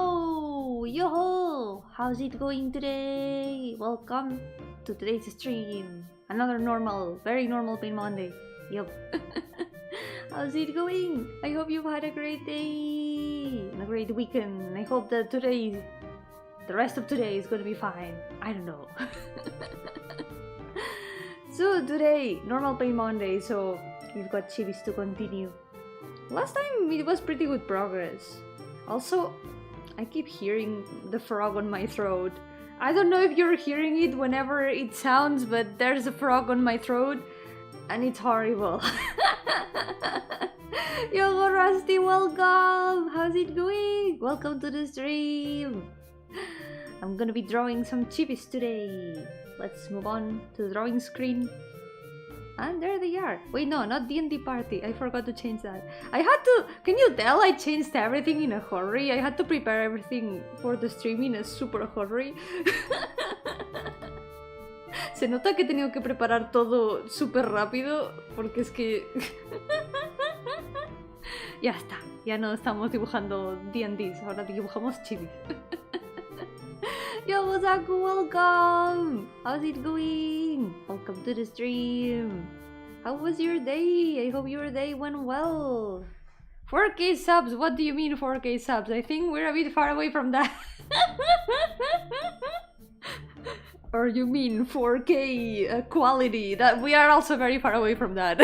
Yo-ho! Yo-ho! How's it going today? Welcome to today's stream. Another normal, very normal Pain Monday. Yup. How's it going? I hope you've had a great day and a great weekend. I hope that today, the rest of today is gonna be fine. I don't know. So today, normal Pain Monday, so we've got chibis to continue. Last time it was pretty good progress. Also, I keep hearing the frog on my throat. I don't know if you're hearing it whenever it sounds, but there's a frog on my throat and it's horrible. Yo, Rusty, welcome! How's it going? Welcome to the stream! I'm gonna be drawing some chibis today. Let's move on to the drawing screen. And there they are. Wait, no, not D&D party. I forgot to change that. I had to... Can you tell I changed everything in a hurry? I had to prepare everything for the stream in a super hurry. Se nota que he tenido que preparar todo súper rápido porque es que... Ya está. Ya no estamos dibujando D&Ds. Ahora dibujamos chibis. Yo, Osaku, welcome! How's it going? Welcome to the stream. How was your day? I hope your day went well. 4K subs? What do you mean 4K subs? I think we're a bit far away from that. Or you mean 4K quality? That we are also very far away from that.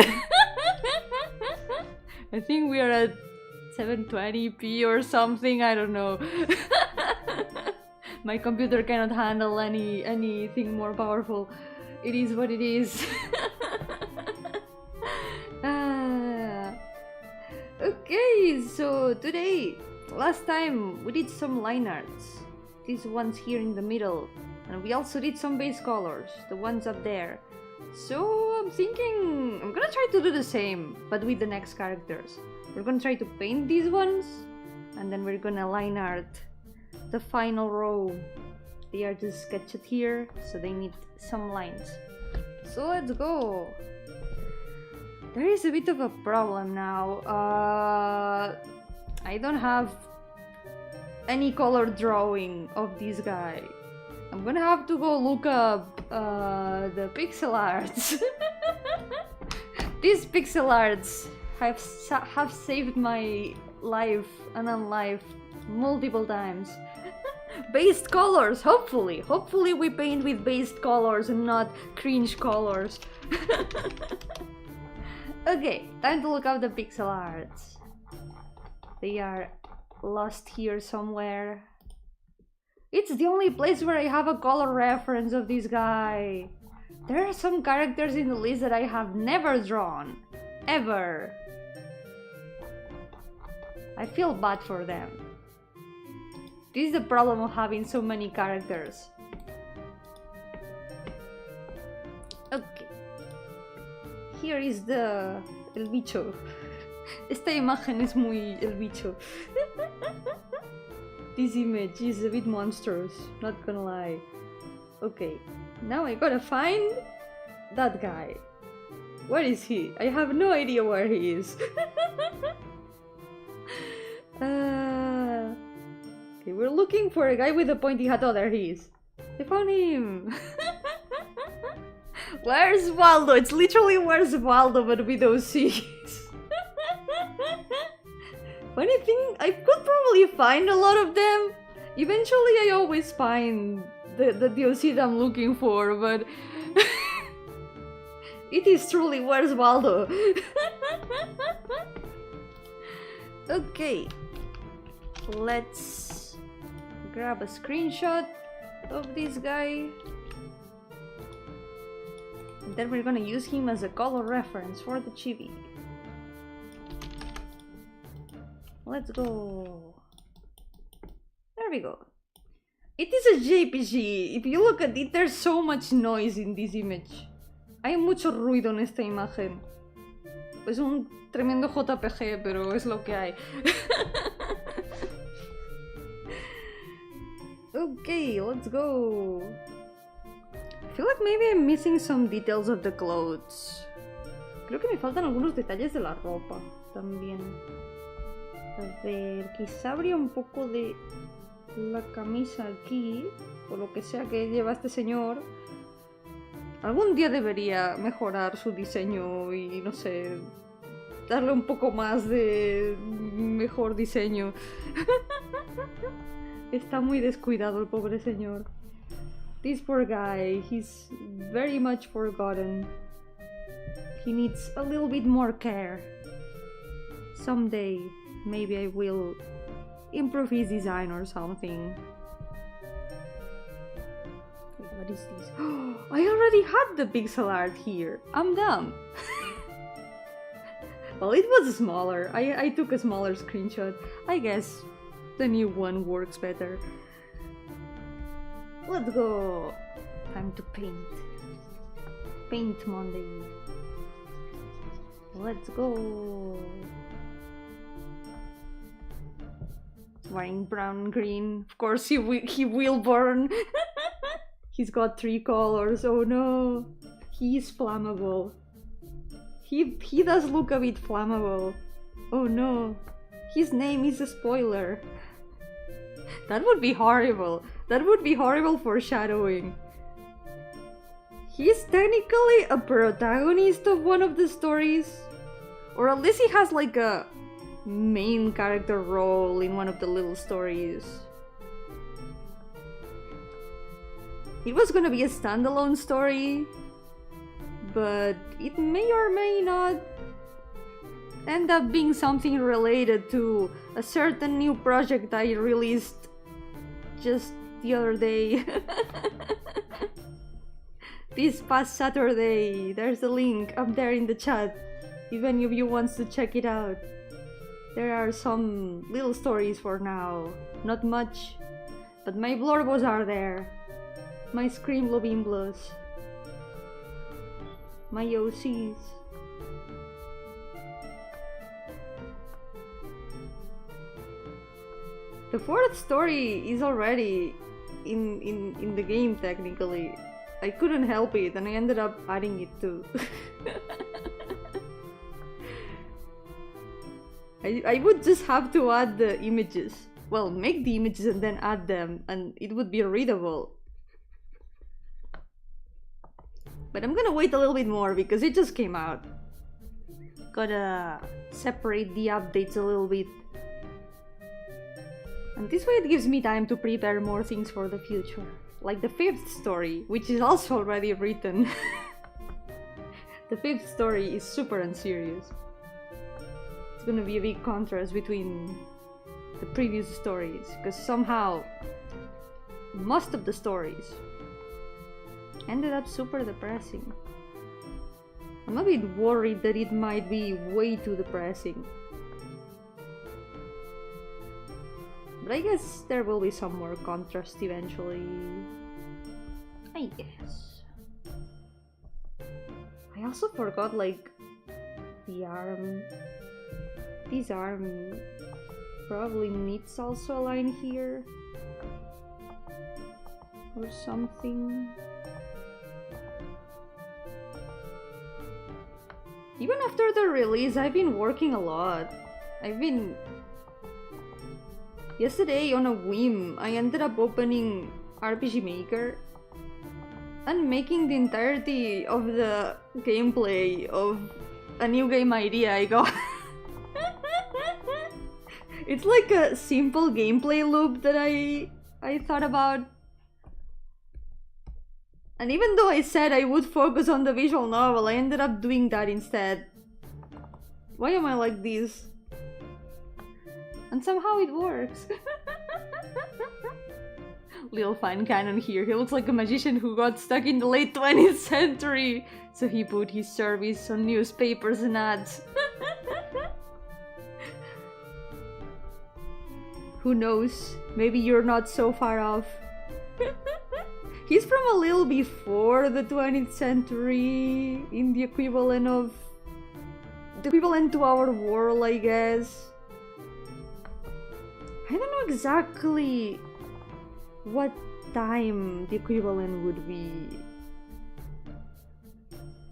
I think we are at 720p or something, I don't know. My computer cannot handle anything more powerful. It is what it is. Okay, so today, last time we did some line arts. These ones here in the middle. And we also did some base colors, the ones up there. So I'm thinking I'm gonna try to do the same, but with the next characters. We're gonna try to paint these ones, and then we're gonna line art the final row. They are just sketched here, so they need some lines. So let's go. There is a bit of a problem now. I don't have any color drawing of this guy. I'm gonna have to go look up the pixel arts. These pixel arts have saved my life and unlife multiple times. Based colors, hopefully. Hopefully we paint with based colors and not cringe colors. Okay, time to look up the pixel arts. They are lost here somewhere. It's the only place where I have a color reference of this guy. There are some characters in the list that I have never drawn. Ever. I feel bad for them. This is the problem of having so many characters. Okay. Here is the... el bicho. Esta imagen es muy el bicho. This image is a bit monstrous, not gonna lie. Okay, now I gotta find that guy. Where is he? I have no idea where he is. Okay, we're looking for a guy with a pointy hat. Oh, there he is. I found him. Where's Waldo? It's literally where's Waldo, but with those C's. Funny thing, I could probably find a lot of them. Eventually, I always find the DOC that I'm looking for, but it is truly where's Waldo. Okay, let's grab a screenshot of this guy. And then we're gonna use him as a color reference for the chibi. Let's go. There we go. It is a JPG. If you look at it, there's so much noise in this image. Hay mucho ruido en esta imagen. Es un tremendo JPG, pero es lo que hay. Okay, let's go. I feel like maybe I'm missing some details of the clothes. Creo que me faltan algunos detalles de la ropa también. A ver, quizá habría un poco de la camisa aquí, o lo que sea que lleva este señor. Algún día debería mejorar su diseño y, no sé, darle un poco más de mejor diseño. Está muy descuidado el pobre señor. This poor guy, he's very much forgotten. He needs a little bit more care. Someday, maybe I will improve his design or something. Wait, what is this? I already had the pixel art here. I'm dumb. Well, it was smaller. I took a smaller screenshot. I guess the new one works better. Let's go. Time to paint. Paint Monday. Let's go. Wearing brown and green. Of course he will burn. He's got 3 colors. Oh no. He's flammable. He does look a bit flammable. Oh no. His name is a spoiler. That would be horrible. That would be horrible foreshadowing. He's technically a protagonist of one of the stories. Or at least he has like a main character role in one of the little stories. It was gonna be a standalone story, but it may or may not end up being something related to a certain new project I released just the other day. This past Saturday. There's a link up there in the chat if any of you wants to check it out. There are some little stories for now, not much, but my blorbos are there. My Scream Lobimblos. My OCs. The 4th story is already in the game technically. I couldn't help it and I ended up adding it too. I would just have to add the images. Well, make the images and then add them and it would be readable. But I'm gonna wait a little bit more because it just came out. Gotta separate the updates a little bit. And this way it gives me time to prepare more things for the future. Like the 5th story, which is also already written. The 5th story is super unserious. It's gonna be a big contrast between the previous stories, because somehow most of the stories ended up super depressing. I'm a bit worried that it might be way too depressing. But I guess there will be some more contrast eventually. I guess. I also forgot, like, the arm. This arm probably needs also a line here. Or something. Even after the release, I've been working a lot. Yesterday, on a whim, I ended up opening RPG Maker and making the entirety of the gameplay of a new game idea I got. It's like a simple gameplay loop that I thought about. And even though I said I would focus on the visual novel, I ended up doing that instead. Why am I like this? And somehow it works. Little fan canon here. He looks like a magician who got stuck in the late 20th century. So he put his service on newspapers and ads. Who knows? Maybe you're not so far off. He's from a little before the 20th century, in the equivalent to our world, I guess. I don't know exactly what time the equivalent would be.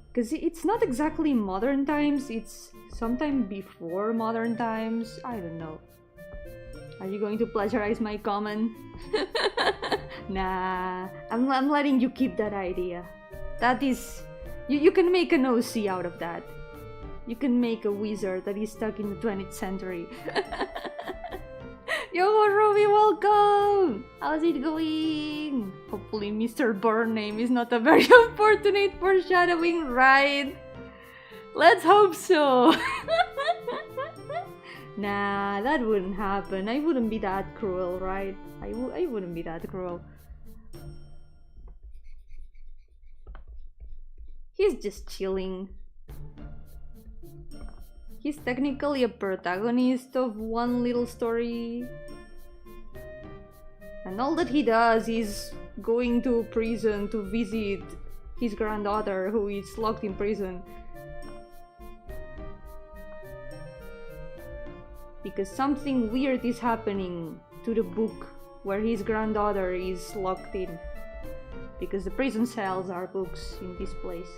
Because it's not exactly modern times, it's sometime before modern times. I don't know. Are you going to plagiarize my comment? Nah, I'm letting you keep that idea. That is... You can make an OC out of that. You can make a wizard that is stuck in the 20th century. Yo, Ruby, welcome! How's it going? Hopefully Mr. Burnham is not a very unfortunate foreshadowing, right? Let's hope so! Nah, that wouldn't happen. I wouldn't be that cruel, right? I wouldn't be that cruel. He's just chilling. He's technically a protagonist of one little story. And all that he does is going to prison to visit his granddaughter who is locked in prison. Because something weird is happening to the book where his granddaughter is locked in. Because the prison cells are books in this place.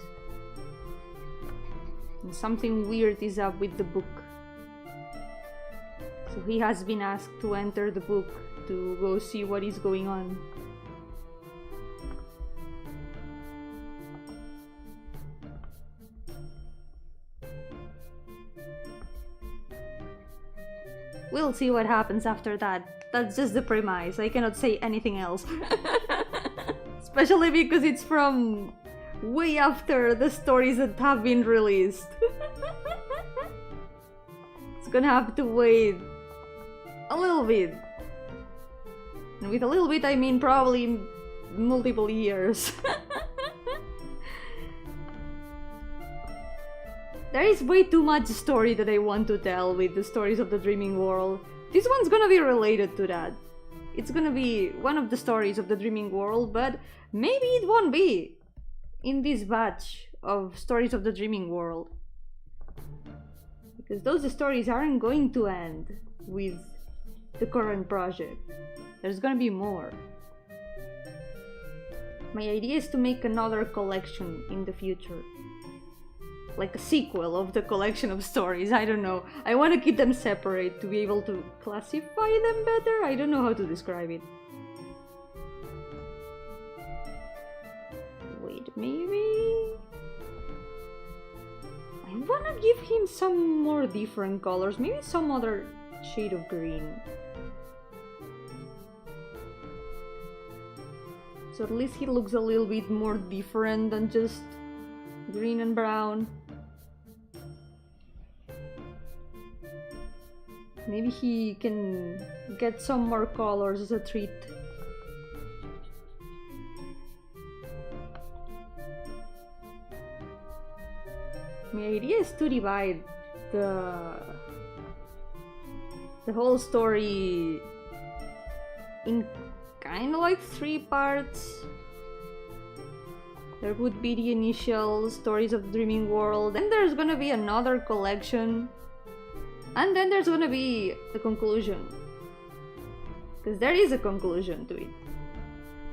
And something weird is up with the book. So he has been asked to enter the book to go see what is going on. We'll see what happens after that. That's just the premise. I cannot say anything else. Especially because it's from way after the stories that have been released. It's gonna have to wait a little bit. And with a little bit I mean probably multiple years. There is way too much story that I want to tell with the stories of the dreaming world. This one's gonna be related to that. It's gonna be one of the stories of the dreaming world, but maybe it won't be in this batch of stories of the dreaming world. Because those stories aren't going to end with the current project. There's gonna be more. My idea is to make another collection in the future. Like a sequel of the collection of stories, I don't know. I want to keep them separate to be able to classify them better. I don't know how to describe it. Wait, maybe... I want to give him some more different colors. Maybe some other shade of green. So at least he looks a little bit more different than just green and brown. Maybe he can get some more colors as a treat. My idea is to divide the whole story in kind of like 3 parts. There would be the initial stories of the dreaming world, then there's gonna be another collection, and then there's gonna be the conclusion. Because there is a conclusion to it.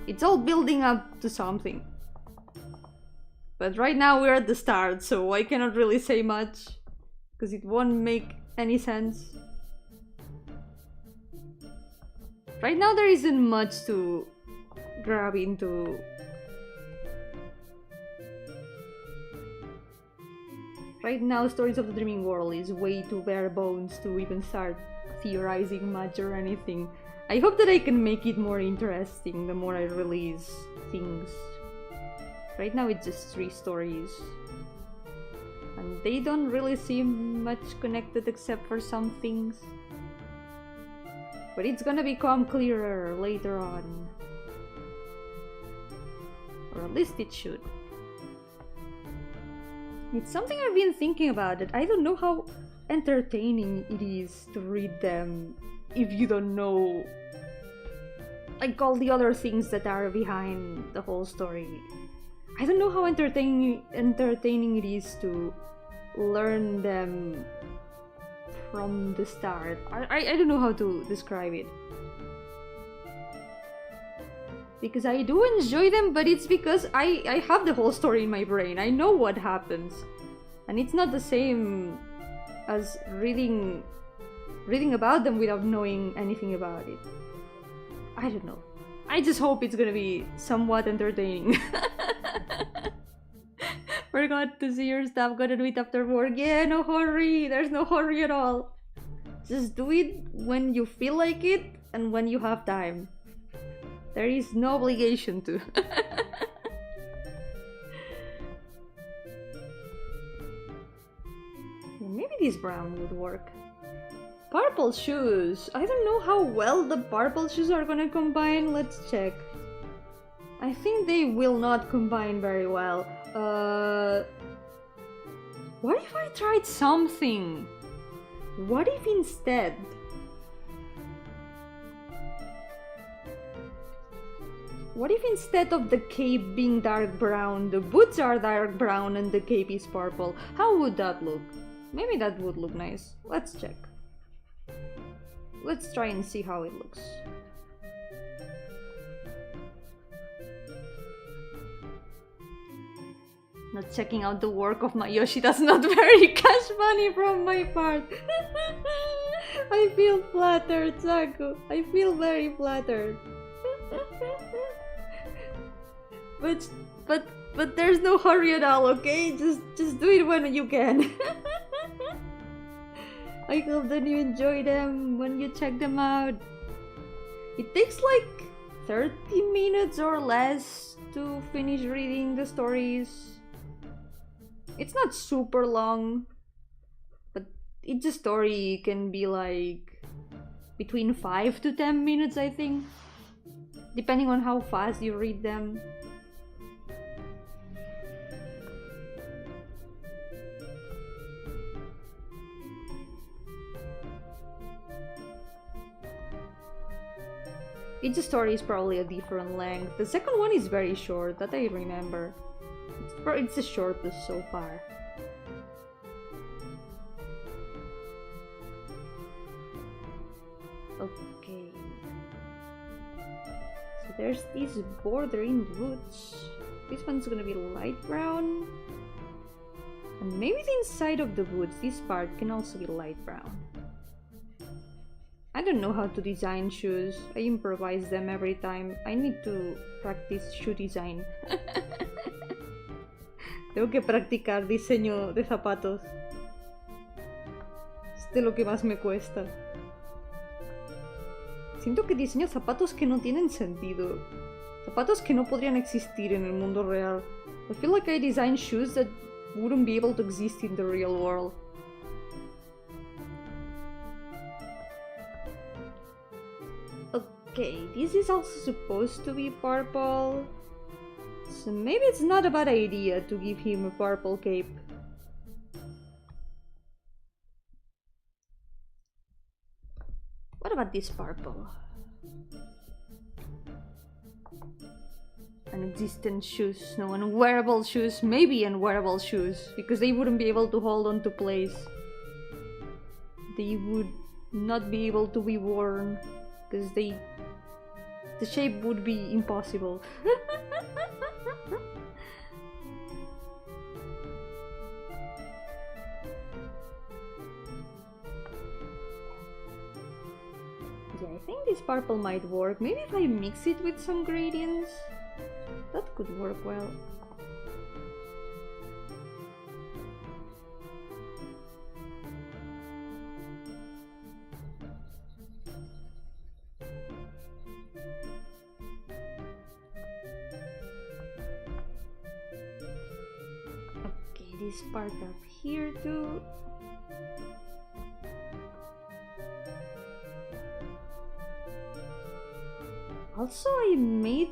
It's all building up to something. But right now we're at the start, so I cannot really say much, because it won't make any sense. Right now there isn't much to grab into. Right now, Stories of the Dreaming World is way too bare bones to even start theorizing much or anything. I hope that I can make it more interesting the more I release things. Right now it's just 3 stories. And they don't really seem much connected except for some things. But it's gonna become clearer later on. Or at least it should. It's something I've been thinking about, that I don't know how entertaining it is to read them if you don't know like all the other things that are behind the whole story. I don't know how entertaining it is to learn them from the start. I don't know how to describe it. Because I do enjoy them, but it's because I have the whole story in my brain. I know what happens. And it's not the same as reading reading about them without knowing anything about it. I don't know. I just hope it's gonna be somewhat entertaining. Forgot to see your stuff, gotta do it after work. Yeah, no hurry, there's no hurry at all. Just do it when you feel like it and when you have time. There is no obligation to. Maybe this brown would work. Purple shoes. I don't know how well the purple shoes are gonna combine. Let's check. I think they will not combine very well. What if I tried something? What if instead... What if instead of the cape being dark brown, the boots are dark brown and the cape is purple? How would that look? Maybe that would look nice. Let's check. Let's try and see how it looks. Not checking out the work of my Yoshi, that's not very cash money from my part. I feel flattered, Saku. I feel very flattered. But there's no hurry at all, okay? Just do it when you can. I hope that you enjoy them when you check them out. It takes like 30 minutes or less to finish reading the stories. It's not super long, but each story can be like between 5 to 10 minutes, I think, depending on how fast you read them. Each story is probably a different length. The second one is very short, that I remember. It's the shortest so far. Okay. So there's this border in the boots. This one's gonna be light brown. And maybe the inside of the boots, this part can also be light brown. I don't know how to design shoes. I improvise them every time. I need to practice shoe design. Tengo que practicar diseño de zapatos. Es de lo que más me cuesta. Siento que diseño zapatos que no tienen sentido. Zapatos que no podrían existir en el mundo real. I feel like I design shoes that wouldn't be able to exist in the real world. Okay, this is also supposed to be purple. So maybe it's not a bad idea to give him a purple cape. What about this purple? Unexistent shoes, no, unwearable shoes, maybe unwearable shoes, because they wouldn't be able to hold on to place. They would not be able to be worn, because the shape would be impossible. Yeah, I think this purple might work. Maybe if I mix it with some gradients, that could work well. This part up here too. Also, I made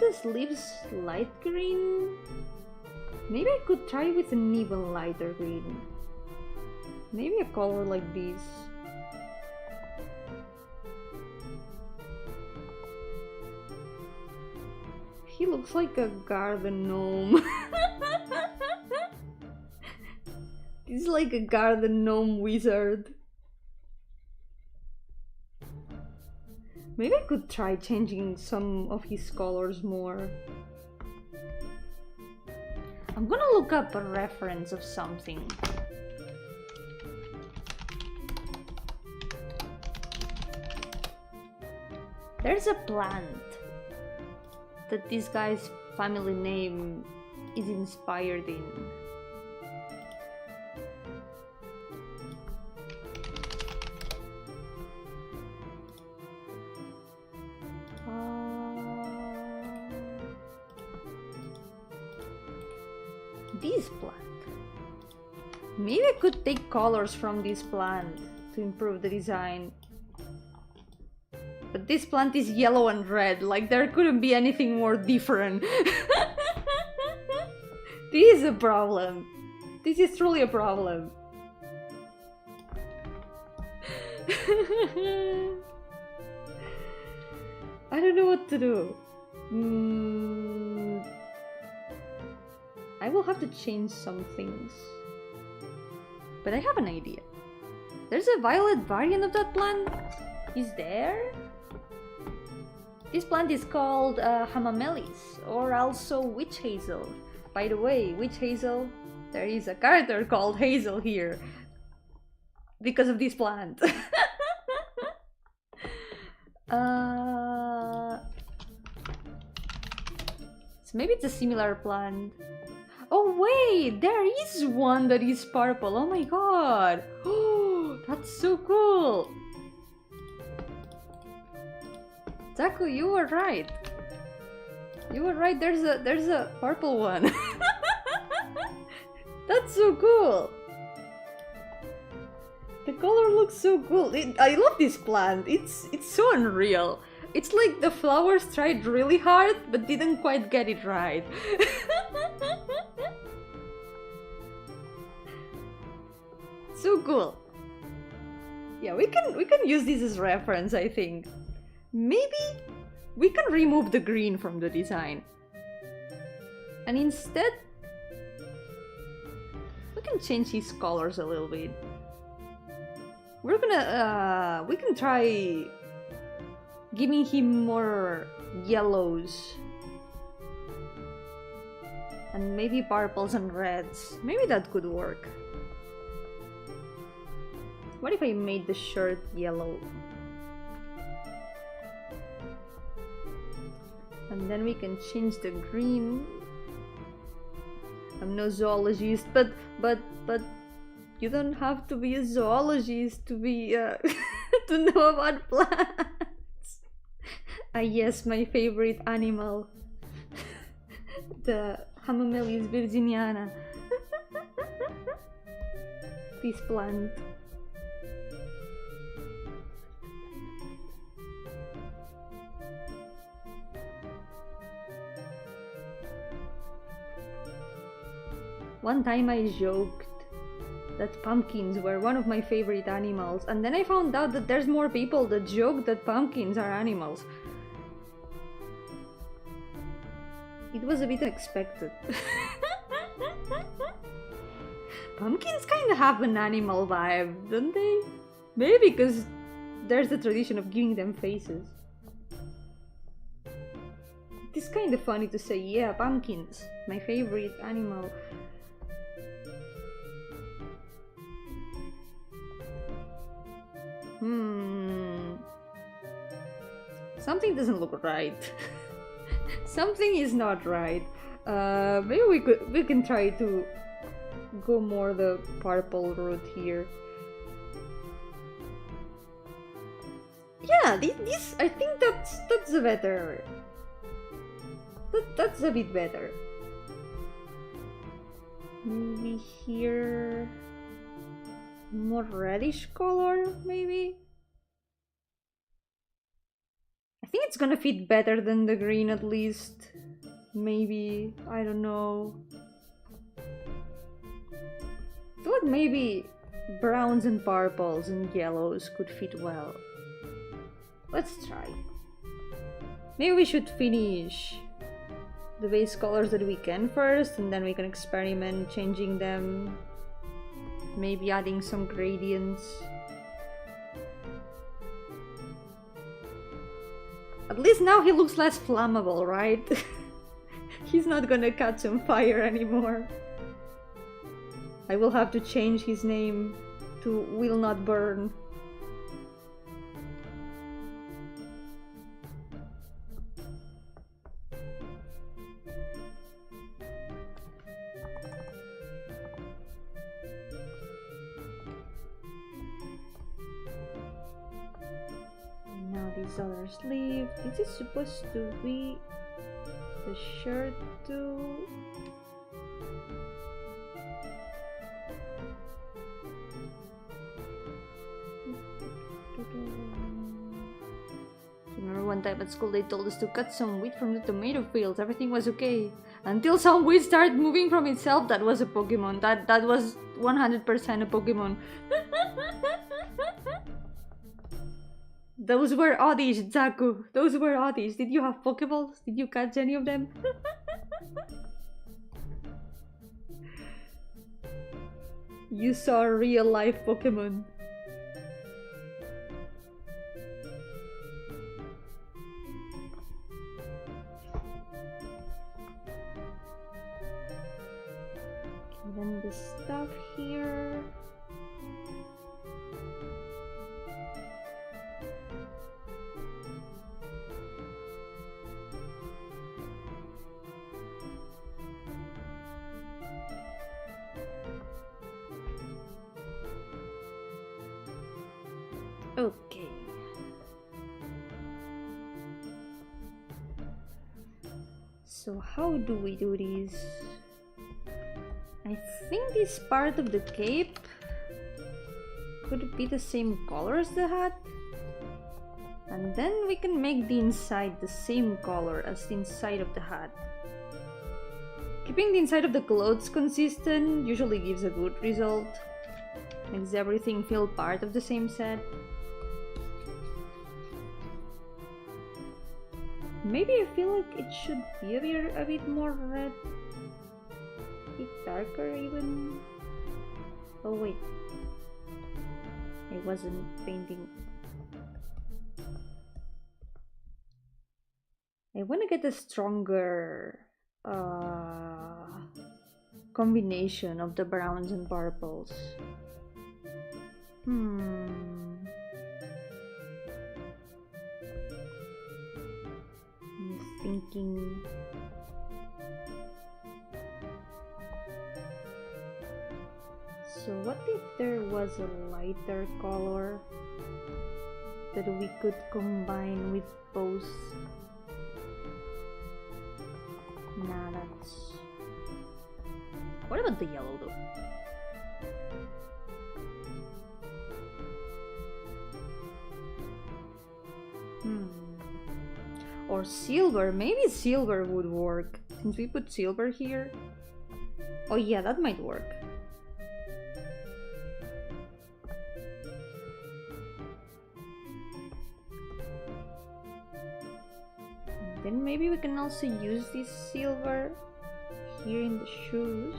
the sleeves light green. Maybe I could try with an even lighter green. Maybe a color like this. He looks like a garden gnome. He's like a garden gnome wizard. Maybe I could try changing some of his colors more. I'm gonna look up a reference of something. There's a plant that this guy's family name is inspired in. This plant. Maybe I could take colors from this plant to improve the design. But this plant is yellow and red, like there couldn't be anything more different. This is a problem. This is truly a problem. I don't know what to do. I will have to change some things. But I have an idea. There's a violet variant of that plant? Is there? This plant is called hamamelis, or also witch hazel. By the way, witch hazel, there is a character called Hazel here. Because of this plant. So maybe it's a similar plant. Oh wait, there is one that is purple. Oh my god. Oh, that's so cool. Taku, you were right. You were right, there's a purple one. That's so cool. The color looks so cool. I love this plant. It's so unreal. It's like the flowers tried really hard but didn't quite get it right. So cool. Yeah, we can use this as reference, I think. Maybe we can remove the green from the design. And instead we can change his colors a little bit. We're gonna we can try giving him more yellows and maybe purples and reds. Maybe that could work. What if I made the shirt yellow? And then we can change the green. I'm no zoologist, but you don't have to be a zoologist to be to know about plants. Yes, my favorite animal, the Hamamelis virginiana. This plant. One time I joked that pumpkins were one of my favorite animals, and then I found out that there's more people that joke that pumpkins are animals. It was a bit unexpected. Pumpkins kind of have an animal vibe, don't they? Maybe because there's the tradition of giving them faces. It's kind of funny to say, yeah, pumpkins, my favorite animal. Something doesn't look right. Something is not right. Maybe we can try to go more the purple route here. Yeah, this I think that's a better. That's a bit better. Maybe here more reddish color, maybe. I think it's gonna fit better than the green at least. Maybe, I don't know. I feel like maybe browns and purples and yellows could fit well. Let's try. Maybe we should finish the base colors that we can first, and then we can experiment changing them. Maybe adding some gradients. At least now he looks less flammable, right? He's not gonna catch on fire anymore. I will have to change his name to Will Not Burn. This other sleeve. This is supposed to be the shirt too. Remember one time at school they told us to cut some wheat from the tomato fields. Everything was okay. Until some wheat started moving from itself. That was a Pokemon. That was 100% a Pokemon. Those were oddies, Zaku. Those were oddies. Did you have Pokeballs? Did you catch any of them? You saw a real life Pokemon. Then the stuff here. Okay. So how do we do this? I think this part of the cape could be the same color as the hat. And then we can make the inside the same color as the inside of the hat. Keeping the inside of the clothes consistent usually gives a good result. Makes everything feel part of the same set. Maybe I feel like it should be a bit more red. A bit darker even. Oh wait. I wasn't painting. I want to get a stronger combination of the browns and purples. I'm thinking. So what if there was a lighter color that we could combine with both? Nah, that's... What about the yellow though? Or silver. Maybe silver would work. Since we put silver here. Oh yeah, that might work. And then maybe we can also use this silver here in the shoes.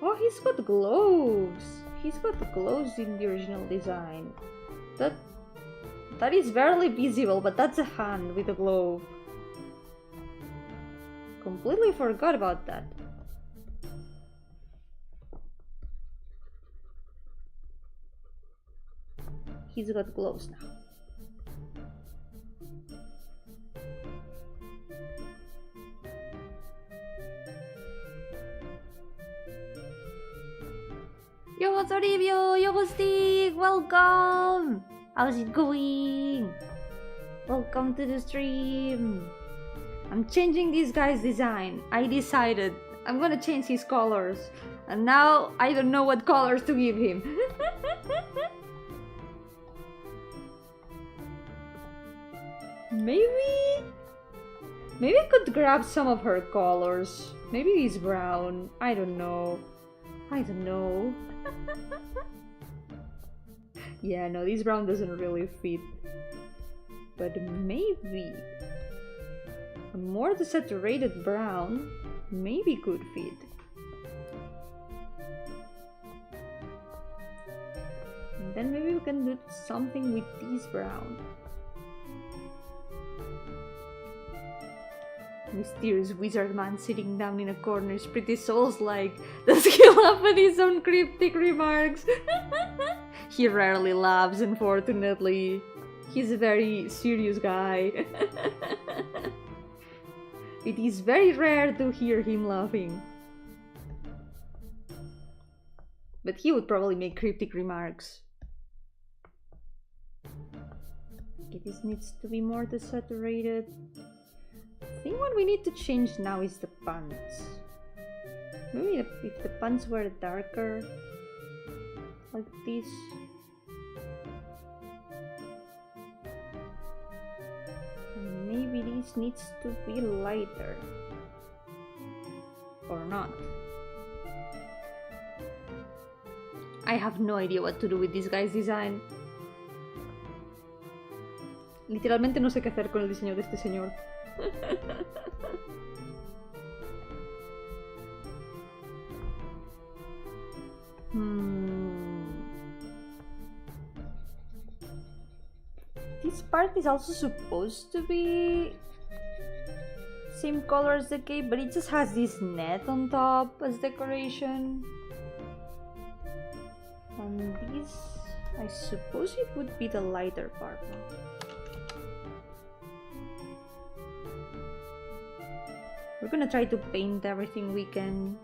Oh, he's got gloves. He's got the gloves in the original design. That is barely visible, but that's a hand with a glove. Completely forgot about that. He's got gloves now. Yo, what's up, Review? Yo, Stick! Welcome! How's it going? Welcome to the stream. I'm changing this guy's design. I decided I'm gonna change his colors. And now I don't know what colors to give him. Maybe I could grab some of her colors. Maybe this brown. I don't know. Yeah, no, this brown doesn't really fit. But maybe a more desaturated brown maybe could fit. And then maybe we can do something with this brown. Mysterious wizard man sitting down in a corner is pretty Souls-like. Does he laugh at his own cryptic remarks? He rarely laughs, unfortunately. He's a very serious guy. It is very rare to hear him laughing. But he would probably make cryptic remarks. Okay, this needs to be more desaturated. I think what we need to change now is the pants. Maybe if the pants were darker, like this. And maybe this needs to be lighter. Or not. I have no idea what to do with this guy's design. Literalmente no sé qué hacer con el diseño de este señor. This part is also supposed to be same color as the cape, but it just has this net on top as decoration. And this, I suppose it would be the lighter part now. We're gonna try to paint everything we can,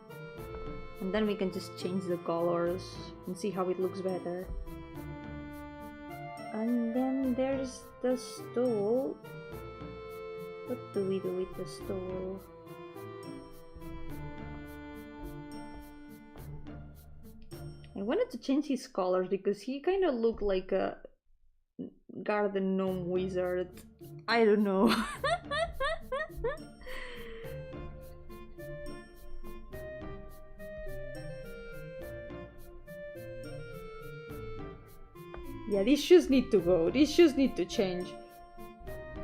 and then we can just change the colors and see how it looks better. And then there's the stole. What do we do with the stole? I wanted to change his colors because he kind of looked like a garden gnome wizard. I don't know. Yeah, these shoes need to go. These shoes need to change.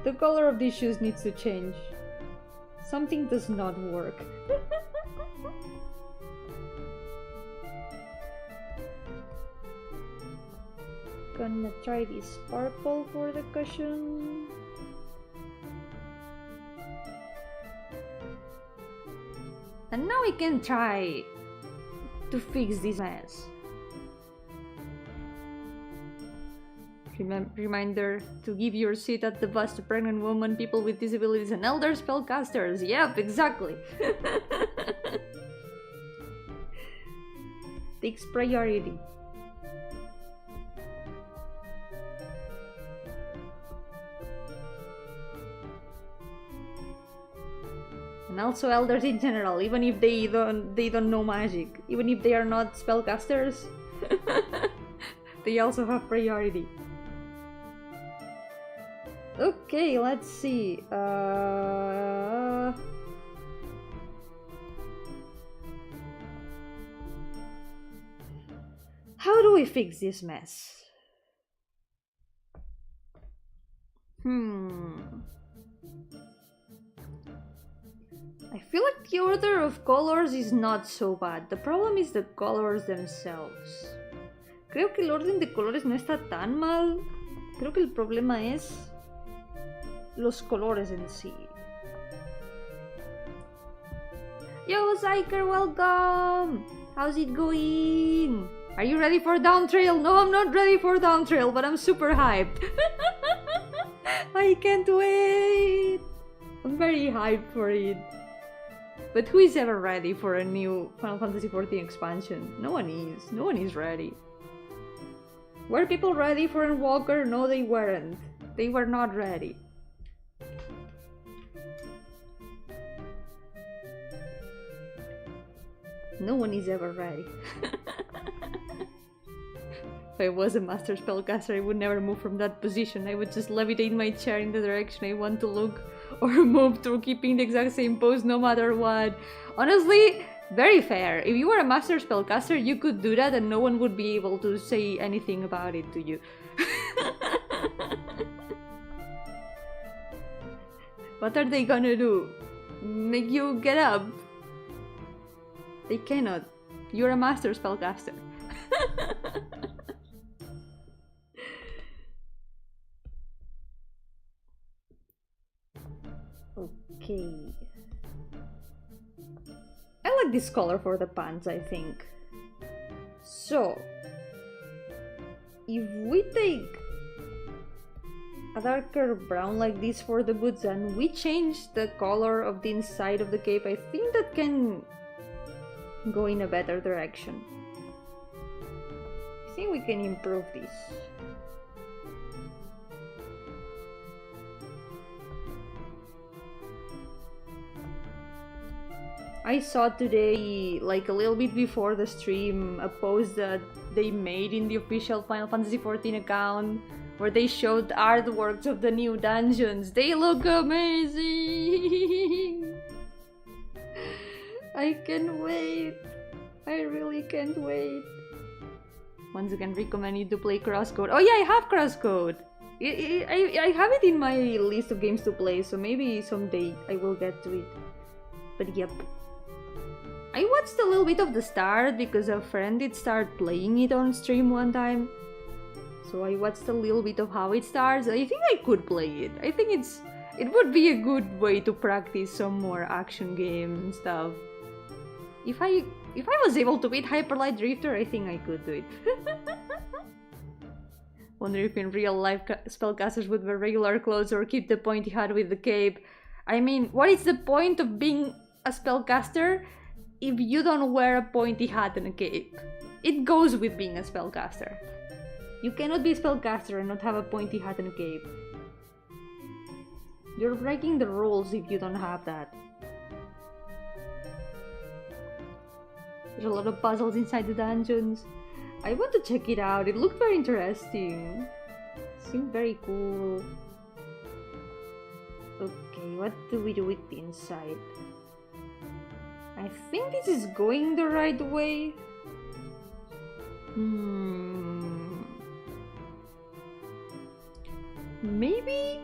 The color of these shoes needs to change. Something does not work. Gonna try this purple for the cushion. And now we can try to fix this mess. Reminder to give your seat at the bus to pregnant women, people with disabilities, and elder spellcasters. Yep, exactly. Takes priority. And also elders in general, even if they don't know magic, even if they are not spellcasters, they also have priority. Okay, let's see. How do we fix this mess? I feel like the order of colors is not so bad. The problem is the colors themselves. Creo que el orden de colores no está tan mal. Creo que el problema es los colores en sí. Yo, Psyker, welcome! How's it going? Are you ready for down trail? No, I'm not ready for down trail, but I'm super hyped. I can't wait! I'm very hyped for it. But who is ever ready for a new Final Fantasy XIV expansion? No one is. No one is ready. Were people ready for Endwalker? No, they weren't. They were not ready. No one is ever ready. If I was a master spellcaster, I would never move from that position. I would just levitate my chair in the direction I want to look, or move to keeping the exact same pose no matter what. Honestly, very fair. If you were a master spellcaster, you could do that and no one would be able to say anything about it to you. What are they gonna do? Make you get up? They cannot. You're a master spellcaster. Okay. I like this color for the pants, I think. So, if we take a darker brown like this for the boots and we change the color of the inside of the cape, I think that can go in a better direction. I think we can improve this. I saw today, like a little bit before the stream, a post that they made in the official Final Fantasy XIV account where they showed artworks of the new dungeons. They look amazing! I can't wait. I really can't wait. Once again, recommend you to play Crosscode. Oh yeah, I have Crosscode! I have it in my list of games to play, so maybe someday I will get to it. But yep. I watched a little bit of the start because a friend did start playing it on stream one time. So I watched a little bit of how it starts. I think I could play it. I think it would be a good way to practice some more action games and stuff. If I was able to beat Hyperlight Drifter, I think I could do it. Wonder if in real life spellcasters would wear regular clothes or keep the pointy hat with the cape. I mean, what is the point of being a spellcaster if you don't wear a pointy hat and a cape? It goes with being a spellcaster. You cannot be a spellcaster and not have a pointy hat and a cape. You're breaking the rules if you don't have that. There's a lot of puzzles inside the dungeons. I want to check it out. It looked very interesting. Seemed very cool. Okay, what do we do with the inside? I think this is going the right way. Maybe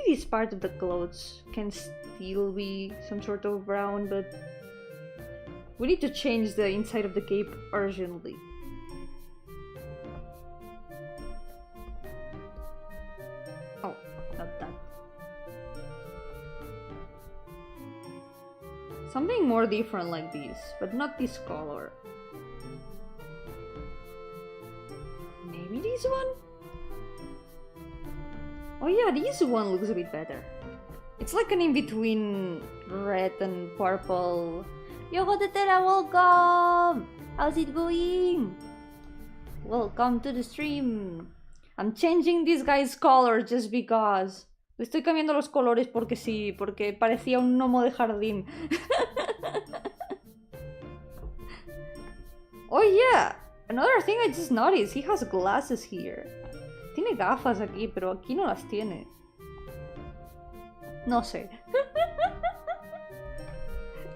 this part of the clothes can still be some sort of brown, but we need to change the inside of the cape urgently. Oh, not that. Something more different like this, but not this color. Maybe this one? Oh yeah, this one looks a bit better. It's like an in-between red and purple. Yo-hooo, welcome! How's it going? Welcome to the stream. I'm changing this guy's color just because. Le estoy cambiando los colores porque sí, porque parecía un gnomo de jardín. Oh yeah! Another thing I just noticed, he has glasses here. Tiene gafas aquí, pero aquí no las tiene. No sé.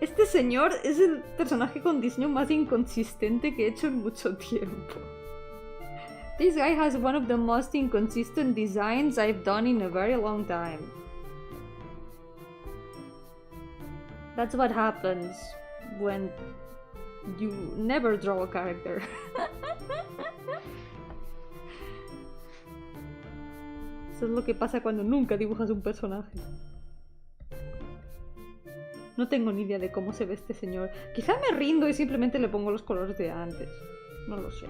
Este señor es el personaje con diseño más inconsistente que he hecho en mucho tiempo. This guy has one of the most inconsistent designs I've done in a very long time. That's what happens when you never draw a character. Eso es lo que pasa cuando nunca dibujas un personaje. No tengo ni idea de cómo se ve este señor. Quizá me rindo y simplemente le pongo los colores de antes. No lo sé.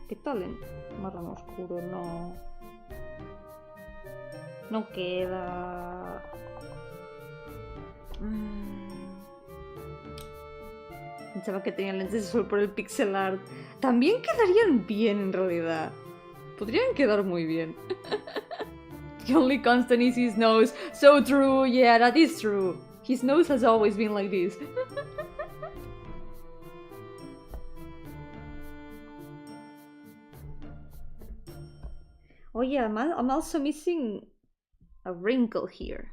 ¿Qué tal en marrón oscuro? No. No queda. Pensaba que tenía lentes de sol por el pixel art. También quedarían bien en realidad. Podrían quedar muy bien. The only constant is his nose. So true, yeah, that is true. His nose has always been like this. Oh yeah, I'm also missing a wrinkle here.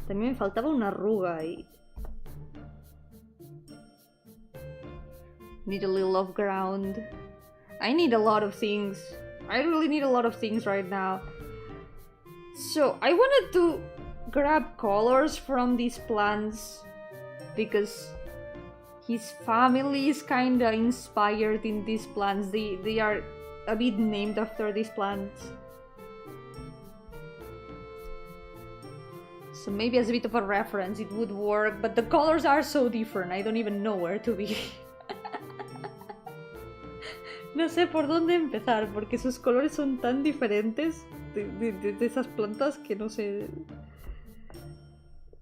También me faltaba una arruga ahí. Need a little off ground. I need a lot of things. I really need a lot of things right now. So I wanted to grab colors from these plants because his family is kinda inspired in these plants. They are a bit named after these plants. So maybe as a bit of a reference it would work, but the colors are so different, I don't even know where to begin. No sé por dónde empezar, porque sus colores son tan diferentes de esas plantas que no sé.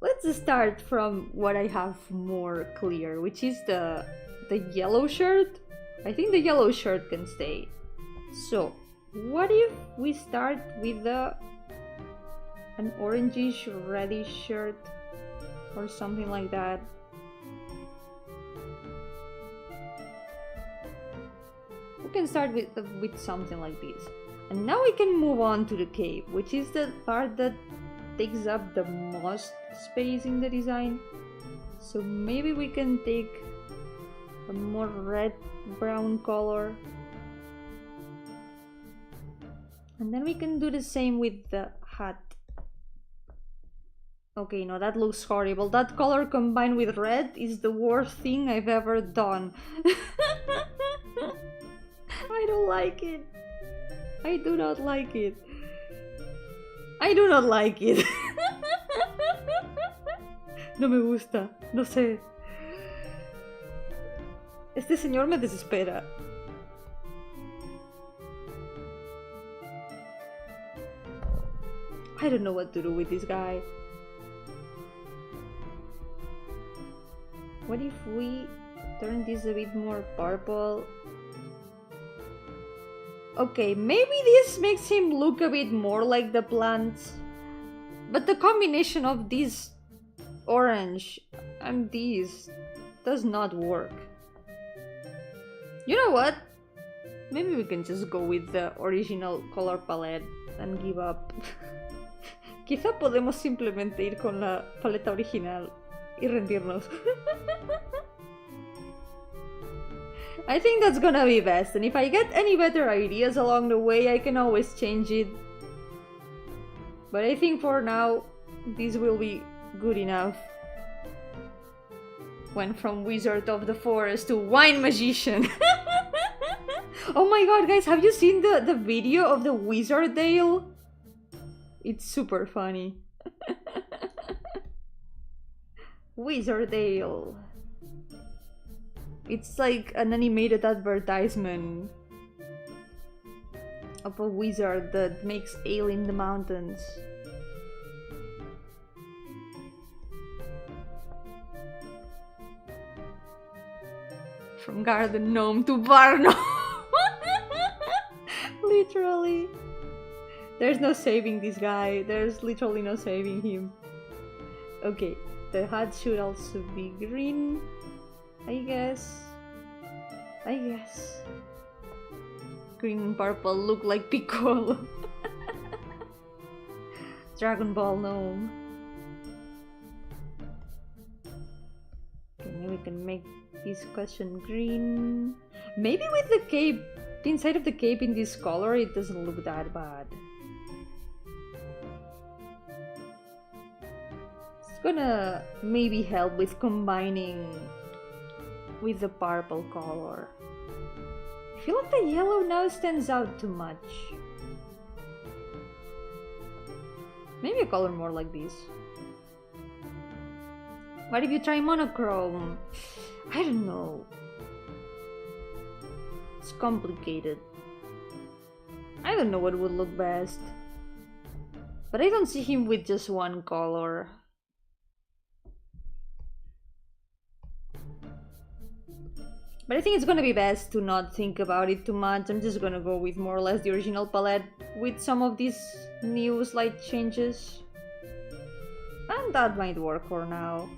Let's start from what I have more clear, which is the the yellow shirt? I think the yellow shirt can stay. So, what if we start with an orangish reddish shirt or something like that? We can start with something like this. And now we can move on to the cape, which is the part that takes up the most space in the design. So maybe we can take a more red-brown color. And then we can do the same with the hat. Okay, no, that looks horrible. That color combined with red is the worst thing I've ever done. I don't like it. I do not like it. I do not like it. No me gusta. No sé. Este señor me desespera. I don't know what to do with this guy. What if we turn this a bit more purple? Okay, maybe this makes him look a bit more like the plants. But the combination of this orange and this does not work. You know what? Maybe we can just go with the original color palette and give up. Quizá podemos simplemente ir con la paleta original y rendirnos. I think that's gonna be best, and if I get any better ideas along the way, I can always change it. But I think for now, this will be good enough. Went from Wizard of the Forest to Wine Magician. Oh my god, guys, have you seen the video of the Wizardale? It's super funny. Wizardale. It's like an animated advertisement of a wizard that makes ale in the mountains. From garden gnome to bar gnome. Literally. There's no saving this guy. There's literally no saving him. Okay, the hat should also be green. I guess. Green and purple look like Piccolo. Dragon Ball gnome. Okay, maybe we can make this cushion green. Maybe with the cape, the inside of the cape in this color, it doesn't look that bad. It's gonna maybe help with combining with the purple color. I feel like the yellow now stands out too much. Maybe a color more like this. What if you try monochrome? I don't know. It's complicated. I don't know what would look best. But I don't see him with just one color. But I think it's gonna be best to not think about it too much. I'm just gonna go with more or less the original palette with some of these new slight changes. And that might work for now.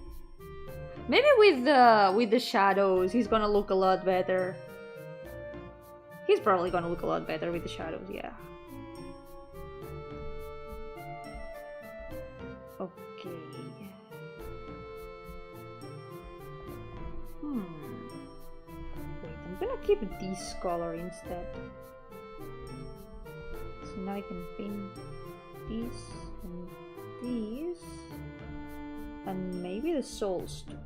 Maybe with the shadows, he's gonna look a lot better. He's probably gonna look a lot better with the shadows, yeah. Okay. I'm gonna keep this color instead. So now I can paint this and this. And maybe the soles too.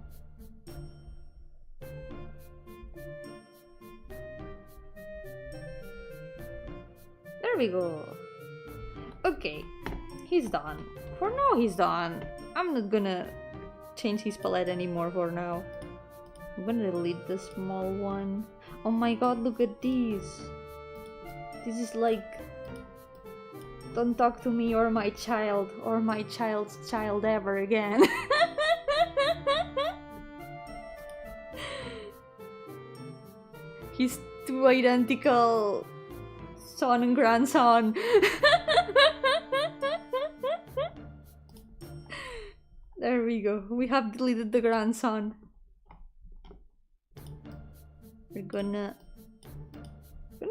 There we go. Okay, he's done. For now he's done. I'm not gonna change his palette anymore for now. I'm gonna delete the small one. Oh my god, look at these. This is like... Don't talk to me or my child or my child's child ever again. His two identical son and grandson. There we go. We have deleted the grandson. We're gonna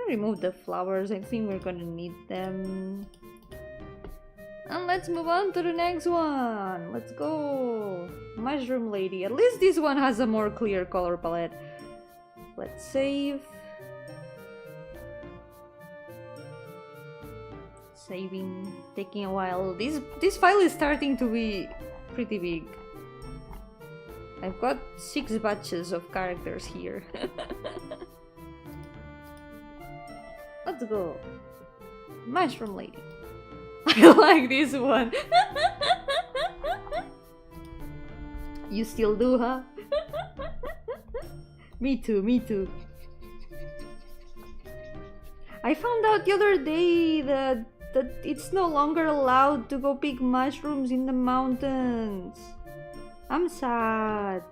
remove the flowers. I think we're gonna need them. And let's move on to the next one. Let's go. Mushroom lady. At least this one has a more clear color palette. Let's save. Saving. Taking a while. This file is starting to be pretty big. I've got 6 batches of characters here. Let's go. Mushroom lady. I like this one. You still do, huh? Me too, me too. I found out the other day that it's no longer allowed to go pick mushrooms in the mountains. I'm sad.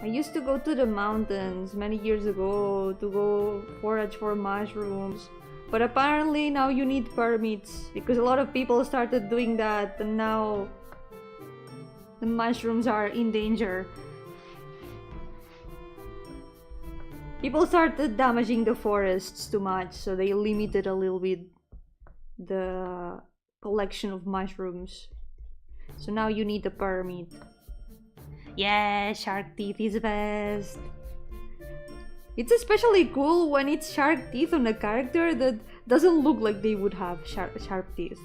I used to go to the mountains many years ago to go forage for mushrooms, but apparently now you need permits because a lot of people started doing that and now the mushrooms are in danger. People started damaging the forests too much, so they limited a little bit the collection of mushrooms. So now you need a permit. Yeah, shark teeth is best. It's especially cool when it's shark teeth on a character that doesn't look like they would have sharp teeth.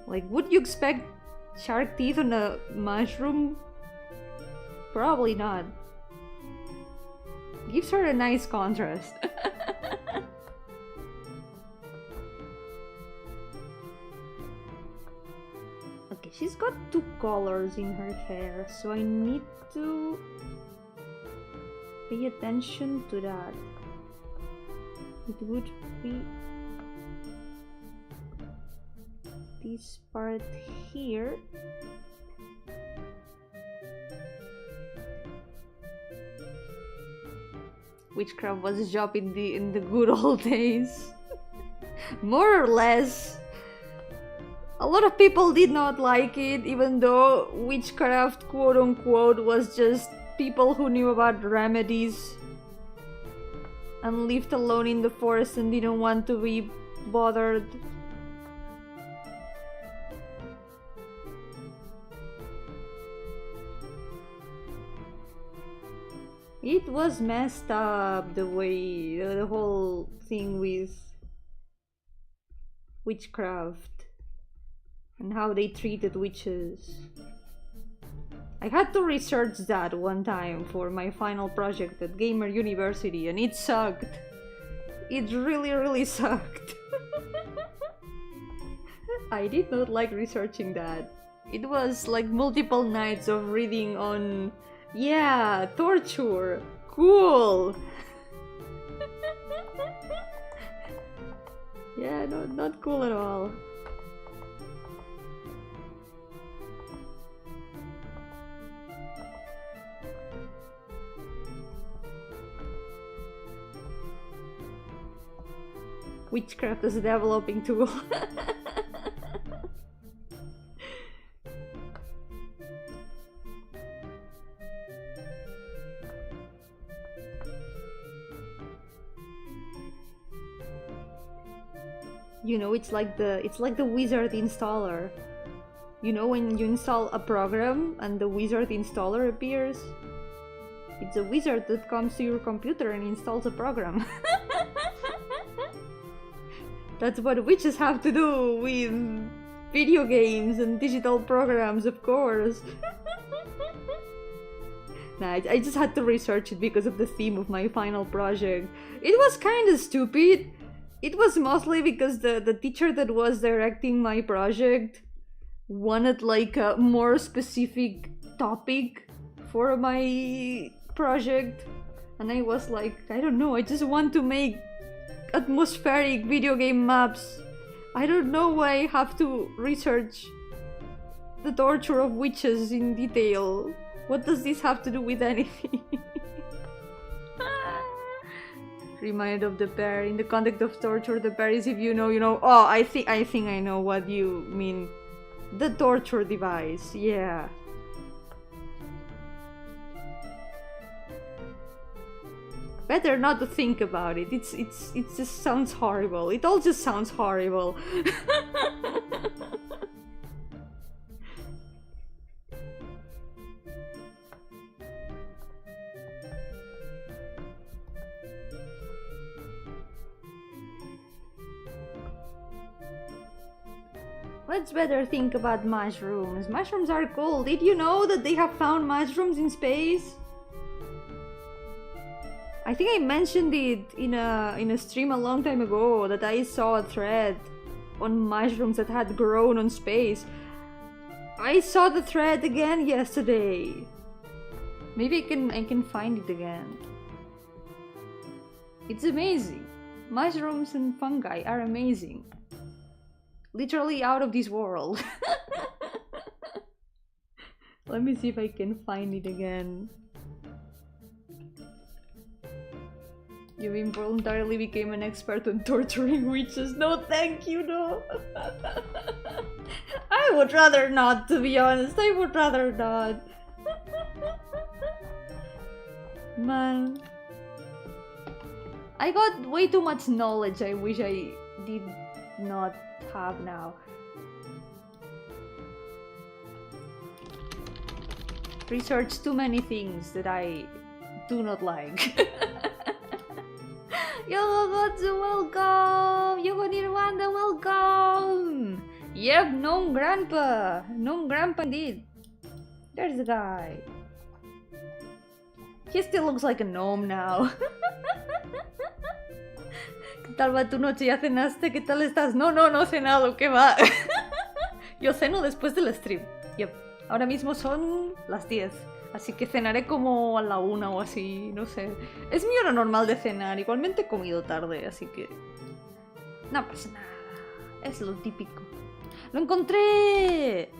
Like, would you expect shark teeth on a mushroom? Probably not. Gives her a nice contrast. Okay, she's got 2 colors in her hair, so I need to pay attention to that. It would be this part here. Witchcraft was a job in the good old days. More or less. A lot of people did not like it, even though witchcraft, quote unquote, was just people who knew about remedies and lived alone in the forest and didn't want to be bothered. It was messed up the way, the whole thing with witchcraft and how they treated witches. I had to research that one time for my final project at Gamer University and it sucked. It really sucked. I did not like researching that. It was like multiple nights of reading on, yeah, torture, cool. Yeah, no, not cool at all. Witchcraft is a developing tool. You know, it's like the wizard installer. You know, when you install a program and the wizard installer appears? It's a wizard that comes to your computer and installs a program. That's what witches have to do with video games and digital programs, of course. Nah, I just had to research it because of the theme of my final project. It was kinda stupid. It was mostly because the teacher that was directing my project wanted like a more specific topic for my project. And I was like, I don't know, I just want to make atmospheric video game maps I don't know why I have to research the torture of witches in detail. What does this have to do with anything? Reminded of the bear. In the context of torture, the bear is if you know, you know. Oh, I think I know what you mean. The torture device, yeah. Better not to think about it. It just sounds horrible. It all just sounds horrible. Let's better think about mushrooms. Mushrooms are cool. Did you know that they have found mushrooms in space? I think I mentioned it in a stream a long time ago that I saw a thread on mushrooms that had grown on space. I saw the thread again yesterday. Maybe I can find it again. It's amazing. Mushrooms and fungi are amazing. Literally out of this world. Let me see if I can find it again. You involuntarily became an expert on torturing witches. No, thank you, no. I would rather not, to be honest. I would rather not. Man. I got way too much knowledge I wish I did not have now. Research too many things that I do not like. Yo-hooo, welcome! Yo-hooo Nirwanda, welcome! Yep, gnome grandpa! Gnome grandpa indeed. There's the guy. He still looks like a gnome now. ¿Qué tal va tu noche? ¿Ya cenaste? ¿Qué tal estás? No he cenado, ¿qué va? Yo ceno después del stream. Yep. Ahora mismo son las 10. Así que cenaré como a la 1 o así, no sé. Es mi hora normal de cenar. Igualmente he comido tarde, así que... no pasa nada. Es lo típico. ¡Lo encontré!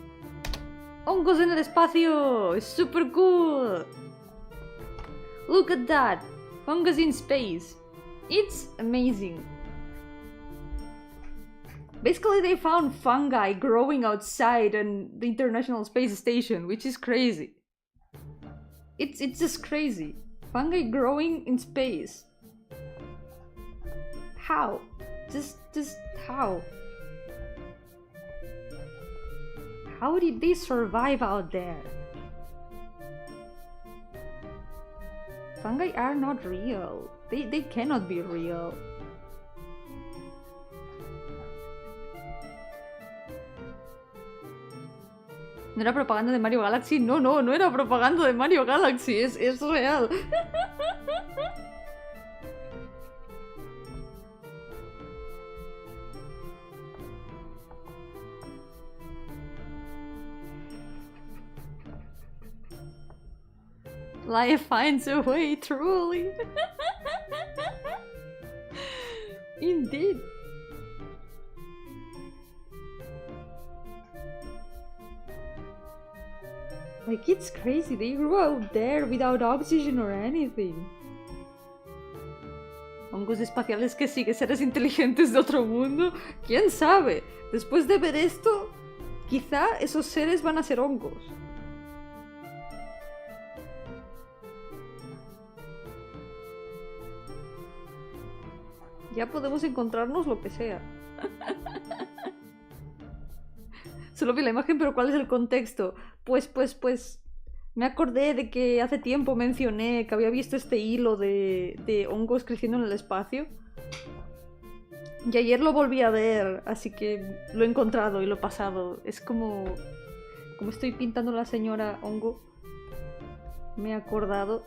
¡Hongos en el espacio! ¡Es super cool! Look at that! Fungus in space. It's amazing. Basically, they found fungi growing outside on the International Space Station, which is crazy. It's just crazy. Fungi growing in space. How? Just how? How did they survive out there? Fungi are not real. They cannot be real. ¿No era propaganda de Mario Galaxy? No era propaganda de Mario Galaxy, es real. Life finds a way, truly. Indeed. Like, it's crazy, they grew out there without oxygen or anything. Hongos espaciales que sí, que seres inteligentes de otro mundo. ¿Quién sabe? Después de ver esto, quizá esos seres van a ser hongos. Ya podemos encontrarnos lo que sea. Solo vi la imagen, pero ¿cuál es el contexto? Pues, me acordé de que hace tiempo mencioné que había visto este hilo de hongos creciendo en el espacio. Y ayer lo volví a ver, así que lo he encontrado y lo he pasado. Es como estoy pintando a la señora hongo. Me he acordado.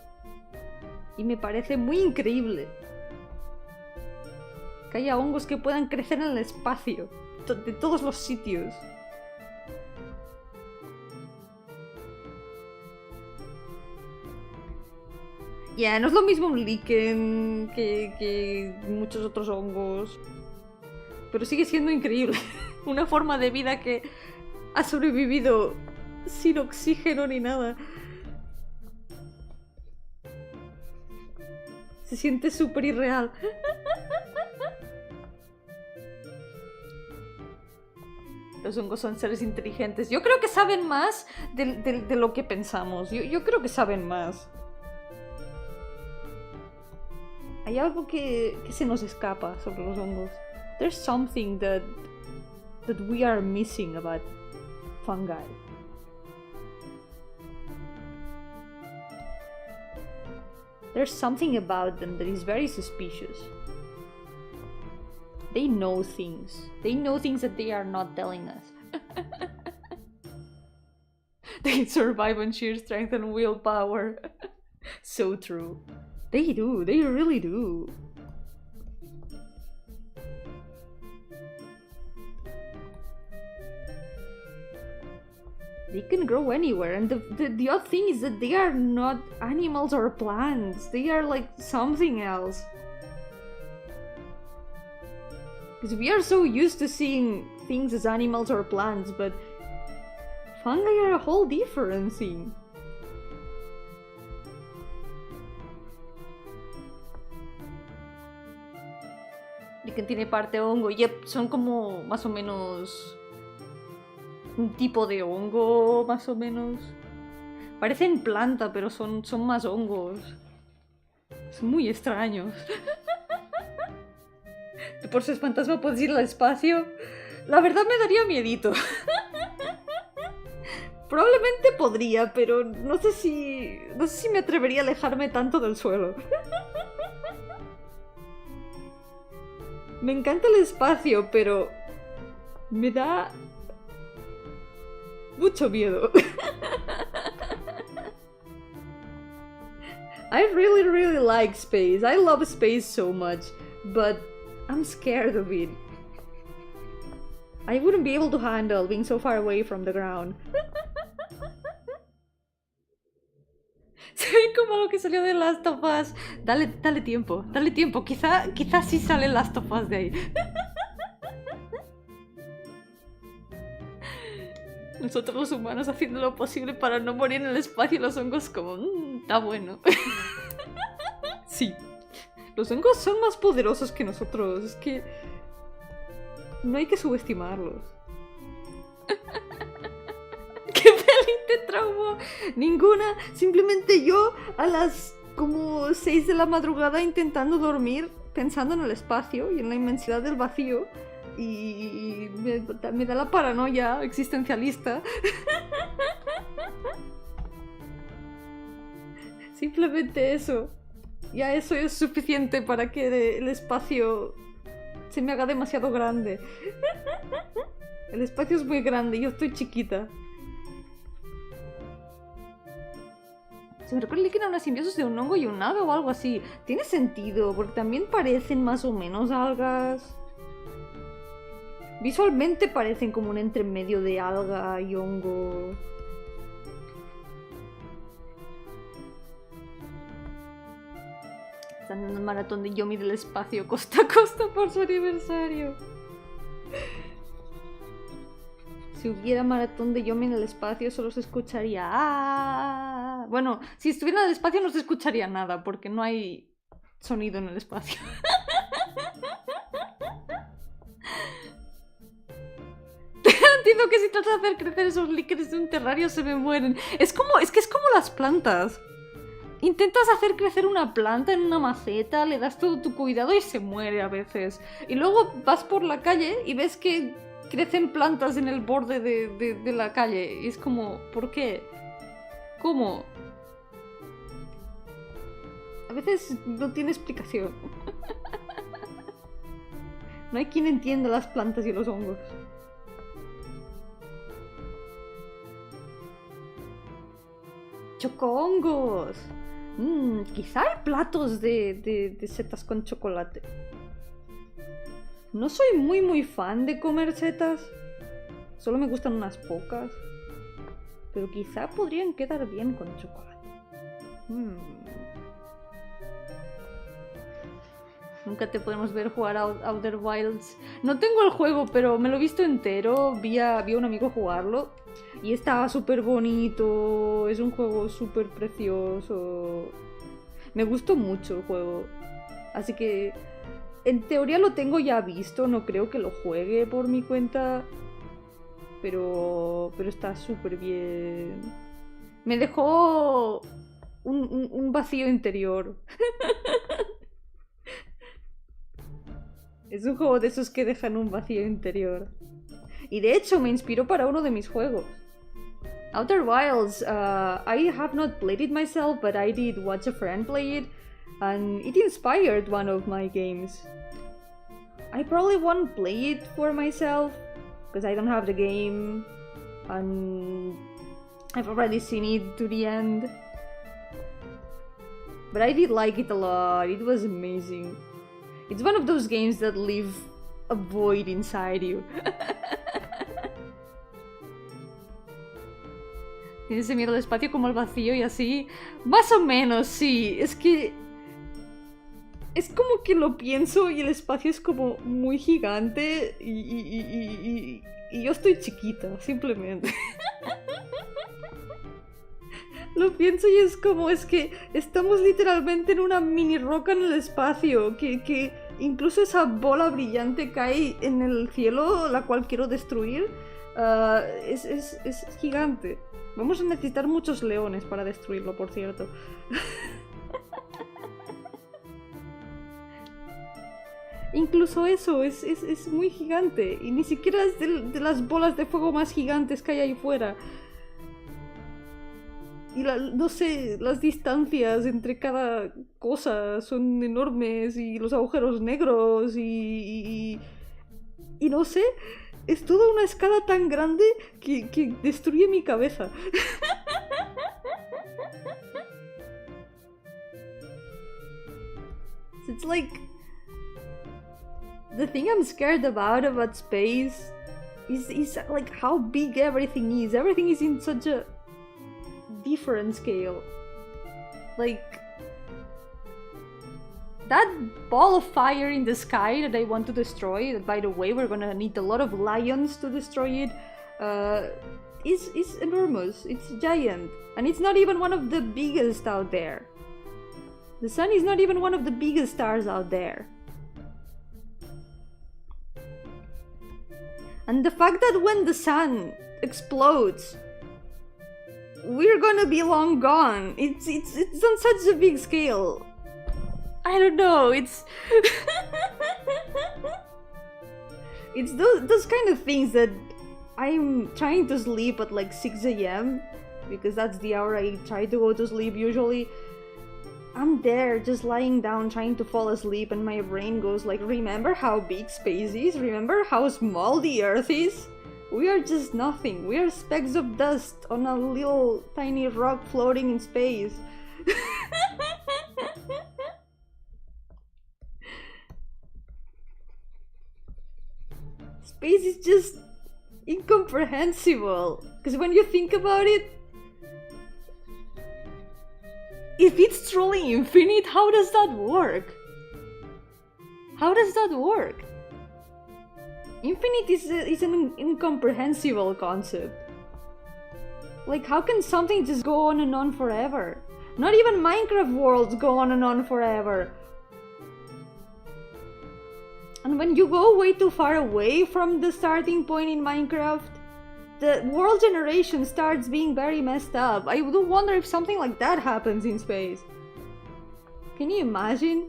Y me parece muy increíble que haya hongos que puedan crecer en el espacio, de todos los sitios. Ya, no es lo mismo un líquen que muchos otros hongos. pero sigue siendo increíble. Una forma de vida que ha sobrevivido sin oxígeno ni nada. Se siente súper irreal. Los hongos son seres inteligentes. Yo creo que saben más de lo que pensamos. Yo creo que saben más. Hay algo que se nos escapa sobre los hongos. There's something that we are missing about fungi. There's something about them that is very suspicious. They know things. They know things that they are not telling us. They survive on sheer strength and willpower. So true. They do. They really do. They can grow anywhere, and the odd thing is that they are not animals or plants. They are like something else. Because we are so used to seeing things as animals or plants, but fungi are a whole different thing. Lichen tiene parte hongo. Yep, son como más o menos un tipo de hongo, más o menos. Parecen planta, pero son más hongos. Son muy extraños. Por ser fantasma puedes ir al espacio. La verdad me daría miedito. Probablemente podría, pero no sé si me atrevería a alejarme tanto del suelo. Me encanta el espacio, pero me da mucho miedo. I really like space. I love space so much, but I'm scared of it. I wouldn't be able to handle being so far away from the ground. Se ve como lo que salió de Last of Us. Dale tiempo, dale tiempo. Quizá sí sale Last of Us de ahí. Nosotros los humanos haciendo lo posible para no morir en el espacio y los hongos como... está bueno. Sí. Los hongos son más poderosos que nosotros. Es que... no hay que subestimarlos. ¿Qué peli te traumó? Ninguna. Simplemente yo a las como 6 de la madrugada intentando dormir, pensando en el espacio y en la inmensidad del vacío. Y me da la paranoia existencialista. Simplemente eso. Ya eso es suficiente para que el espacio se me haga demasiado grande. El espacio es muy grande y yo estoy chiquita. Se me recuerda que era una simbiosis de un hongo y un alga o algo así. Tiene sentido, porque también parecen más o menos algas. Visualmente parecen como un entremedio de alga y hongo. Están en el maratón de Yomi del espacio costa a costa por su aniversario. Si hubiera maratón de Yomi en el espacio solo se escucharía... ¡Ah! Bueno, si estuviera en el espacio no se escucharía nada porque no hay sonido en el espacio. Entiendo que si tratas de hacer crecer esos líquenes de un terrario se me mueren. Es como las plantas. Intentas hacer crecer una planta en una maceta, le das todo tu cuidado y se muere a veces. Y luego vas por la calle y ves que crecen plantas en el borde de la calle. Y es como, ¿por qué? ¿Cómo? A veces no tiene explicación. No hay quien entienda las plantas y los hongos. ¡Chocohongos! Quizá hay platos de setas con chocolate. No soy muy fan de comer setas. Solo me gustan unas pocas. Pero quizá podrían quedar bien con chocolate. Nunca te podemos ver jugar a Outer Wilds. No tengo el juego, pero me lo he visto entero. Vi a un amigo jugarlo. Y está súper bonito. Es un juego súper precioso. Me gustó mucho el juego. Así que en teoría lo tengo ya visto. No creo que lo juegue por mi cuenta. Pero está súper bien. Me dejó un vacío interior. Es un juego de esos que dejan un vacío interior. Y de hecho me inspiró para uno de mis juegos. Outer Wilds, I have not played it myself, but I did watch a friend play it, and it inspired one of my games. I probably won't play it for myself, because I don't have the game, and I've already seen it to the end. But I did like it a lot, it was amazing. It's one of those games that leave a void inside you. Tienes ese miedo al espacio como el vacío y así. Más o menos, sí. Es que... Es como que lo pienso y el espacio es como muy gigante y yo estoy chiquita, simplemente. Lo pienso y es como, es que estamos literalmente en una mini roca en el espacio, que incluso esa bola brillante cae en el cielo, la cual quiero destruir, es gigante. Vamos a necesitar muchos leones para destruirlo, por cierto. Incluso eso es muy gigante y ni siquiera es de las bolas de fuego más gigantes que hay ahí fuera. Y no sé, las distancias entre cada cosa son enormes y los agujeros negros y no sé, es toda una escala tan grande que destruye mi cabeza. It's like... The thing I'm scared about space is like how big everything is. Everything is in such a different scale. Like that ball of fire in the sky that I want to destroy, that by the way we're gonna need a lot of lions to destroy it, is enormous. It's giant, and it's not even one of the biggest out there. The sun is not even one of the biggest stars out there. And the fact that when the sun explodes, we're gonna be long gone. It's on such a big scale. I don't know, it's... It's those kind of things that I'm trying to sleep at like 6 AM, because that's the hour I try to go to sleep usually. I'm there just lying down trying to fall asleep and my brain goes like, remember how big space is? Remember how small the Earth is? We are just nothing. We are specks of dust on a little tiny rock floating in space. Space is just incomprehensible. Because when you think about it, if it's truly infinite, how does that work? How does that work? Infinite is an incomprehensible concept. Like, how can something just go on and on forever? Not even Minecraft worlds go on and on forever. And when you go way too far away from the starting point in Minecraft, the world generation starts being very messed up. I do wonder if something like that happens in space. Can you imagine?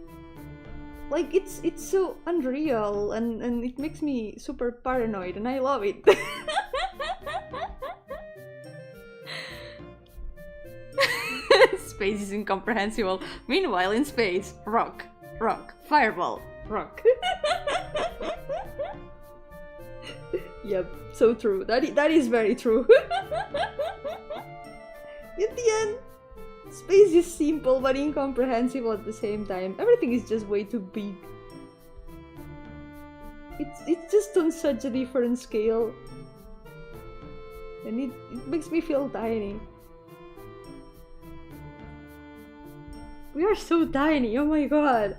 Like, it's so unreal and it makes me super paranoid and I love it. Space is incomprehensible. Meanwhile, in space, rock, rock, fireball, rock. Yep, so true. That is very true. In the end, space is simple but incomprehensible at the same time. Everything is just way too big. It's just on such a different scale. And it makes me feel tiny. We are so tiny, oh my god.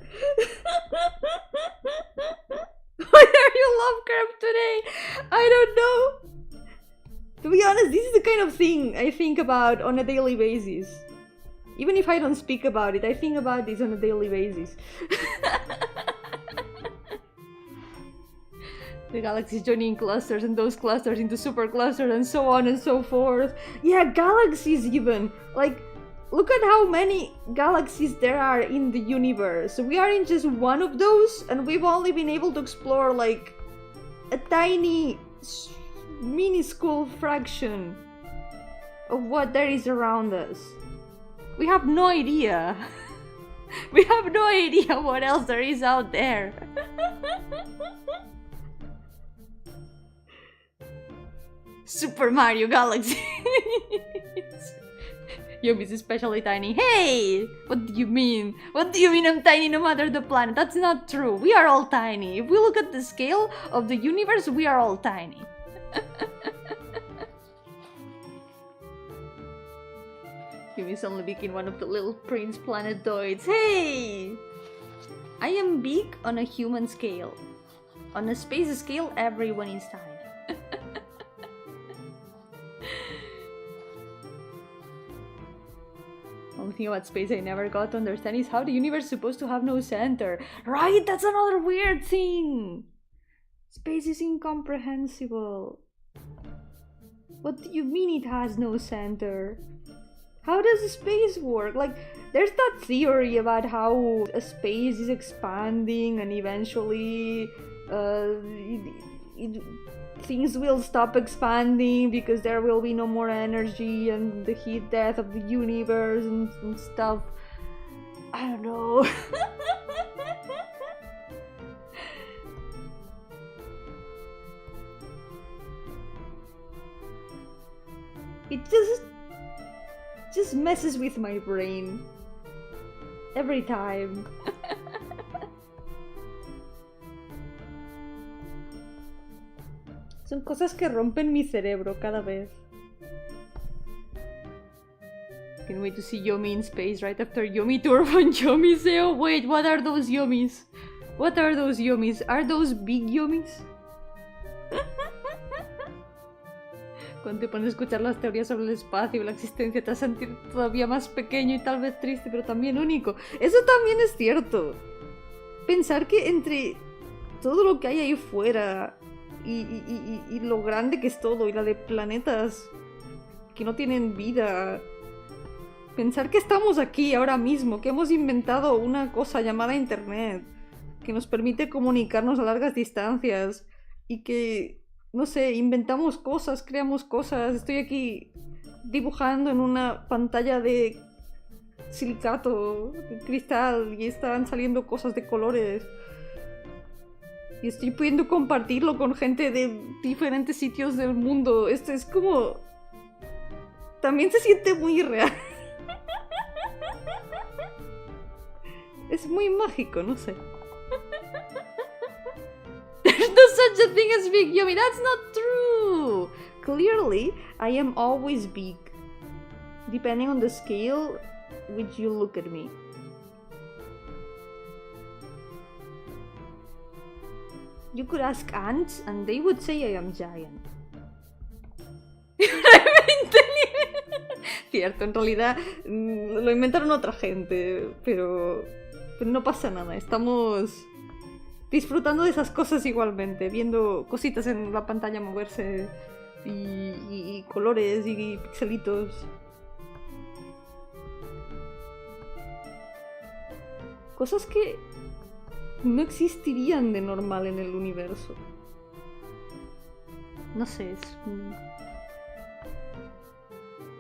Why are you Lovecraft today? I don't know. To be honest, this is the kind of thing I think about on a daily basis. Even if I don't speak about it, I think about this on a daily basis. The galaxies joining clusters and those clusters into superclusters and so on and so forth. Yeah, galaxies even. Like, look at how many galaxies there are in the universe. We are in just one of those, and we've only been able to explore like a tiny, minuscule fraction of what there is around us. We have no idea. We have no idea what else there is out there. Super Mario Galaxy. Yomi's especially tiny. Hey! What do you mean? What do you mean I'm tiny no matter the planet? That's not true. We are all tiny. If we look at the scale of the universe, we are all tiny. Yomi's only big in one of the little prince planetoids. Hey! I am big on a human scale. On a space scale, everyone is tiny. One thing about space I never got to understand is how the universe is supposed to have no center. Right? That's another weird thing! Space is incomprehensible. What do you mean it has no center? How does space work? Like, there's that theory about how a space is expanding and eventually things will stop expanding because there will be no more energy and the heat death of the universe and stuff. I don't know. It just messes with my brain every time. Son cosas que rompen mi cerebro cada vez. Can't wait to see Yomi in space right after Yomi tour from Yomi Seo. Wait, what are those Yomis? What are those Yomis? Are those big Yomis? Cuando te pones a escuchar las teorías sobre el espacio y la existencia, te vas a sentir todavía más pequeño y tal vez triste, pero también único. Eso también es cierto. Pensar que entre todo lo que hay ahí fuera y lo grande que es todo, y la de planetas que no tienen vida. Pensar que estamos aquí ahora mismo, que hemos inventado una cosa llamada internet, que nos permite comunicarnos a largas distancias y que, no sé, inventamos cosas, creamos cosas. Estoy aquí dibujando en una pantalla de silicato, de cristal, y están saliendo cosas de colores. Y estoy pudiendo compartirlo con gente de diferentes sitios del mundo. Esto es como... También se siente muy real. Es muy mágico, no sé. There's no such a thing as big Yomi. That's not true. Clearly, I am always big. Depending on the scale which you look at me. You could ask ants and they would say I am giant. Cierto, en realidad lo inventaron otra gente, pero no pasa nada. Estamos disfrutando de esas cosas igualmente, viendo cositas en la pantalla moverse y colores y pixelitos. Cosas que no existirían de normal en el universo. No sé, es...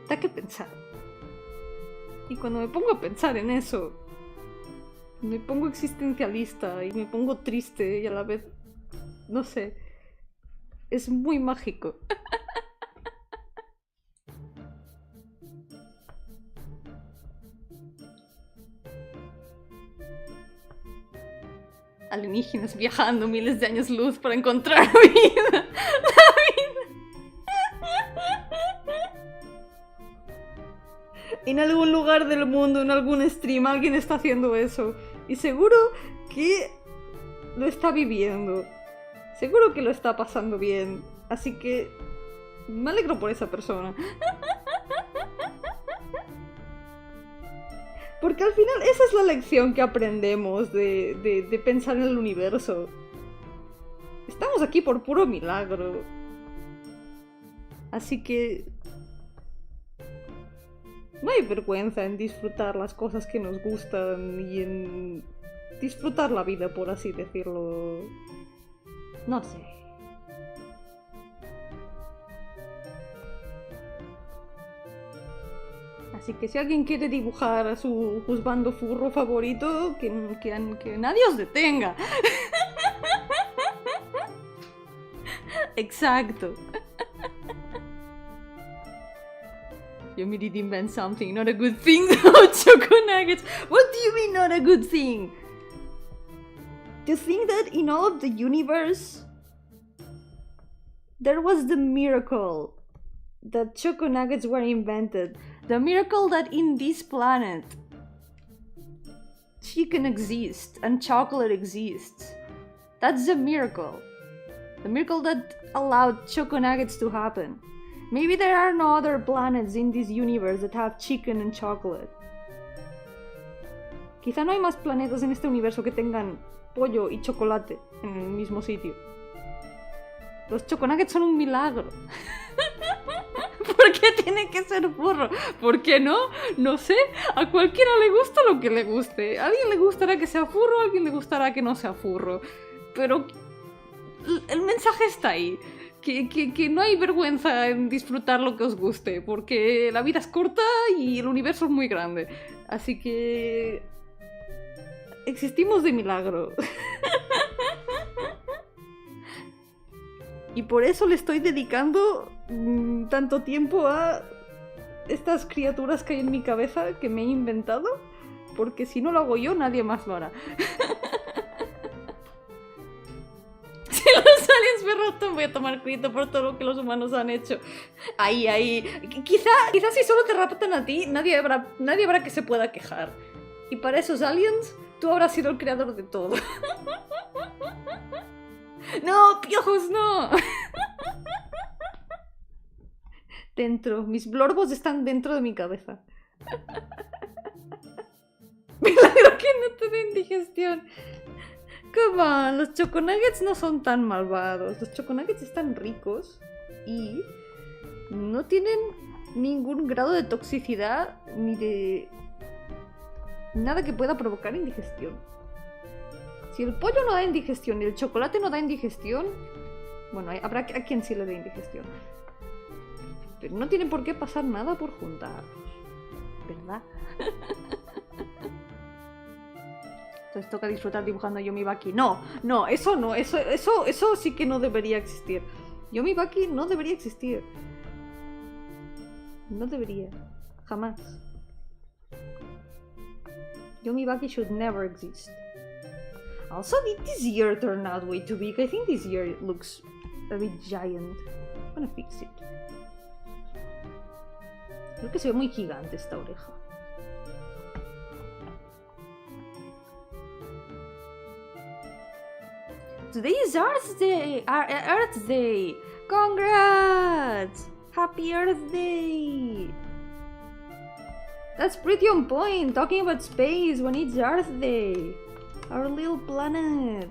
Da que pensar. Y cuando me pongo a pensar en eso, me pongo existencialista y me pongo triste y a la vez... No sé. Es muy mágico. Alienígenas viajando miles de años luz para encontrar vida. La vida. En algún lugar del mundo, en algún stream, alguien está haciendo eso. Y seguro que lo está viviendo. Seguro que lo está pasando bien. Así que me alegro por esa persona. Porque al final esa es la lección que aprendemos de pensar en el universo. Estamos aquí por puro milagro. Así que no hay vergüenza en disfrutar las cosas que nos gustan y en disfrutar la vida, por así decirlo. No sé. Así que si alguien quiere dibujar a su juzgando furro favorito, que nadie os detenga. Exacto. Yomi did invent something, not a good thing. Choco nuggets. What do you mean not a good thing? To think that in all of the universe there was the miracle that choco nuggets were invented. The miracle that in this planet chicken exists and chocolate exists. That's the miracle. The miracle that allowed choco nuggets to happen. Maybe there are no other planets in this universe that have chicken and chocolate. Quizá no hay más planetas en este universo que tengan pollo y chocolate en el mismo sitio. Los choco nuggets son un milagro. ¿Por qué tiene que ser furro? ¿Por qué no? No sé. A cualquiera le gusta lo que le guste. A alguien le gustará que sea furro, a alguien le gustará que no sea furro. Pero el mensaje está ahí. Que no hay vergüenza en disfrutar lo que os guste, porque la vida es corta y el universo es muy grande. Así que existimos de milagro. Y por eso le estoy dedicando tanto tiempo a estas criaturas que hay en mi cabeza que me he inventado, porque si no lo hago yo, nadie más lo hará. Si los aliens me rotan, voy a tomar crédito por todo lo que los humanos han hecho. Ahí. Quizá si solo te raptan a ti, nadie habrá que se pueda quejar. Y para esos aliens, tú habrás sido el creador de todo. ¡No, piojos, no! Dentro. Mis blorbos están dentro de mi cabeza. Milagro que no te den digestión. Come on, los choconuggets no son tan malvados. Los choconuggets están ricos y no tienen ningún grado de toxicidad ni de nada que pueda provocar indigestión. Si el pollo no da indigestión y el chocolate no da indigestión, bueno, habrá a quien sí le dé indigestión. Pero no tiene por qué pasar nada por juntarlos, ¿verdad? Entonces toca disfrutar dibujando Yomi Baki. No, eso sí que no debería existir. Yomi Baki no debería existir. No debería. Jamás. Yomi Baki should never exist. Also, did this ear turn out way too big? I think this ear looks a bit giant. I'm gonna fix it. Creo que se ve muy gigante esta oreja. Today is Earth Day! Earth Day! Congrats! Happy Earth Day! That's pretty on point, talking about space when it's Earth Day. Our little planet.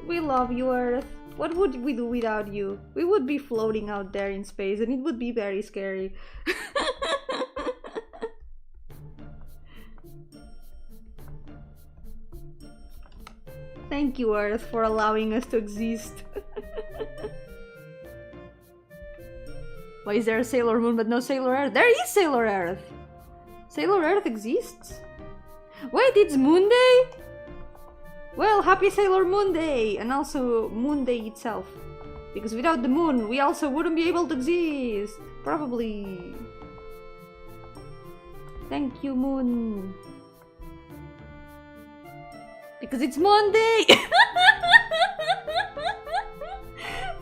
We love you, Earth. What would we do without you? We would be floating out there in space and it would be very scary. Thank you, Earth, for allowing us to exist. Why is there a Sailor Moon but no Sailor Earth? There is Sailor Earth! Sailor Earth exists? Wait, it's Moon Day? Well, happy Sailor Moon Day! And also Moon Day itself. Because without the moon, we also wouldn't be able to exist. Probably. Thank you, Moon. Because it's Monday!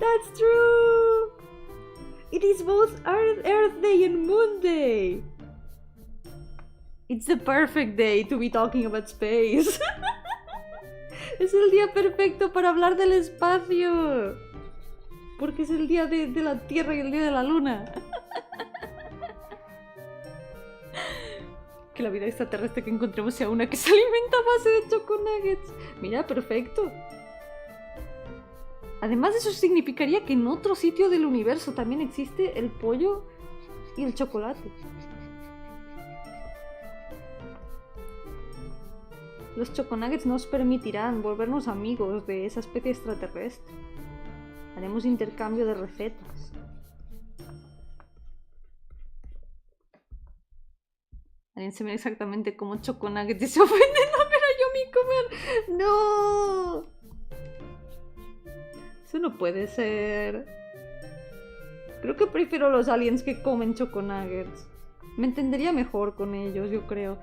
That's true! It is both Earth Day and Moon Day! It's the perfect day to be talking about space. Es el día perfecto para hablar del espacio. Porque es el día de la Tierra y el día de la Luna. Que la vida extraterrestre que encontremos sea una que se alimenta a base de choconuggets. Mira, perfecto. Además, eso significaría que en otro sitio del universo también existe el pollo y el chocolate. Los choconuggets nos permitirán volvernos amigos de esa especie extraterrestre. Haremos intercambio de recetas. Alguien se ve exactamente como choconuggets y se ofende. No, pero yo mi comer. ¡No! Eso no puede ser. Creo que prefiero los aliens que comen choconuggets. Me entendería mejor con ellos, yo creo.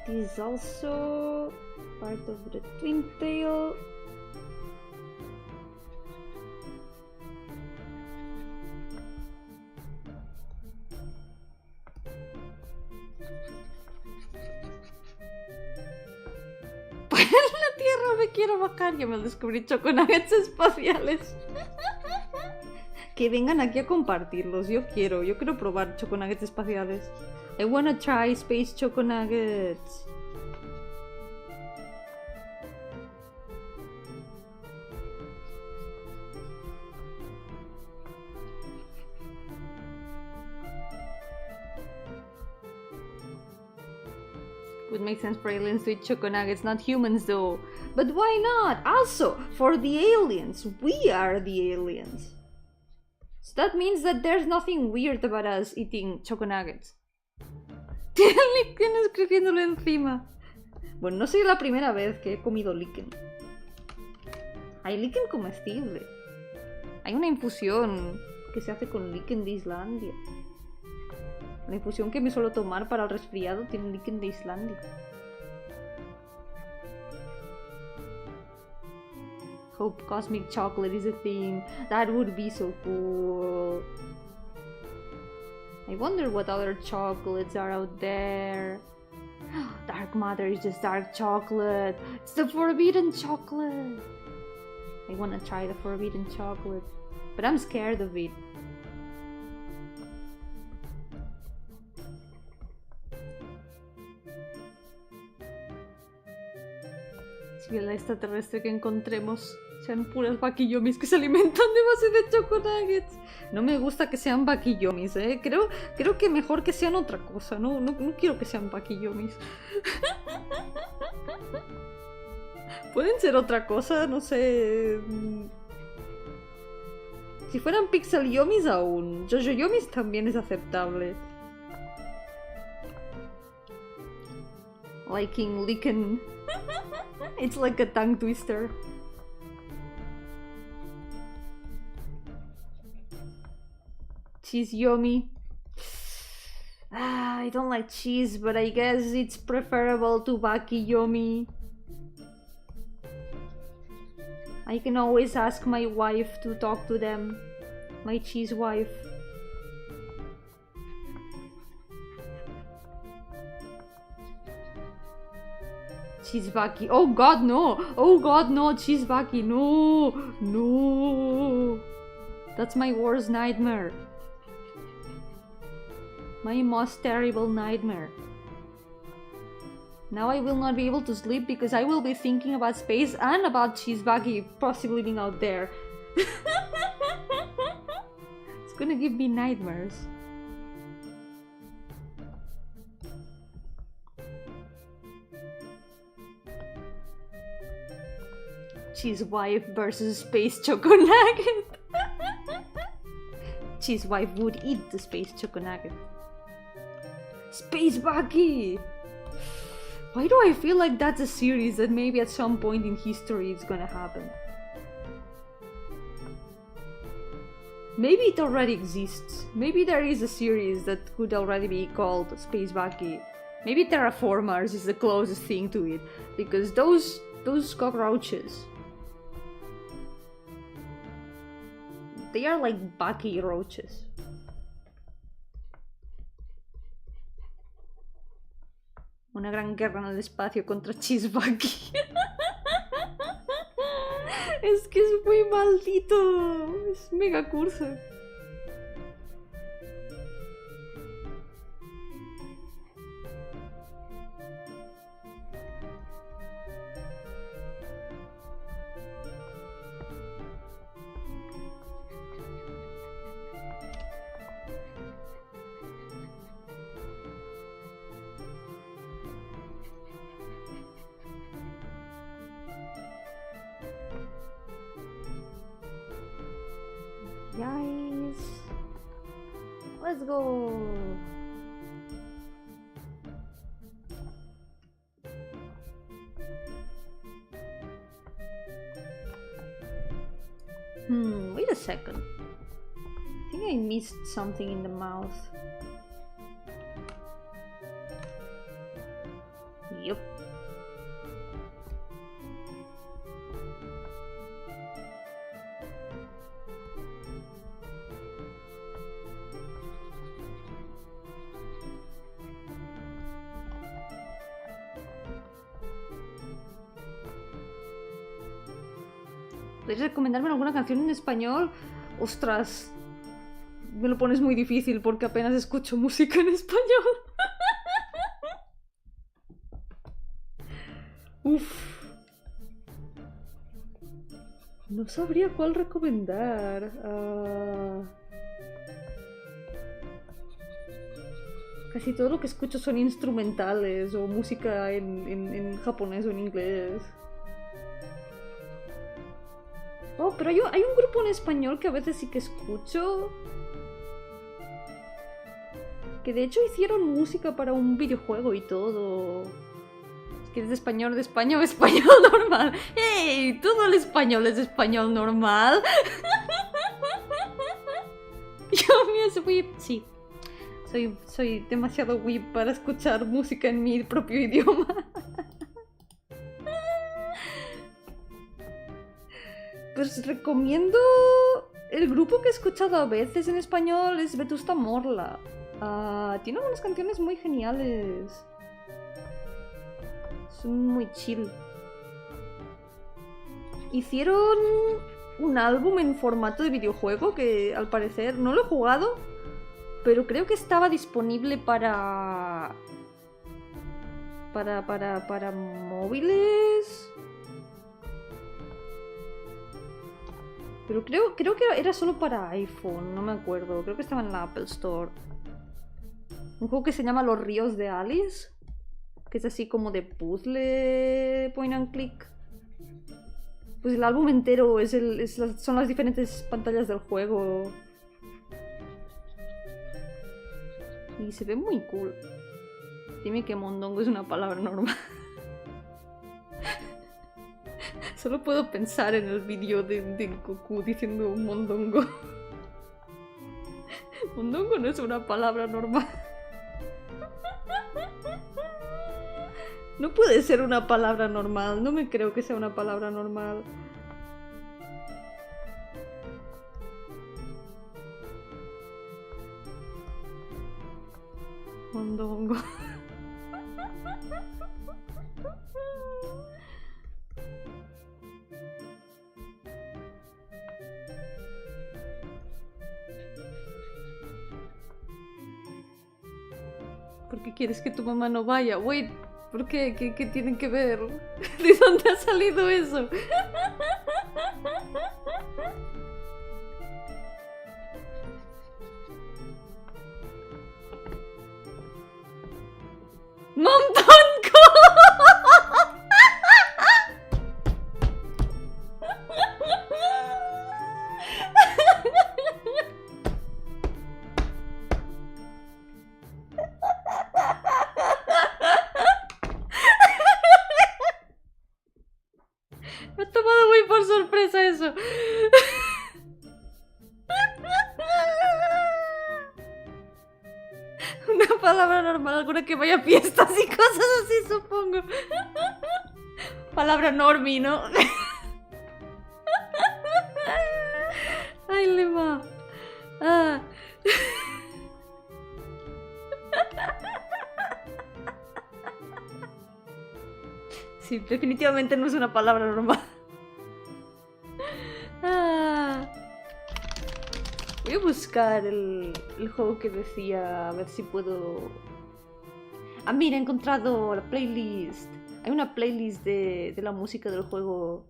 Is also part of the twin tail. La Tierra me quiero bajar. Yo me descubrí choconuggets espaciales. Que vengan aquí a compartirlos. Yo quiero probar choconuggets espaciales. I wanna try space choconuggets. Would make sense for aliens to eat choconuggets, not humans though. But why not? Also, for the aliens, we are the aliens. So that means that there's nothing weird about us eating choconuggets. Tiene líquen escribiéndolo encima. Bueno, no sería la primera vez que he comido líquen. Hay líquen comestible. Hay una infusión que se hace con líquen de Islandia. La infusión que me suelo tomar para el resfriado tiene líquen de Islandia. Hope cosmic chocolate is a thing. That would be so cool. I wonder what other chocolates are out there. Dark matter is just dark chocolate. It's the forbidden chocolate. I want to try the forbidden chocolate, but I'm scared of it. Si el extraterrestre que encontremos sean puras vaquillomis que se alimentan de base de choconuggets. No me gusta que sean vaquillomis, ¿eh? Creo que mejor que sean otra cosa. No quiero que sean vaquillomis. Pueden ser otra cosa, no sé. Si fueran pixel yomis aún. Yo-yo yomis también es aceptable. Liking lichen. It's like a tongue twister. Cheese Yomi. I don't like cheese, but I guess it's preferable to Baki Yomi. I can always ask my wife to talk to them. My cheese wife. Cheesebaki. Oh god, no! Oh god, no! Cheesebaki, no! No! That's my worst nightmare. My most terrible nightmare. Now I will not be able to sleep because I will be thinking about space and about Cheesebaki possibly being out there. It's gonna give me nightmares. Cheese wife versus space choco nugget. Cheese wife would eat the space choco nugget. Space Baki! Why do I feel like that's a series that maybe at some point in history it's gonna happen? Maybe it already exists. Maybe there is a series that could already be called Space Baki. Maybe terraformers is the closest thing to it, because those cockroaches, they are like buggy roaches. Una gran guerra en el espacio contra Cheesebuggy. Es que es muy maldito. Es mega curso. Guys, let's go. Wait a second. I think I missed something in the mouth. Yup. ¿Podrías recomendarme alguna canción en español? Ostras, me lo pones muy difícil porque apenas escucho música en español. Uf. No sabría cuál recomendar. Casi todo lo que escucho son instrumentales o música en japonés o en inglés. Oh, pero hay un grupo en español que a veces sí que escucho. Que de hecho hicieron música para un videojuego y todo. Es que es de español normal. ¡Hey! Todo el español es español normal. Yo me soy... Sí. Soy demasiado weeb para escuchar música en mi propio idioma. Pues recomiendo el grupo que he escuchado a veces en español, es Morla. Tiene unas canciones muy geniales. Son muy chill. Hicieron un álbum en formato de videojuego que al parecer no lo he jugado, pero creo que estaba disponible para móviles. Pero creo que era solo para iPhone, no me acuerdo. Creo que estaba en la Apple Store. Un juego que se llama Los Ríos de Alice, que es así como de puzzle point and click. Pues el álbum entero son las diferentes pantallas del juego. Y se ve muy cool. Dime que mondongo es una palabra normal. Solo puedo pensar en el vídeo de Goku diciendo mondongo. Mondongo no es una palabra normal. No puede ser una palabra normal. No me creo que sea una palabra normal. Mondongo. ¿Por qué quieres que tu mamá no vaya? Wait, ¿por qué? ¿Qué tienen que ver? ¿De dónde ha salido eso? ¡Montonco! Me ha tomado muy por sorpresa eso. Una palabra normal, alguna que vaya a fiestas y cosas así, supongo. Palabra normie, ¿no? Ay, lema. Ah. Sí, definitivamente no es una palabra normal. Ah. Voy a buscar el juego que decía, a ver si puedo... Ah, mira, he encontrado la playlist. Hay una playlist de la música del juego.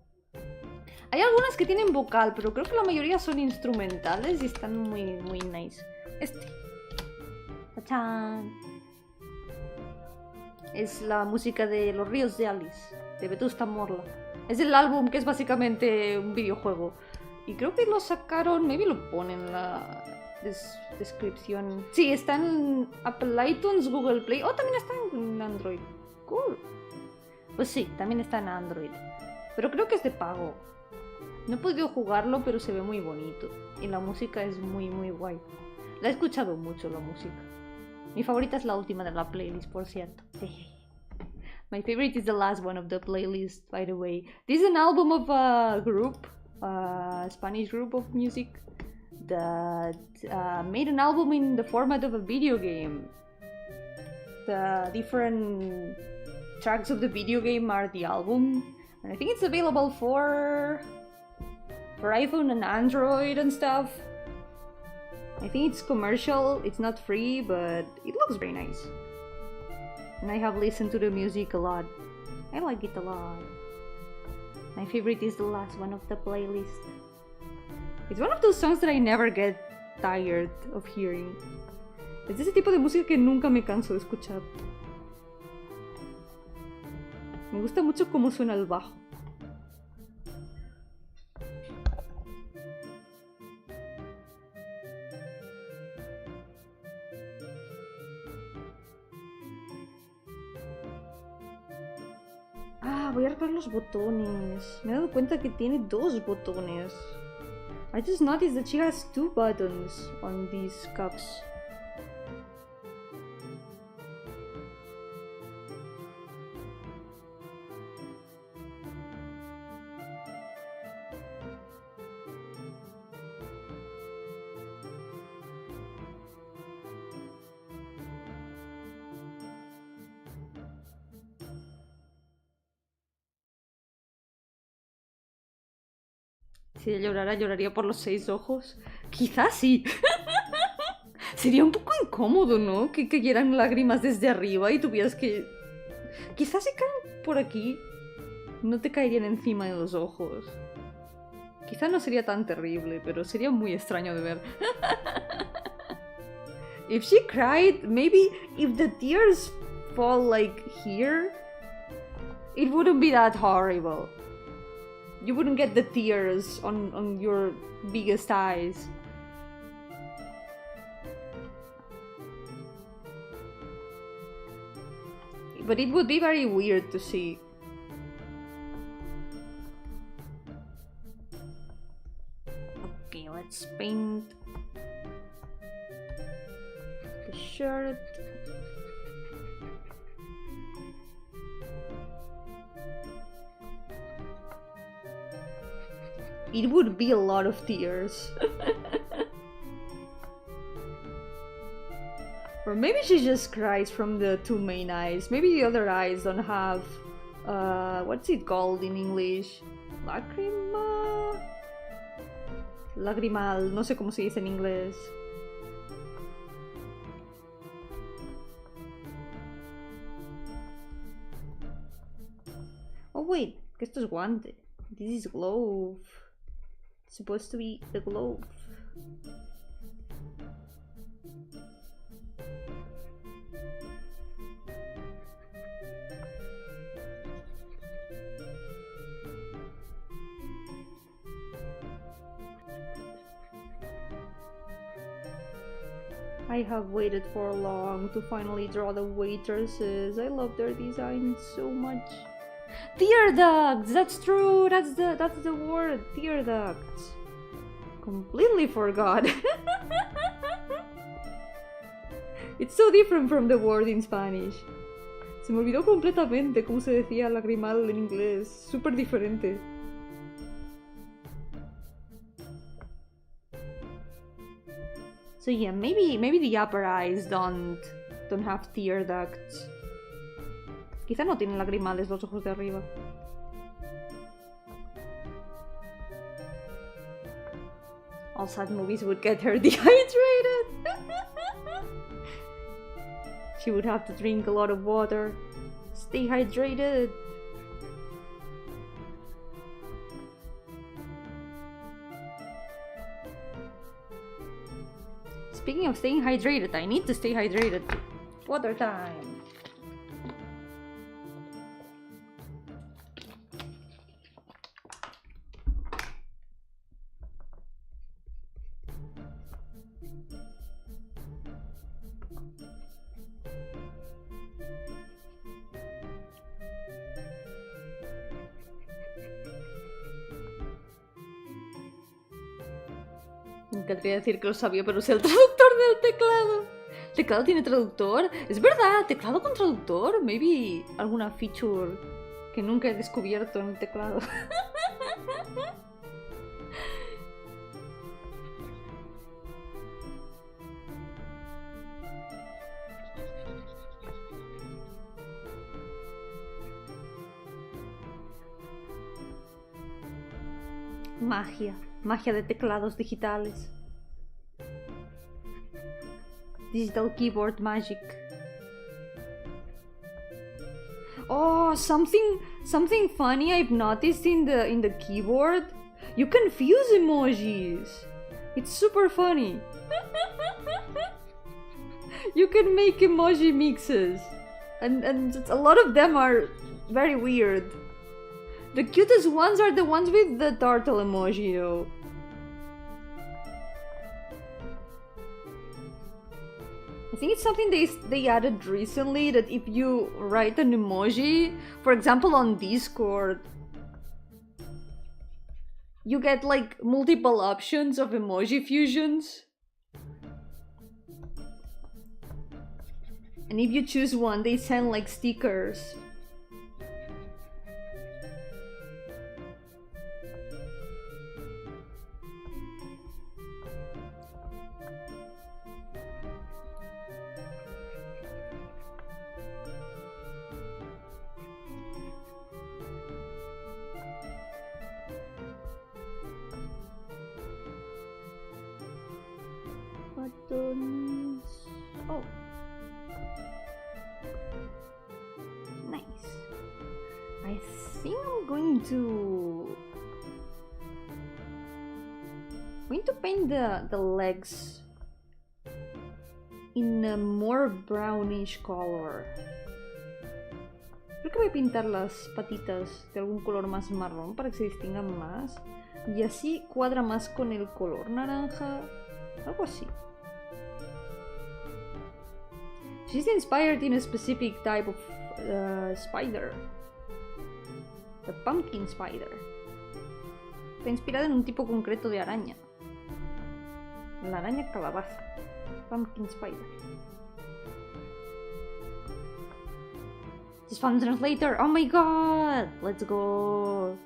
Hay algunas que tienen vocal, pero creo que la mayoría son instrumentales y están muy, muy nice. ¡Tachán! Es la música de Los ríos de Alice, de Vetusta Morla. Es el álbum que es básicamente un videojuego. Y creo que lo sacaron, maybe lo ponen en la descripción. Sí, está en Apple iTunes, Google Play. Oh, también está en Android. Cool. Pues sí, también está en Android. Pero creo que es de pago. No he podido jugarlo, pero se ve muy bonito. Y la música es muy, muy guay. La he escuchado mucho, la música. Mi favorita es la última de la playlist, por cierto. My favorite is the last one of the playlist, by the way. This is an album of a group, a Spanish group of music that made an album in the format of a video game. The different tracks of the video game are the album, and I think it's available for iPhone and Android and stuff. I think it's commercial, it's not free, but it looks very nice. And I have listened to the music a lot. I like it a lot. My favorite is the last one of the playlist. It's one of those songs that I never get tired of hearing. Es ese tipo de música que nunca me canso de escuchar. Me gusta mucho cómo suena el bajo. Voy a arreglar los botones. Me he dado cuenta que tiene dos botones. I just noticed that she has two buttons on these cups. Si ella llorara, lloraría por los 6 ojos. Quizás sí. Sería un poco incómodo, ¿no? Que cayeran lágrimas desde arriba y tuvieras que... Quizás si caen por aquí, no te caerían encima de los ojos. Quizás no sería tan terrible, pero sería muy extraño de ver. If she cried, maybe if the tears fall like here, it wouldn't be that horrible. You wouldn't get the tears on your biggest eyes. But it would be very weird to see. Okay, let's paint the shirt. It would be a lot of tears. Or maybe she just cries from the two main eyes. Maybe the other eyes don't have... what's it called in English? Lacrima... Lagrimal, no sé cómo se dice en inglés. Oh wait, que esto es guante. This is glove. It's supposed to be the glove. I have waited for long to finally draw the waitresses. I love their designs so much. Tear ducts! That's true! That's the word! Tear ducts. Completely forgot. It's so different from the word in Spanish. Se me olvidó completamente cómo se decía lagrimal en inglés. Súper diferente. So yeah, maybe the upper eyes don't have tear ducts. Quizá no tienen lagrimales los ojos de arriba. All sad movies would get her dehydrated. She would have to drink a lot of water. Stay hydrated. Speaking of staying hydrated, I need to stay hydrated. Water time. Me encantaría decir que lo sabía, pero sé el traductor del teclado. ¿El teclado tiene traductor? Es verdad, teclado con traductor. Maybe alguna feature que nunca he descubierto en el teclado. Magia. Magia de teclados digitales. Digital keyboard magic. Oh, something funny I've noticed in the keyboard. You can fuse emojis. It's super funny. You can make emoji mixes. And a lot of them are very weird. The cutest ones are the ones with the turtle emoji, though. I think it's something they added recently, that if you write an emoji, for example on Discord, you get like multiple options of emoji fusions. And if you choose one, they send like stickers. Buttons. Oh. Nice. I think I'm going to paint the legs in a more brownish color. Creo que voy a pintar las patitas de algún color más marrón para que se distingan más. Y así cuadra más con el color naranja. Algo así. She's inspired in a specific type of spider. The pumpkin spider. Está inspirada en un tipo concreto de araña. La araña calabaza. Pumpkin spider. Just found the translator. Oh my god! Let's go.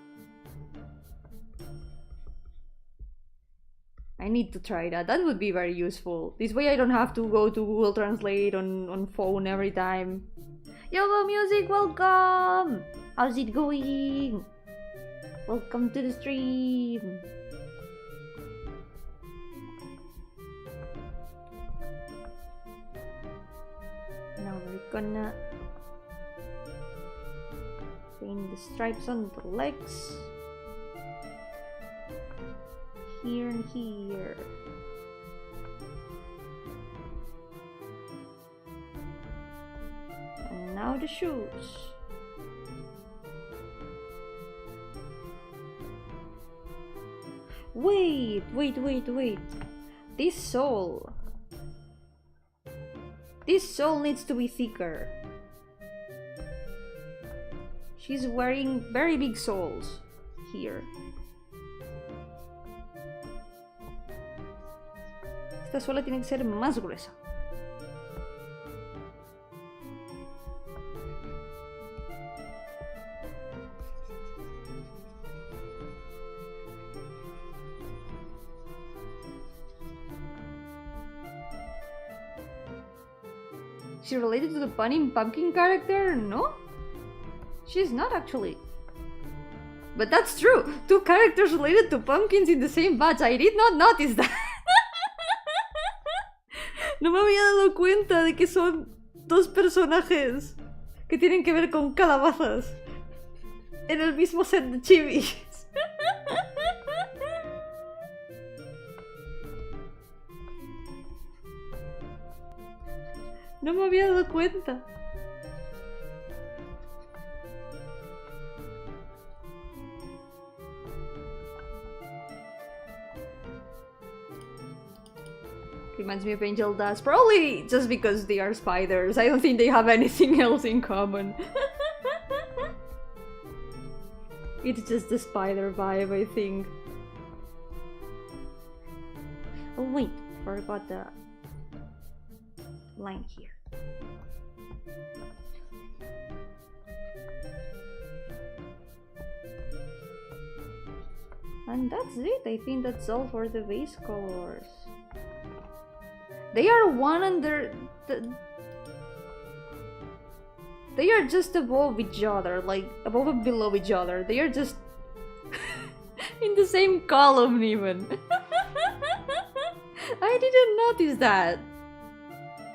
I need to try that. That would be very useful. This way I don't have to go to Google Translate on phone every time. Yo-hooo music, welcome! How's it going? Welcome to the stream. Now we're gonna paint the stripes on the legs. Here and here. And now the shoes. Wait. This sole needs to be thicker. She's wearing very big soles here. Esta suela tiene que ser más gruesa. She related to the bunny and pumpkin character? No? She's not actually. But that's true! 2 characters related to pumpkins in the same batch. I did not notice that. No me había dado cuenta de que son 2 personajes que tienen que ver con calabazas en el mismo set de chivis. No me había dado cuenta. Reminds me of Angel Dust. Probably just because they are spiders. I don't think they have anything else in common. It's just the spider vibe, I think. Oh wait, forgot the line here. And that's it. I think that's all for the base colors. They are one under they are just above each other, like above and below each other. They are just in the same column even. I didn't notice that.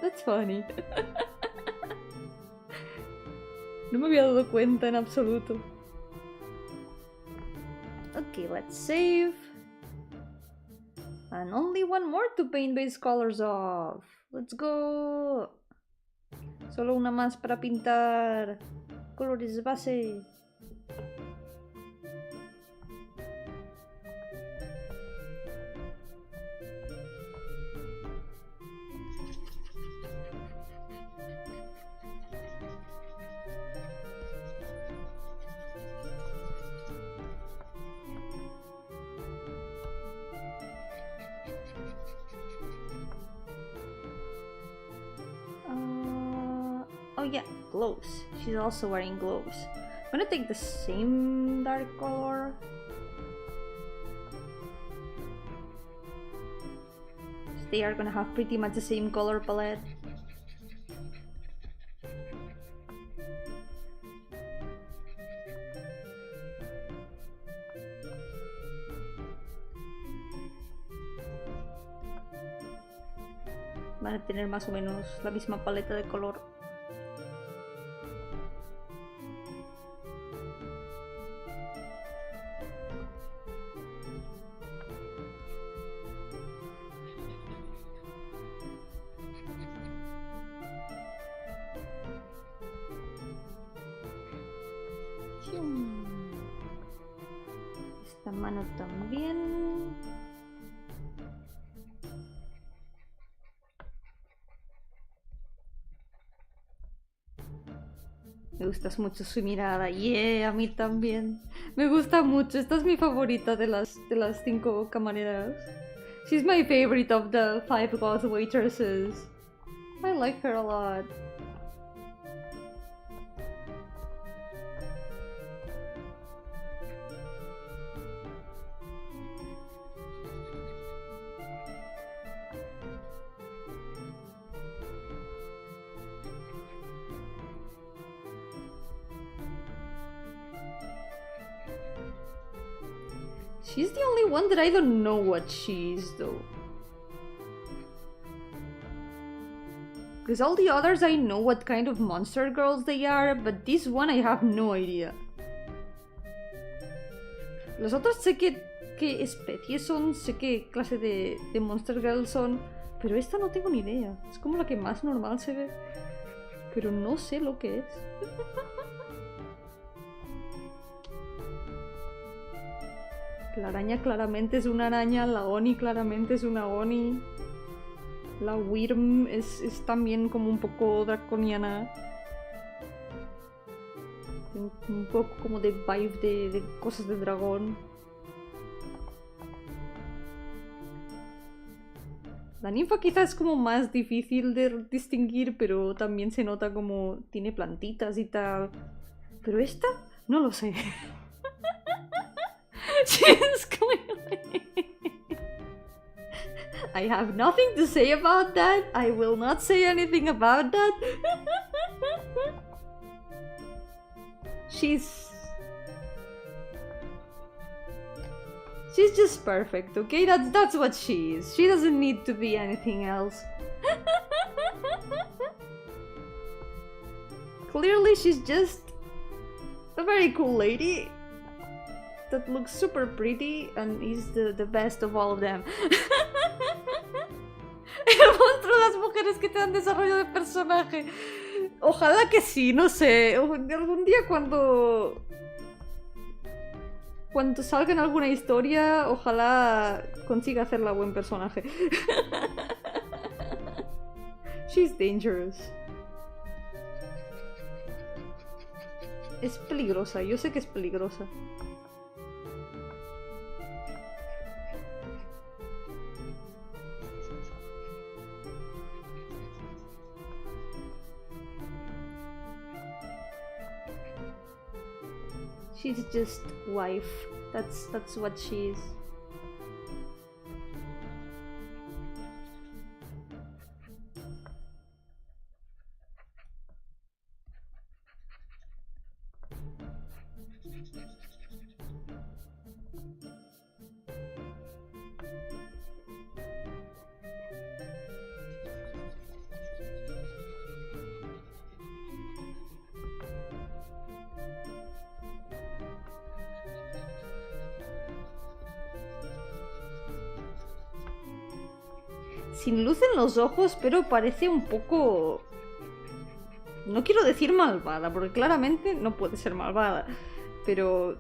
That's funny. No me había dado cuenta en absoluto. Okay, let's save. And only one more to paint base colors off. Let's go. Solo una más para pintar colores base. Oh yeah, gloves. She's also wearing gloves. I'm gonna take the same dark color. They are gonna have pretty much the same color palette. Van a tener más o menos la misma paleta de color. Esta mano también. Me gustas mucho su mirada. Yeah, a mí también. Me gusta mucho. Esta es mi favorita de las 5 camareras. She's my favorite of the 5 ghost waitresses. I like her a lot. She's the only one that I don't know what she is, though. Because all the others I know what kind of monster girls they are, but this one I have no idea. Los otros sé qué especies son, sé qué clase de monster girls son, pero esta no tengo ni idea. Es como la que más normal se ve, pero no sé lo que es. La araña claramente es una araña, la Oni claramente es una Oni. La Wyrm es también como un poco draconiana. Un poco como de vibe de cosas de dragón. La ninfa quizás es como más difícil de distinguir, pero también se nota como tiene plantitas y tal. Pero esta, no lo sé. She's clearly... I have nothing to say about that. I will not say anything about that. She's just perfect, okay? That's what she is. She doesn't need to be anything else. Clearly, she's just a very cool lady that looks super pretty and is the best of all of them. El monstruo de las mujeres que te dan desarrollo de personaje. Ojalá que sí, no sé. Algún día cuando salga en alguna historia, ojalá consiga hacerla buen personaje. She's dangerous. Es peligrosa, yo sé que es peligrosa. She's just wife. That's what she is. Sin luz en los ojos, pero parece un poco... No quiero decir malvada, porque claramente no puede ser malvada. Pero...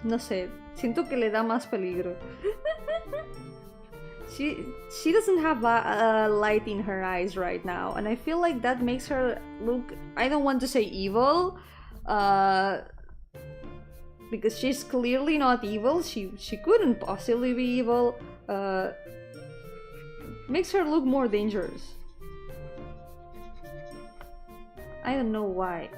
no sé, siento que le da más peligro. She doesn't have a light in her eyes right now, and I feel like that makes her look... I don't want to say evil, because she's clearly not evil. She couldn't possibly be evil. Makes her look more dangerous. I don't know why.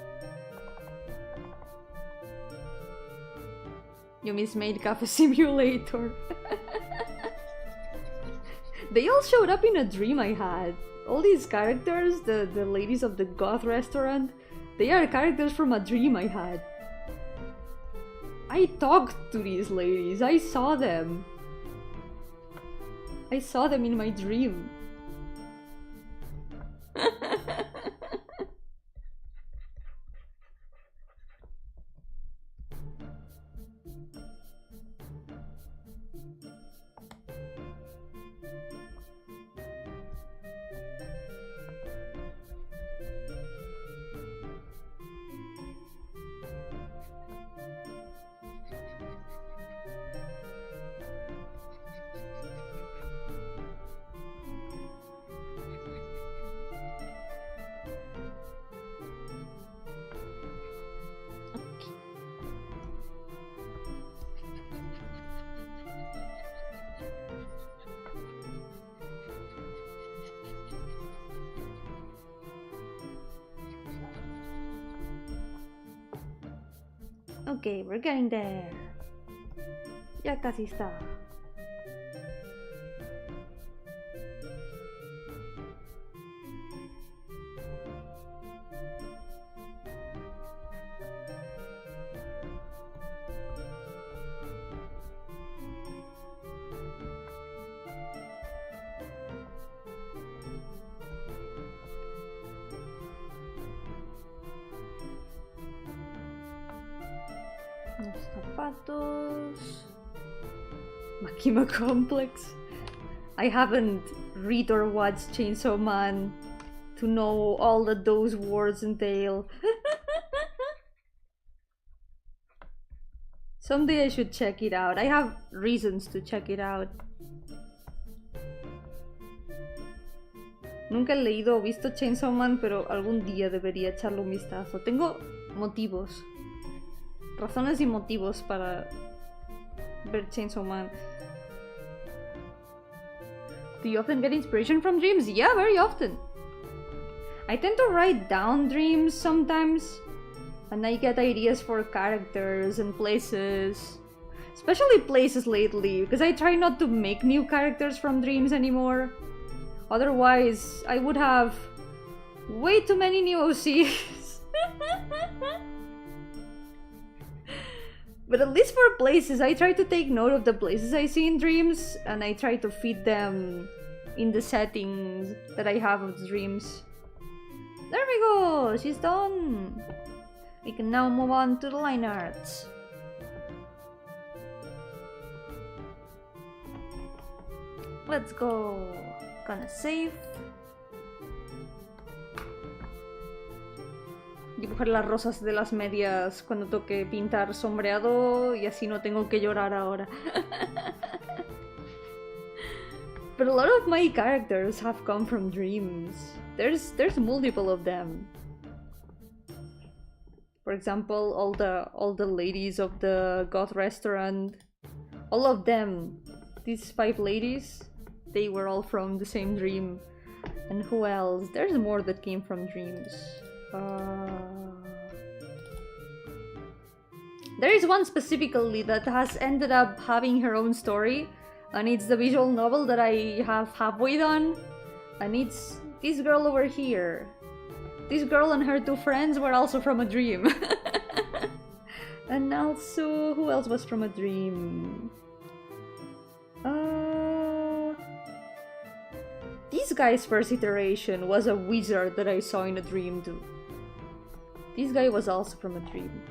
Yumi's made cafe simulator. They all showed up in a dream I had. All these characters, the ladies of the goth restaurant, they are characters from a dream I had. I talked to these ladies, I saw them. I saw them in my dream. Okay, we're getting there. Ya casi está. Los zapatos. Makima Complex. I haven't read or watched Chainsaw Man to know all that those words entail. Someday I should check it out. I have reasons to check it out. Nunca he leído o visto Chainsaw Man, pero algún día debería echarle un vistazo. Tengo motivos. Razones y motivos para ver Chainsaw Man. Do you often get inspiration from dreams? Yeah, very often. I tend to write down dreams sometimes, and I get ideas for characters and places. Especially places lately, because I try not to make new characters from dreams anymore. Otherwise, I would have way too many new OCs. But at least for places, I try to take note of the places I see in dreams, and I try to fit them in the settings that I have of the dreams. There we go! She's done! We can now move on to the line arts. Let's go! Gonna save. Dibujar las rosas de las medias cuando toque pintar sombreado y así no tengo que llorar ahora. But a lot of my characters have come from dreams. There's multiple of them. For example, all the ladies of the goth restaurant, all of them, these 5 ladies, they were all from the same dream. And who else? There's more that came from dreams. There is one specifically that has ended up having her own story, and it's the visual novel that I have halfway done, and it's this girl over here. This girl and her 2 friends were also from a dream. And also, who else was from a dream? This guy's first iteration was a wizard that I saw in a dream too. This guy was also from a dream.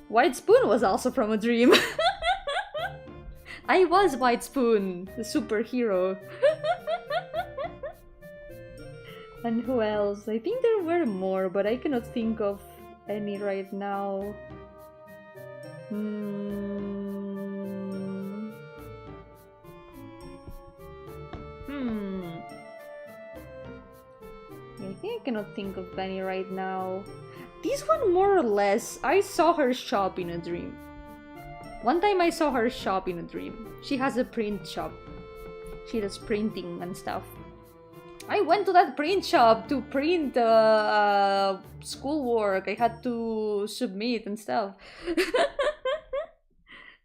White Spoon was also from a dream. I was White Spoon, the superhero. And who else? I think there were more, but I cannot think of any right now. I think I cannot think of any right now. This one, more or less, I saw her shop in a dream. One time I saw her shop in a dream. She has a print shop. She does printing and stuff. I went to that print shop to print schoolwork I had to submit and stuff.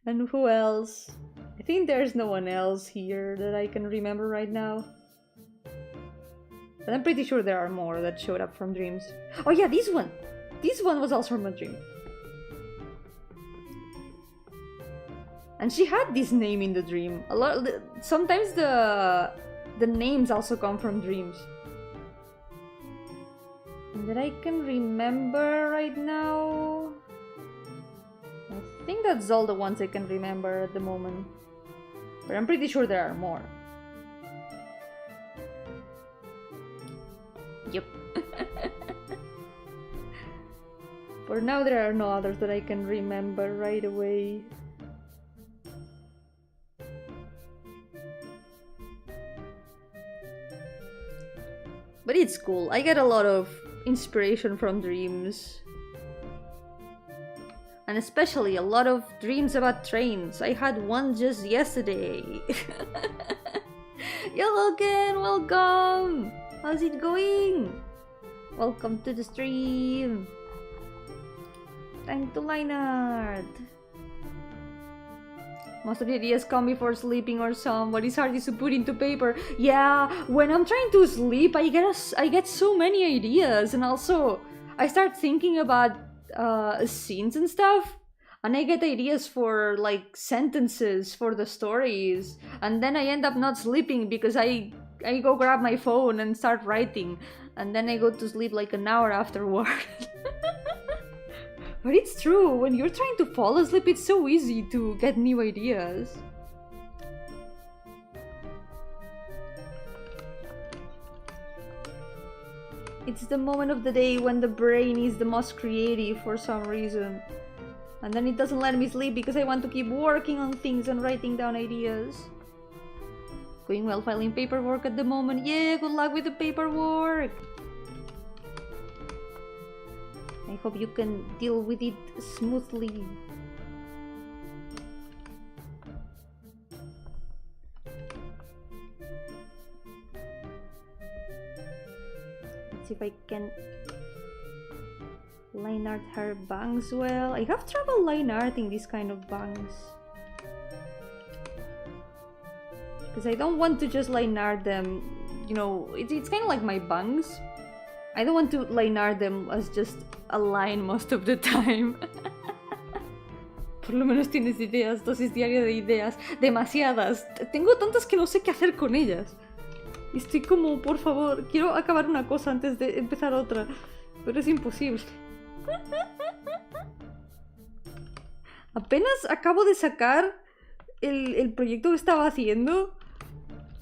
And who else? I think there's no one else here that I can remember right now. But I'm pretty sure there are more that showed up from dreams. Oh yeah, this one! This one was also from a dream. And she had this name in the dream. Sometimes the names also come from dreams. And that I can remember right now. I think that's all the ones I can remember at the moment. But I'm pretty sure there are more. Yep. For now there are no others that I can remember right away. But it's cool. I get a lot of inspiration from dreams. And especially a lot of dreams about trains. I had one just yesterday. Yo, Logan, welcome! How's it going? Welcome to the stream. Time to line art. Most of the ideas come before sleeping or some, but it's hard to put into paper. Yeah, when I'm trying to sleep, I get so many ideas, and also I start thinking about scenes and stuff, and I get ideas for like sentences for the stories, and then I end up not sleeping because I go grab my phone and start writing, and then I go to sleep like an hour afterward. But it's true, when you're trying to fall asleep, it's so easy to get new ideas. It's the moment of the day when the brain is the most creative for some reason. And then it doesn't let me sleep because I want to keep working on things and writing down ideas. Going well filing paperwork at the moment. Yeah, good luck with the paperwork! I hope you can deal with it smoothly. Let's see if I can line art her bangs well. I have trouble line arting these kind of bangs. Because I don't want to just line art them, you know, it's kind of like my bangs. I don't want to line art them as just a line most of the time. Por lo menos tienes ideas, dosis diaria de ideas, demasiadas. Tengo tantas que no sé qué hacer con ellas. Y estoy como, por favor, quiero acabar una cosa antes de empezar otra. Pero es imposible. Apenas acabo de sacar el proyecto que estaba haciendo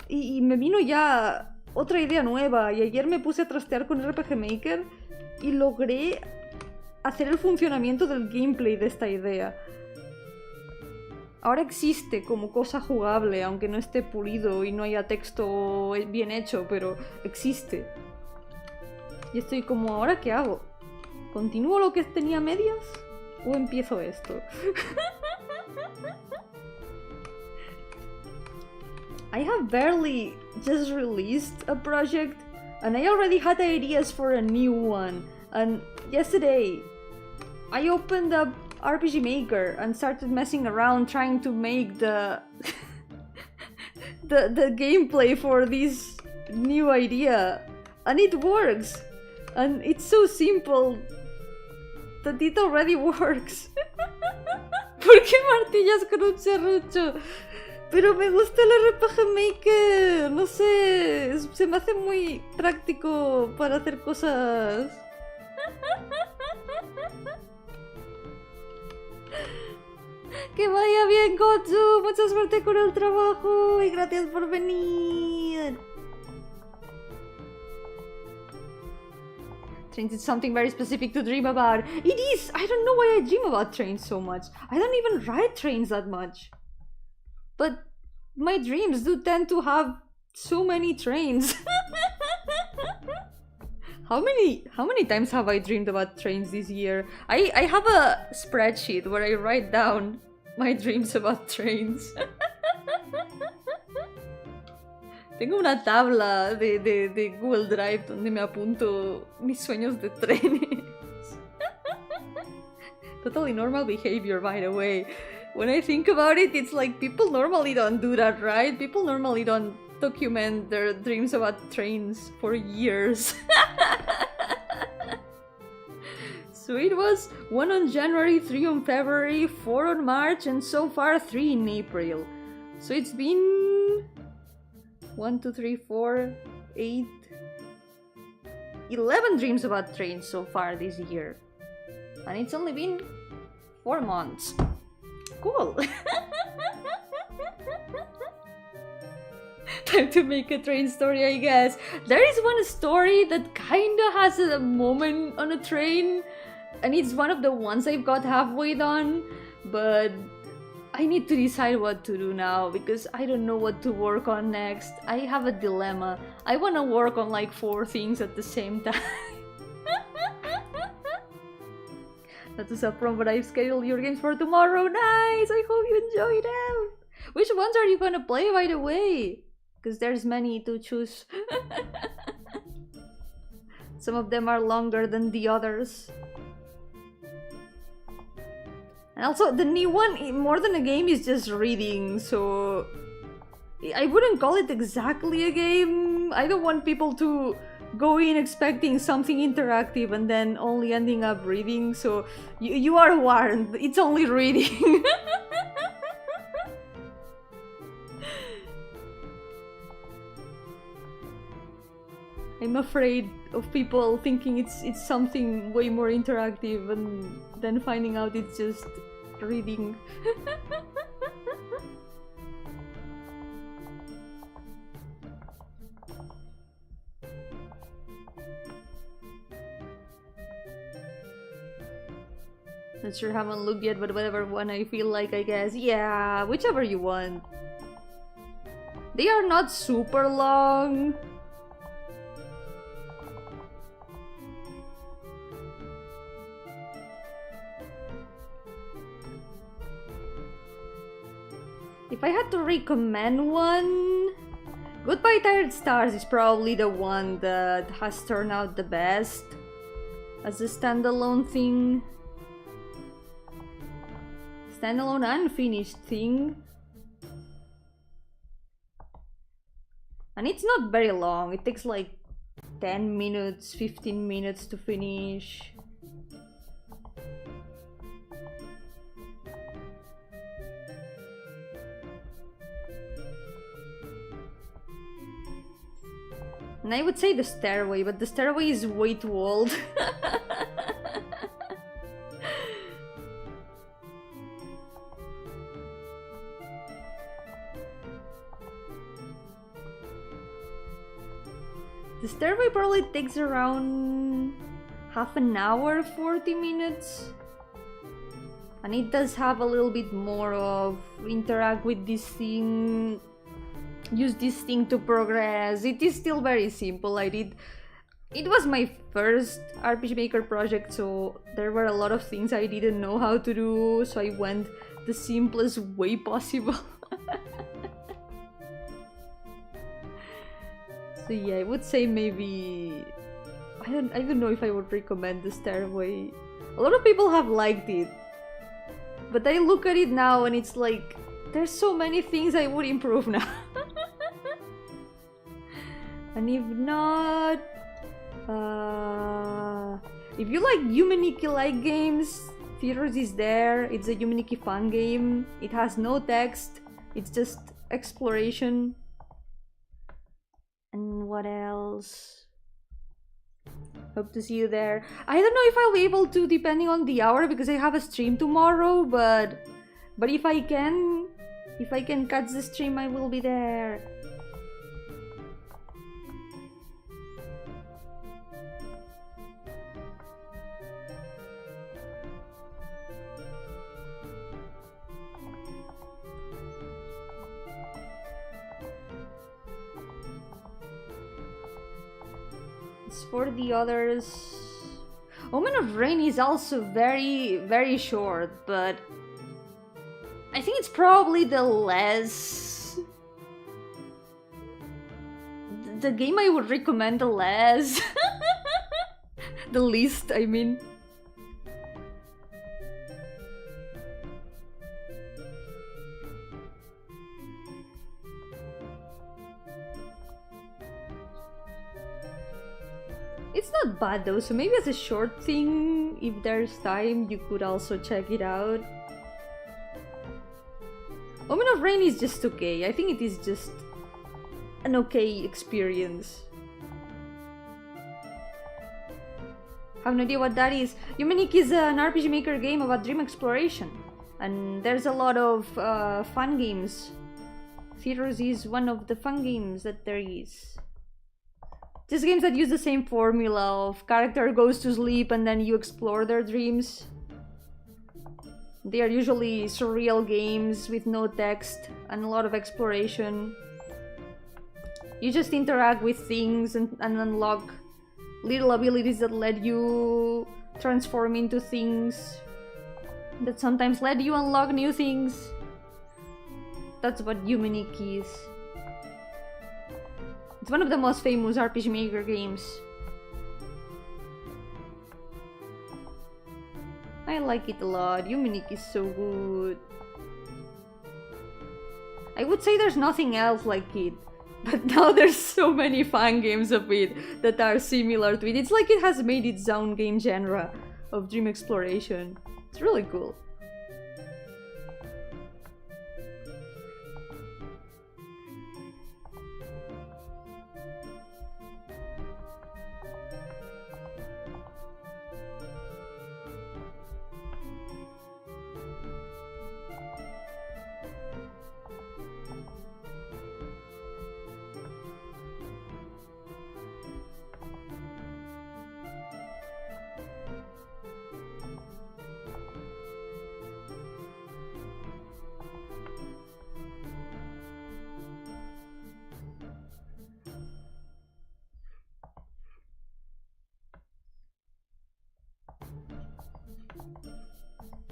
y me vino ya otra idea nueva. Y ayer me puse a trastear con RPG Maker y logré hacer el funcionamiento del gameplay de esta idea. Ahora existe como cosa jugable, aunque no esté pulido y no haya texto bien hecho, pero existe. Y estoy como, ¿ahora qué hago? ¿Continúo lo que tenía a medias? ¿O empiezo esto? I have barely just released a project, and I already had ideas for a new one. And yesterday, I opened up RPG Maker and started messing around trying to make the the gameplay for this new idea, and it works, and it's so simple that it already works. ¿Por qué martillas con un serrucho? Pero me gusta el RPG Maker, no sé, se me hace muy práctico para hacer cosas. Que vaya bien, Gotsu, mucha suerte con el trabajo y gracias por venir. Trains is something very specific to dream about. It is! I don't know why I dream about trains so much. I don't even ride trains that much. But my dreams do tend to have so many trains. How many times have I dreamed about trains this year? I have a spreadsheet where I write down my dreams about trains. Tengo una tabla de Google Drive donde me apunto mis sueños de trenes. Totally normal behavior, by the way. When I think about it, it's like people normally don't do that, right? People normally don't document their dreams about trains for years. So it was 1 on January, 3 on February, 4 on March, and so far 3 in April. So it's been 1, 2, 3, 4, 8, 11 dreams about trains so far this year. And it's only been 4 months. Cool! Time to make a train story, I guess. There is one story that kinda has a moment on a train, and it's one of the ones I've got halfway done, but I need to decide what to do now because I don't know what to work on next. I have a dilemma. I want to work on like 4 things at the same time. That was up from what I've scheduled your games for tomorrow. Nice! I hope you enjoy them! Which ones are you gonna play, by the way? Because there's many to choose. Some of them are longer than the others. And also, the new one, more than a game, is just reading, so I wouldn't call it exactly a game. I don't want people to go in expecting something interactive and then only ending up reading, so you are warned. It's only reading. I'm afraid of people thinking it's something way more interactive and then finding out it's just reading. Not sure, haven't looked yet, but whatever one I feel like, I guess. Yeah, whichever you want. They are not super long. If I had to recommend one, Goodbye Tired Stars is probably the one that has turned out the best. as a standalone thing. Standalone unfinished thing. And it's not very long, it takes like 10 minutes, 15 minutes to finish. And I would say the stairway, but the stairway is way too old. The stairway probably takes around half an hour, 40 minutes. And it does have a little bit more of interact with this thing, use this thing to progress. It is still very simple. It was my first RPG Maker project, so there were a lot of things I didn't know how to do, so I went the simplest way possible. So yeah, I would say maybe I don't know if I would recommend the stairway. A lot of people have liked it, but I look at it now and it's like there's so many things I would improve now. And if not, if you like Yumeniki-like games, Theaters is there. It's a Yumeniki fun game. It has no text. It's just exploration. And what else? Hope to see you there. I don't know if I'll be able to, depending on the hour, because I have a stream tomorrow, but if I can catch the stream, I will be there. For the others, Omen of Rain is also very, very short, but I think it's probably the game I would recommend the less. The least, I mean. It's not bad though, so maybe as a short thing, if there's time, you could also check it out. Omen of Rain is just okay. I think it is just an okay experience. Have no idea what that is. Yumeniki is an RPG Maker game about dream exploration, and there's a lot of fun games. Theaters is one of the fun games that there is. Just games that use the same formula of character goes to sleep and then you explore their dreams. They are usually surreal games with no text and a lot of exploration. You just interact with things and unlock little abilities that let you transform into things, that sometimes let you unlock new things. That's what Yumeniki is. It's one of the most famous RPG Maker games. I like it a lot. Yumeniki is so good. I would say there's nothing else like it, but now there's so many fan games of it that are similar to it. It's like it has made its own game genre of dream exploration. It's really cool.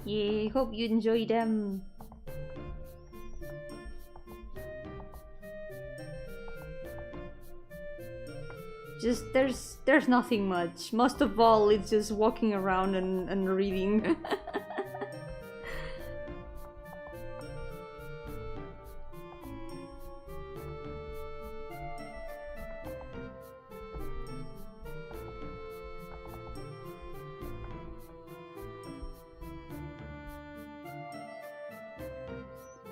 Yeah, hope you enjoy them. Just there's nothing much. Most of all, it's just walking around and reading.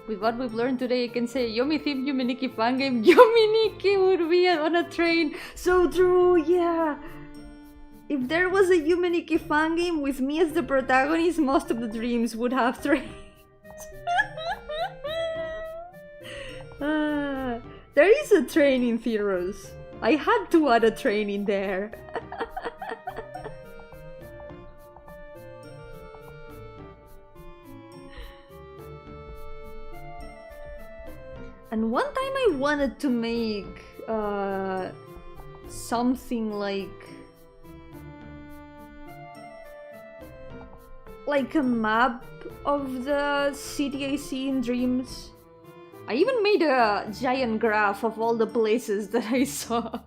With what we've learned today, I can say Yomi theme Yuminiki fan game. Yominiki would be on a train. So true, yeah. If there was a Yuminiki fan game with me as the protagonist, most of the dreams would have trains. There is a train in Theros. I had to add a train in there. And one time I wanted to make something like a map of the city I see in dreams. I even made a giant graph of all the places that I saw.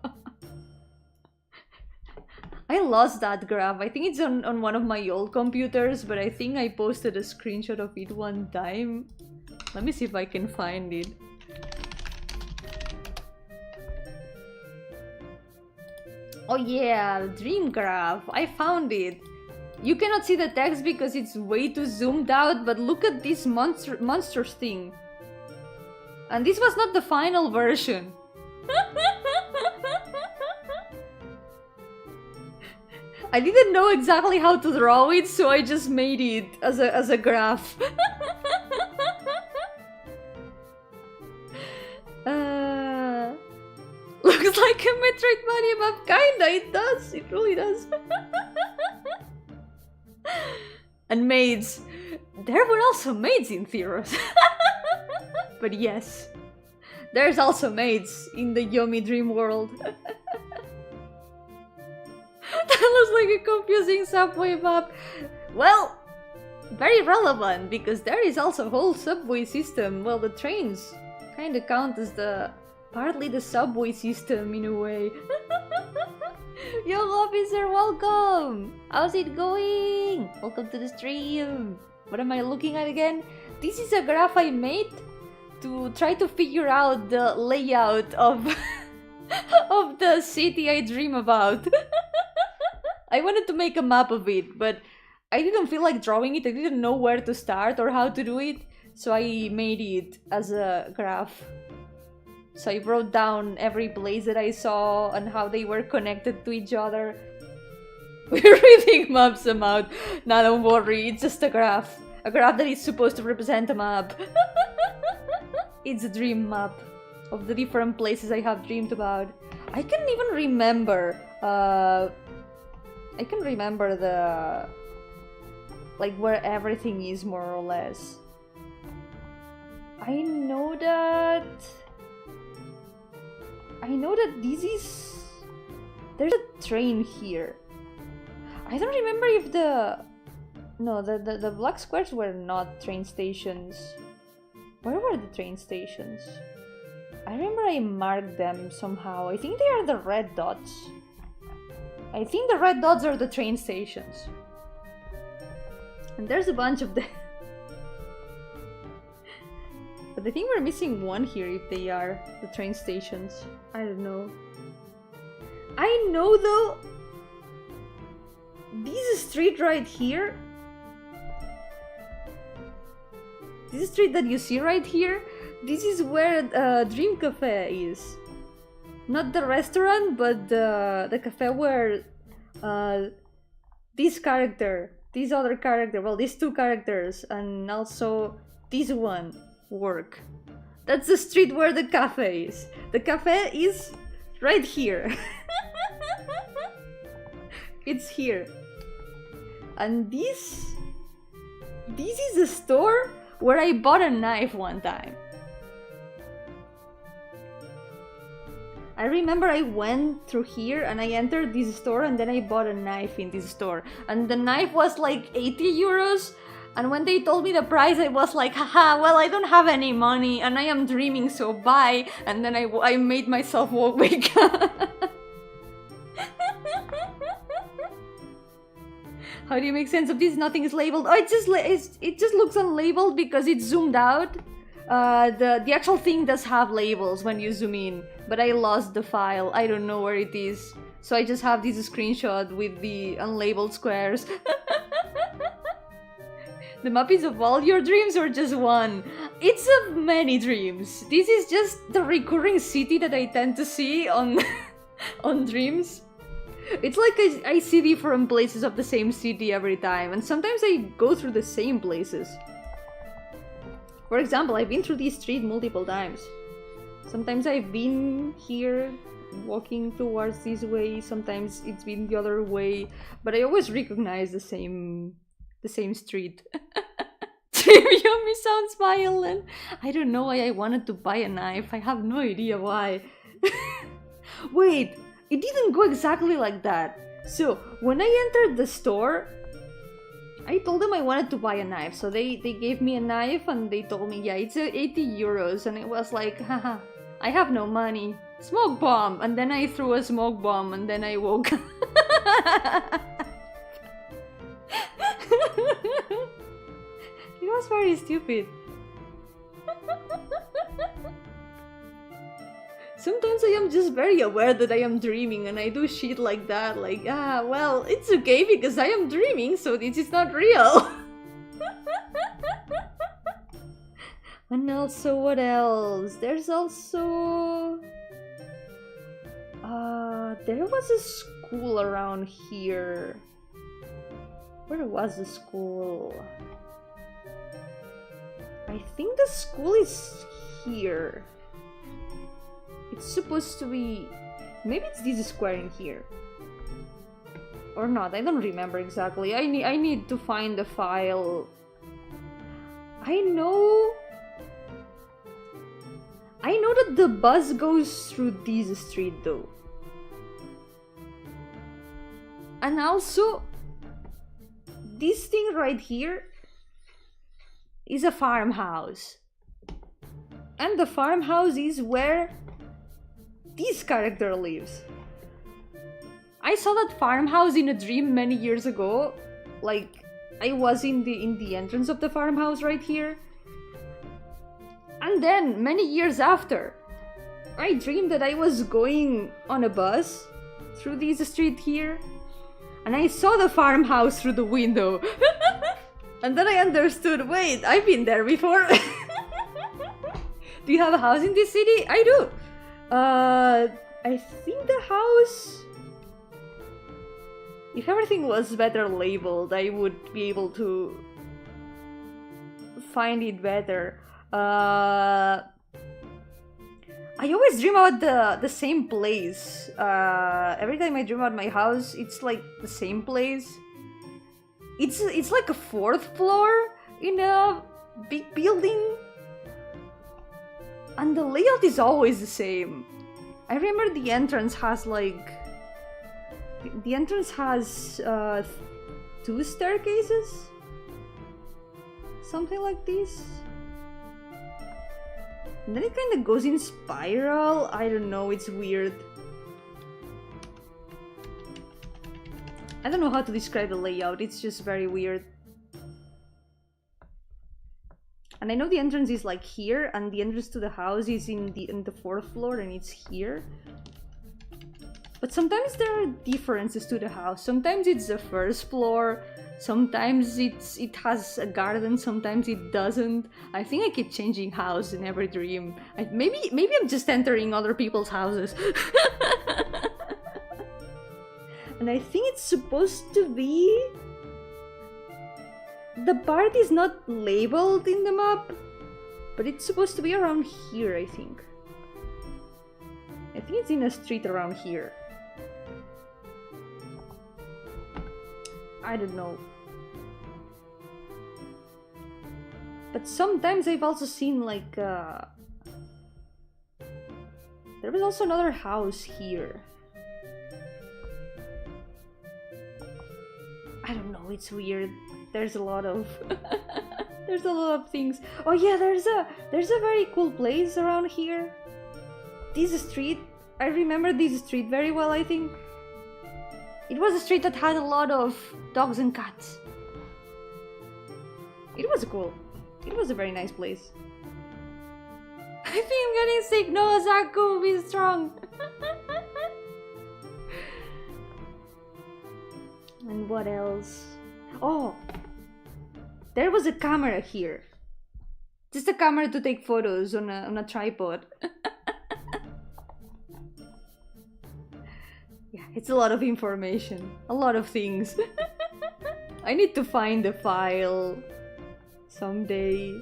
I lost that graph. I think it's on one of my old computers, but I think I posted a screenshot of it one time. Let me see if I can find it. Oh yeah, dream graph. I found it. You cannot see the text because it's way too zoomed out, but look at this monstrous thing. And this was not the final version. I didn't know exactly how to draw it, so I just made it as a graph. Looks like a Metroidvania map, kinda, it does, it really does. And maids. There were also maids in Theros. But yes, there's also maids in the Yomi dream world. That looks like a confusing subway map. Well, very relevant, because there is also a whole subway system. Well, the trains kinda count as partly the subway system in a way. Yo, officer, welcome! How's it going? Welcome to the stream. What am I looking at again? This is a graph I made to try to figure out the layout of of the city I dream about. I wanted to make a map of it, but I didn't feel like drawing it. I didn't know where to start or how to do it, so I made it as a graph. So I wrote down every place that I saw and how they were connected to each other. We're reading maps about. Nah, don't worry, it's just a graph. A graph that is supposed to represent a map. It's a dream map of the different places I have dreamed about. I can even remember, I can remember like where everything is more or less. I know that this is... There's a train here. I don't remember if the black squares were not train stations. Where were the train stations? I remember I marked them somehow. I think they are the red dots. I think the red dots are the train stations. And there's a bunch of them. But I think we're missing one here if they are the train stations. I don't know. I know though, this street right here, this street that you see right here, this is where Dream Cafe is. Not the restaurant, but the cafe where this character, this other character, well, these two characters, and also this one work. That's the street where the cafe is. The cafe is right here. It's here. And this is a store where I bought a knife one time. I remember I went through here and I entered this store and then I bought a knife in this store. And the knife was like 80 euros. And when they told me the price, I was like, haha, well, I don't have any money and I am dreaming, so bye. And then I made myself walk back. How do you make sense of this? Nothing is labeled. Oh, it just looks unlabeled because it's zoomed out. The actual thing does have labels when you zoom in, but I lost the file. I don't know where it is. So I just have this screenshot with the unlabeled squares. The map is of all your dreams or just one? It's of many dreams. This is just the recurring city that I tend to see on on dreams. It's like I see different places of the same city every time, and sometimes I go through the same places. For example, I've been through this street multiple times. Sometimes I've been here walking towards this way, sometimes it's been the other way, but I always recognize the same street. Yomi sounds violent. I don't know why I wanted to buy a knife. I have no idea why. Wait, it didn't go exactly like that. So, when I entered the store, I told them I wanted to buy a knife. So they gave me a knife and they told me, yeah, it's 80 euros. And it was like, haha, I have no money. Smoke bomb! And then I threw a smoke bomb and then I woke up. It was very stupid. Sometimes I am just very aware that I am dreaming and I do shit like that, like, well, it's okay because I am dreaming, so this is not real. And also, what else? There's also... there was a school around here. Where was the school? I think the school is here. It's supposed to be... Maybe it's this square in here. Or not, I don't remember exactly. I need to find the file. I know that the bus goes through this street though. And also, this thing right here is a farmhouse. And the farmhouse is where this character lives. I saw that farmhouse in a dream many years ago. Like, I was in the entrance of the farmhouse right here. And then, many years after, I dreamed that I was going on a bus through this street here. And I saw the farmhouse through the window. And then I understood, wait, I've been there before. Do you have a house in this city? I do. I think the house... If everything was better labeled, I would be able to find it better. I always dream about the same place. Every time I dream about my house, it's like the same place. It's like a 4th floor in a big building. And the layout is always the same. I remember the entrance has like... The entrance has 2 staircases? Something like this. And then it kind of goes in spiral. I don't know, it's weird. I don't know how to describe the layout, it's just very weird. And I know the entrance is like here, and the entrance to the house is in the 4th floor, and it's here. But sometimes there are differences to the house. Sometimes it's the 1st floor, sometimes it has a garden, sometimes it doesn't. I think I keep changing house in every dream. Maybe I'm just entering other people's houses. And I think it's supposed to be... The part is not labeled in the map, but it's supposed to be around here, I think. I think it's in a street around here. I don't know. But sometimes I've also seen like... There was also another house here. I don't know, it's weird. There's a lot of... There's a lot of things. Oh yeah, there's a very cool place around here. This street, I remember this street very well, I think. It was a street that had a lot of dogs and cats. It was cool. It was a very nice place. I think I'm getting sick. No, Zaku, be strong. And what else? Oh, there was a camera here. Just a camera to take photos on a tripod. Yeah, it's a lot of information. A lot of things. I need to find the file someday.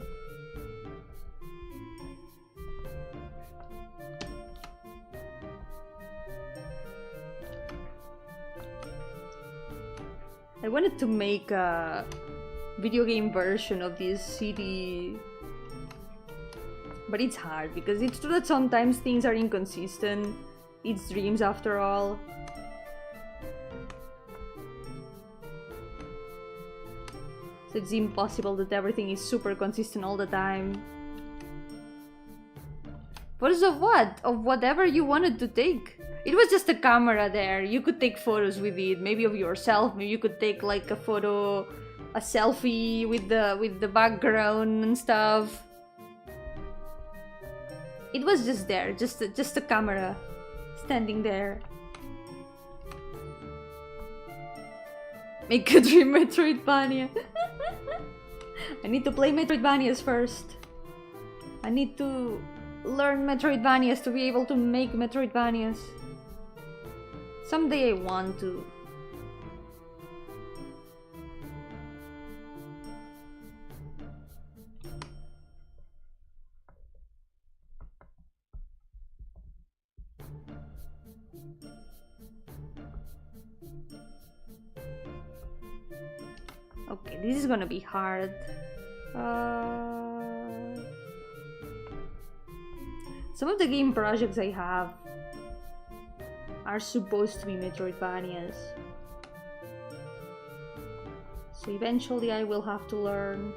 I wanted to make a video game version of this city, but it's hard because it's true that sometimes things are inconsistent. It's dreams after all. So it's impossible that everything is super consistent all the time. Photos of what? Of whatever you wanted to take. It was just a camera there. You could take photos with it, maybe of yourself. Maybe you could take like a photo, a selfie with the background and stuff. It was just there, just a camera standing there. Make a dream Metroidvania. I need to play Metroidvanias first. I need to learn Metroidvanias to be able to make Metroidvanias. Someday I want to. Okay, this is gonna be hard. Some of the game projects I have are supposed to be Metroidvanias. So eventually I will have to learn.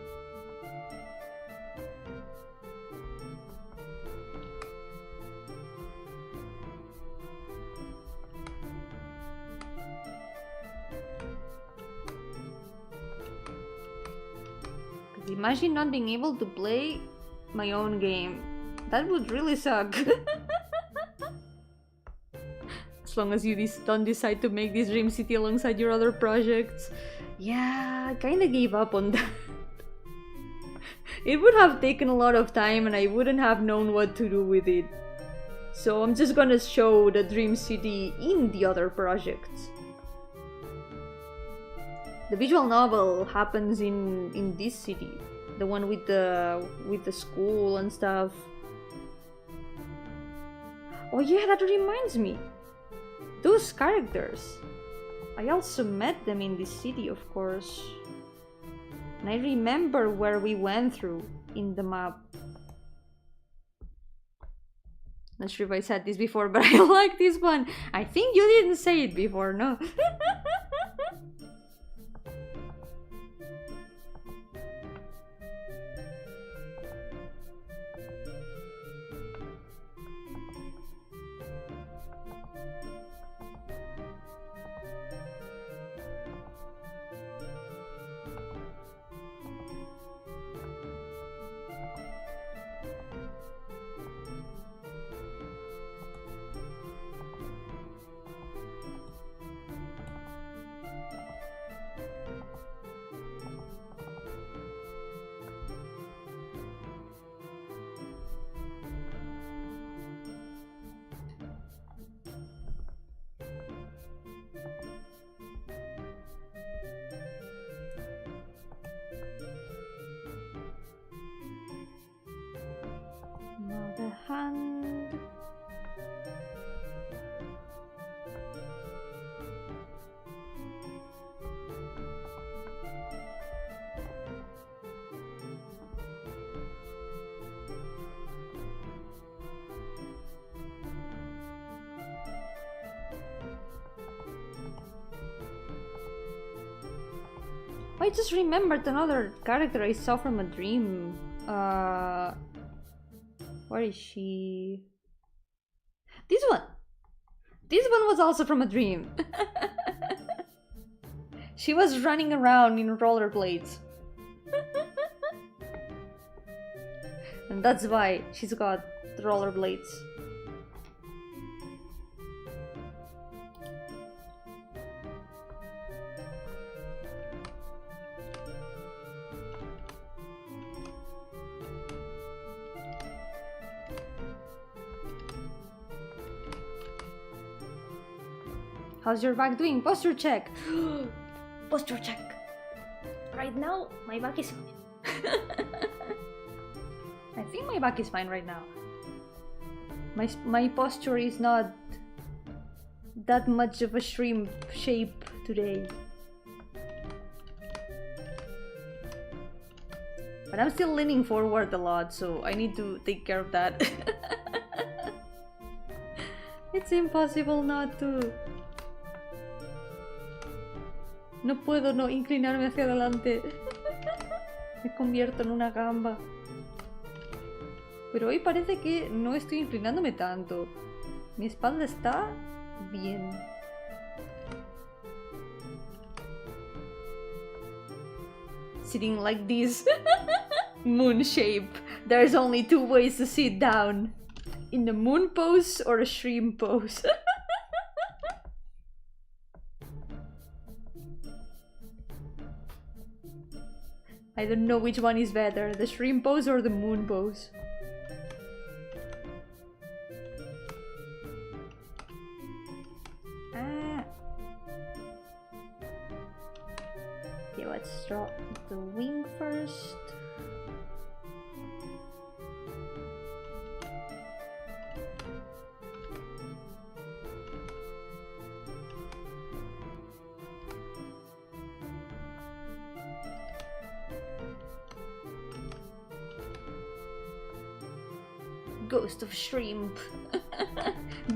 Imagine not being able to play my own game. That would really suck. As long as you don't decide to make this Dream City alongside your other projects. Yeah, I kinda gave up on that. It would have taken a lot of time and I wouldn't have known what to do with it. So I'm just gonna show the Dream City in the other projects. The visual novel happens in this city, the one with the school and stuff. Oh yeah, that reminds me. Those characters. I also met them in this city, of course. And I remember where we went through in the map. Not sure if I said this before, but I like this one. I think you didn't say it before, no? Hand. I just remembered another character I saw from a dream. Where is she? This one! This one was also from a dream. She was running around in rollerblades. And that's why she's got rollerblades. How's your back doing? Posture check! Posture check! Right now, my back is fine. I think my back is fine right now. My posture is not that much of a shrimp shape today. But I'm still leaning forward a lot, so I need to take care of that. It's impossible not to. No puedo no inclinarme hacia adelante. Me convierto en una gamba. Pero hoy parece que no estoy inclinándome tanto. Mi espalda está bien. Sitting like this. Moon shape. There's only two ways to sit down. In the moon pose or a shrimp pose. I don't know which one is better, the shrimp pose or the moon pose. Ah. Okay, let's draw the wing first. Ghost of shrimp.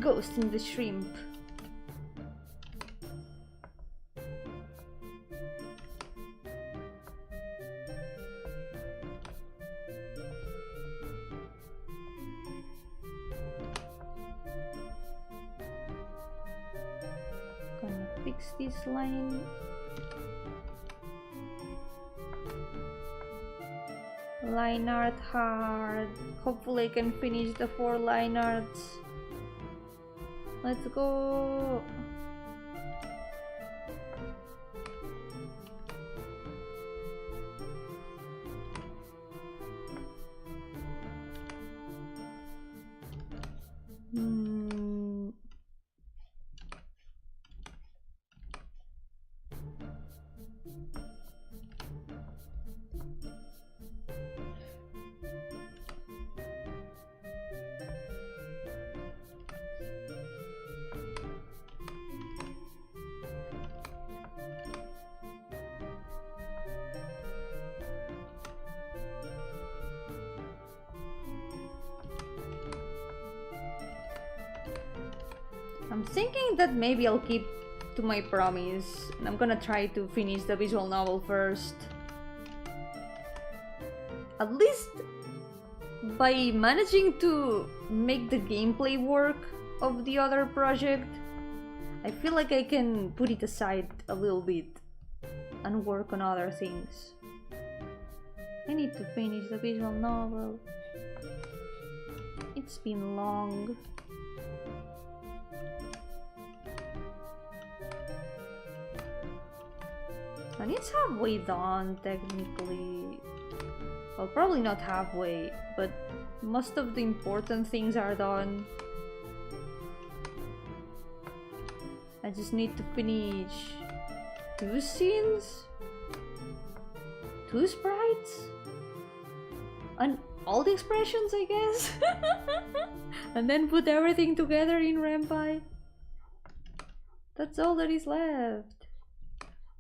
Ghost in the shrimp. Gonna fix this line. Line art hard. Hopefully I can finish the 4 line arts. Let's go. I'm thinking that maybe I'll keep to my promise and I'm gonna try to finish the visual novel first. At least by managing to make the gameplay work of the other project, I feel like I can put it aside a little bit and work on other things. I need to finish the visual novel. It's been long. And it's halfway done, technically. Well, probably not halfway, but most of the important things are done. I just need to finish 2 scenes? 2 sprites? And all the expressions, I guess? And then put everything together in Rampai. That's all that is left.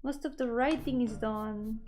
Most of the writing is done.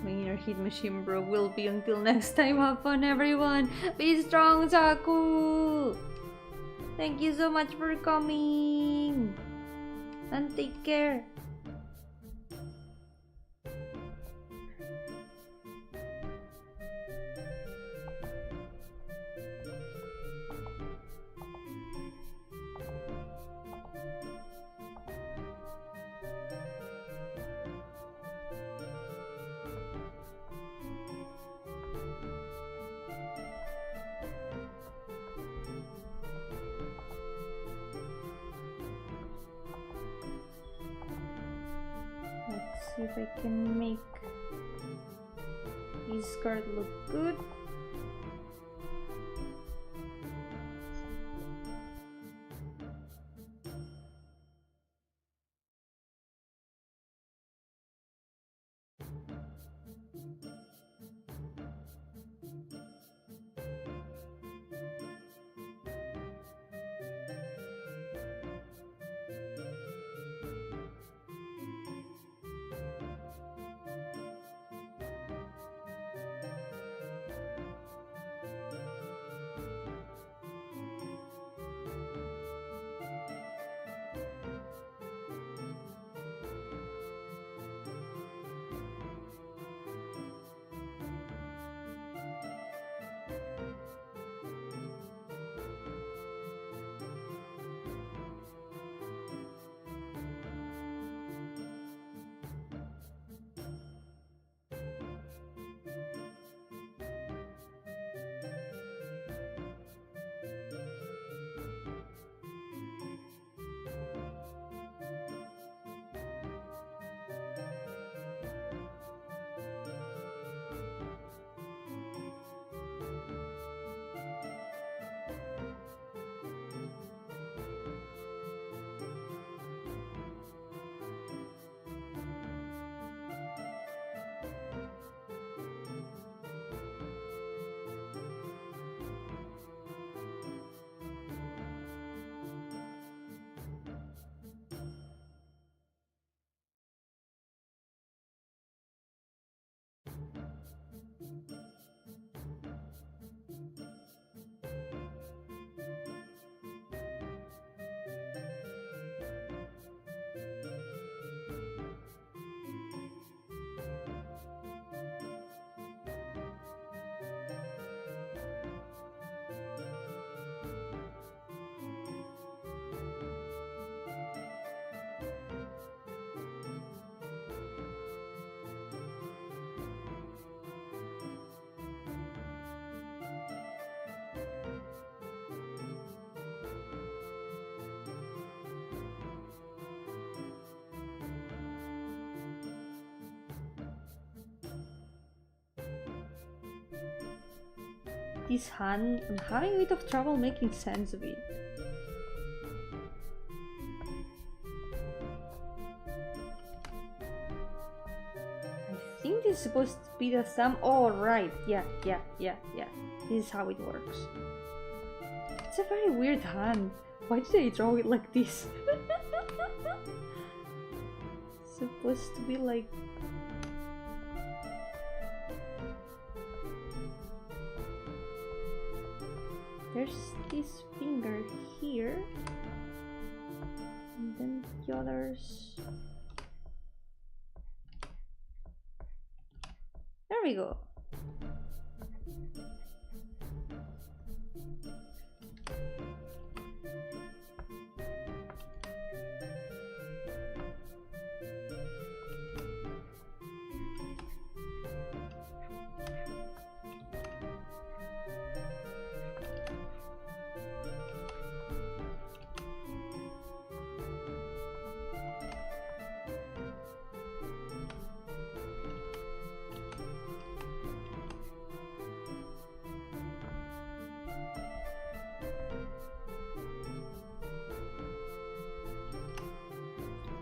My inner hit machine bro will be until next time. Have fun everyone. Be strong, Saku. Thank you so much for coming. And take care. Let's see if I can make this card look good. This hand, I'm having a bit of trouble making sense of it. I think this is supposed to be the thumb. Oh, right. Yeah. This is how it works. It's a very weird hand. Why did I draw it like this? It's supposed to be like... There's this finger here, and then the others. There we go.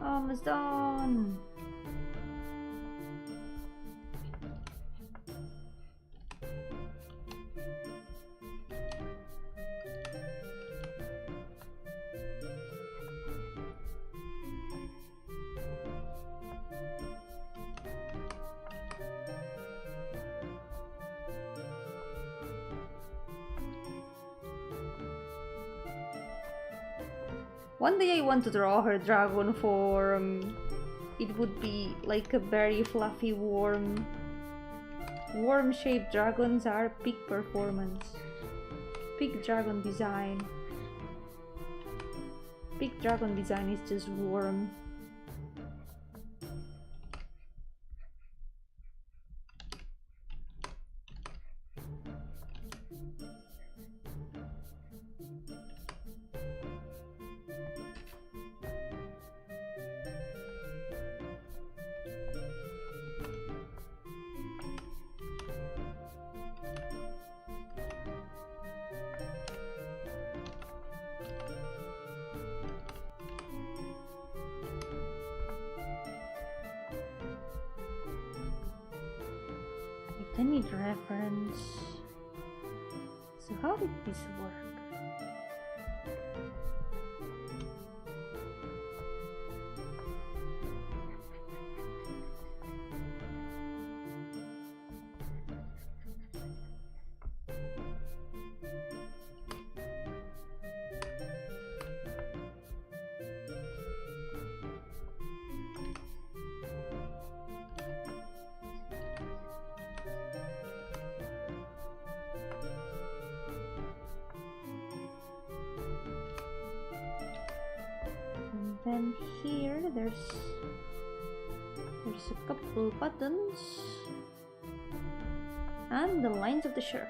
Almost done. One day I want to draw her dragon form. It would be like a very fluffy worm. Worm-shaped dragons are peak performance. Peak dragon design. Peak dragon design is just worm. I need reference. So how did this work? Then here there's a couple buttons and the lines of the shirt.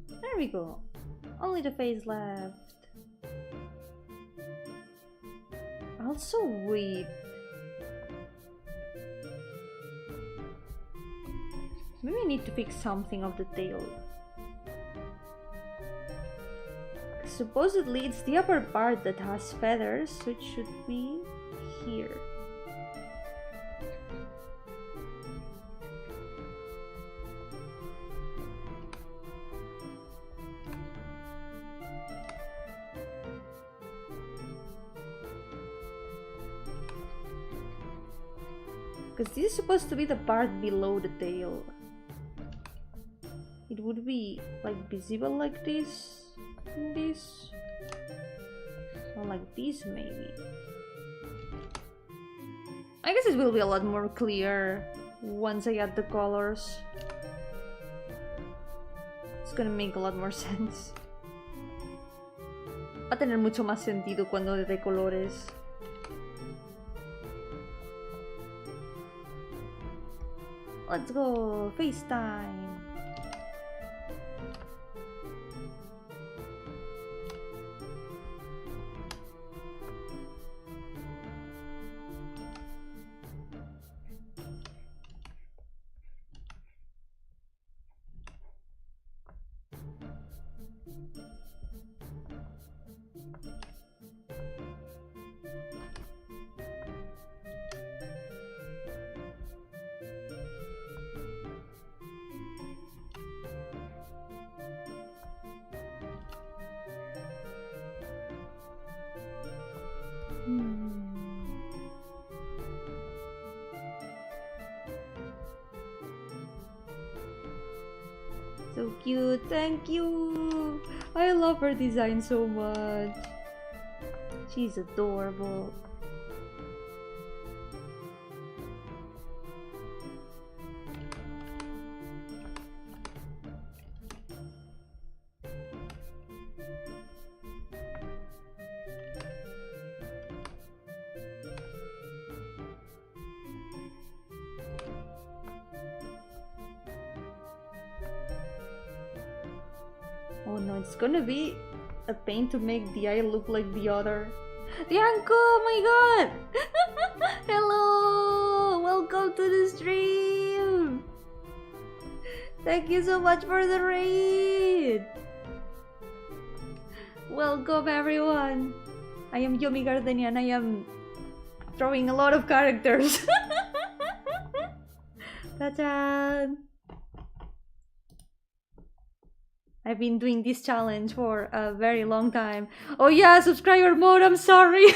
There we go. Only the face left. Also, wait. Maybe I need to fix something of the tail. Supposedly it's the upper part that has feathers, so it should be here. Because this is supposed to be the part below the tail. It would be like visible like this, and this, or like this maybe. I guess it will be a lot more clear once I add the colors. It's gonna make a lot more sense. Va a tener mucho más sentido cuando le dé colores. Let's go, FaceTime. So cute, thank you! I love her design so much. She's adorable. Oh no, it's gonna be a pain to make the eye look like the other. Bianco, oh my god! Hello! Welcome to the stream! Thank you so much for the raid! Welcome everyone! I am Yomi Gardenia and I am drawing a lot of characters. Ta-chan! I've been doing this challenge for a very long time. Oh yeah, subscriber mode, I'm sorry.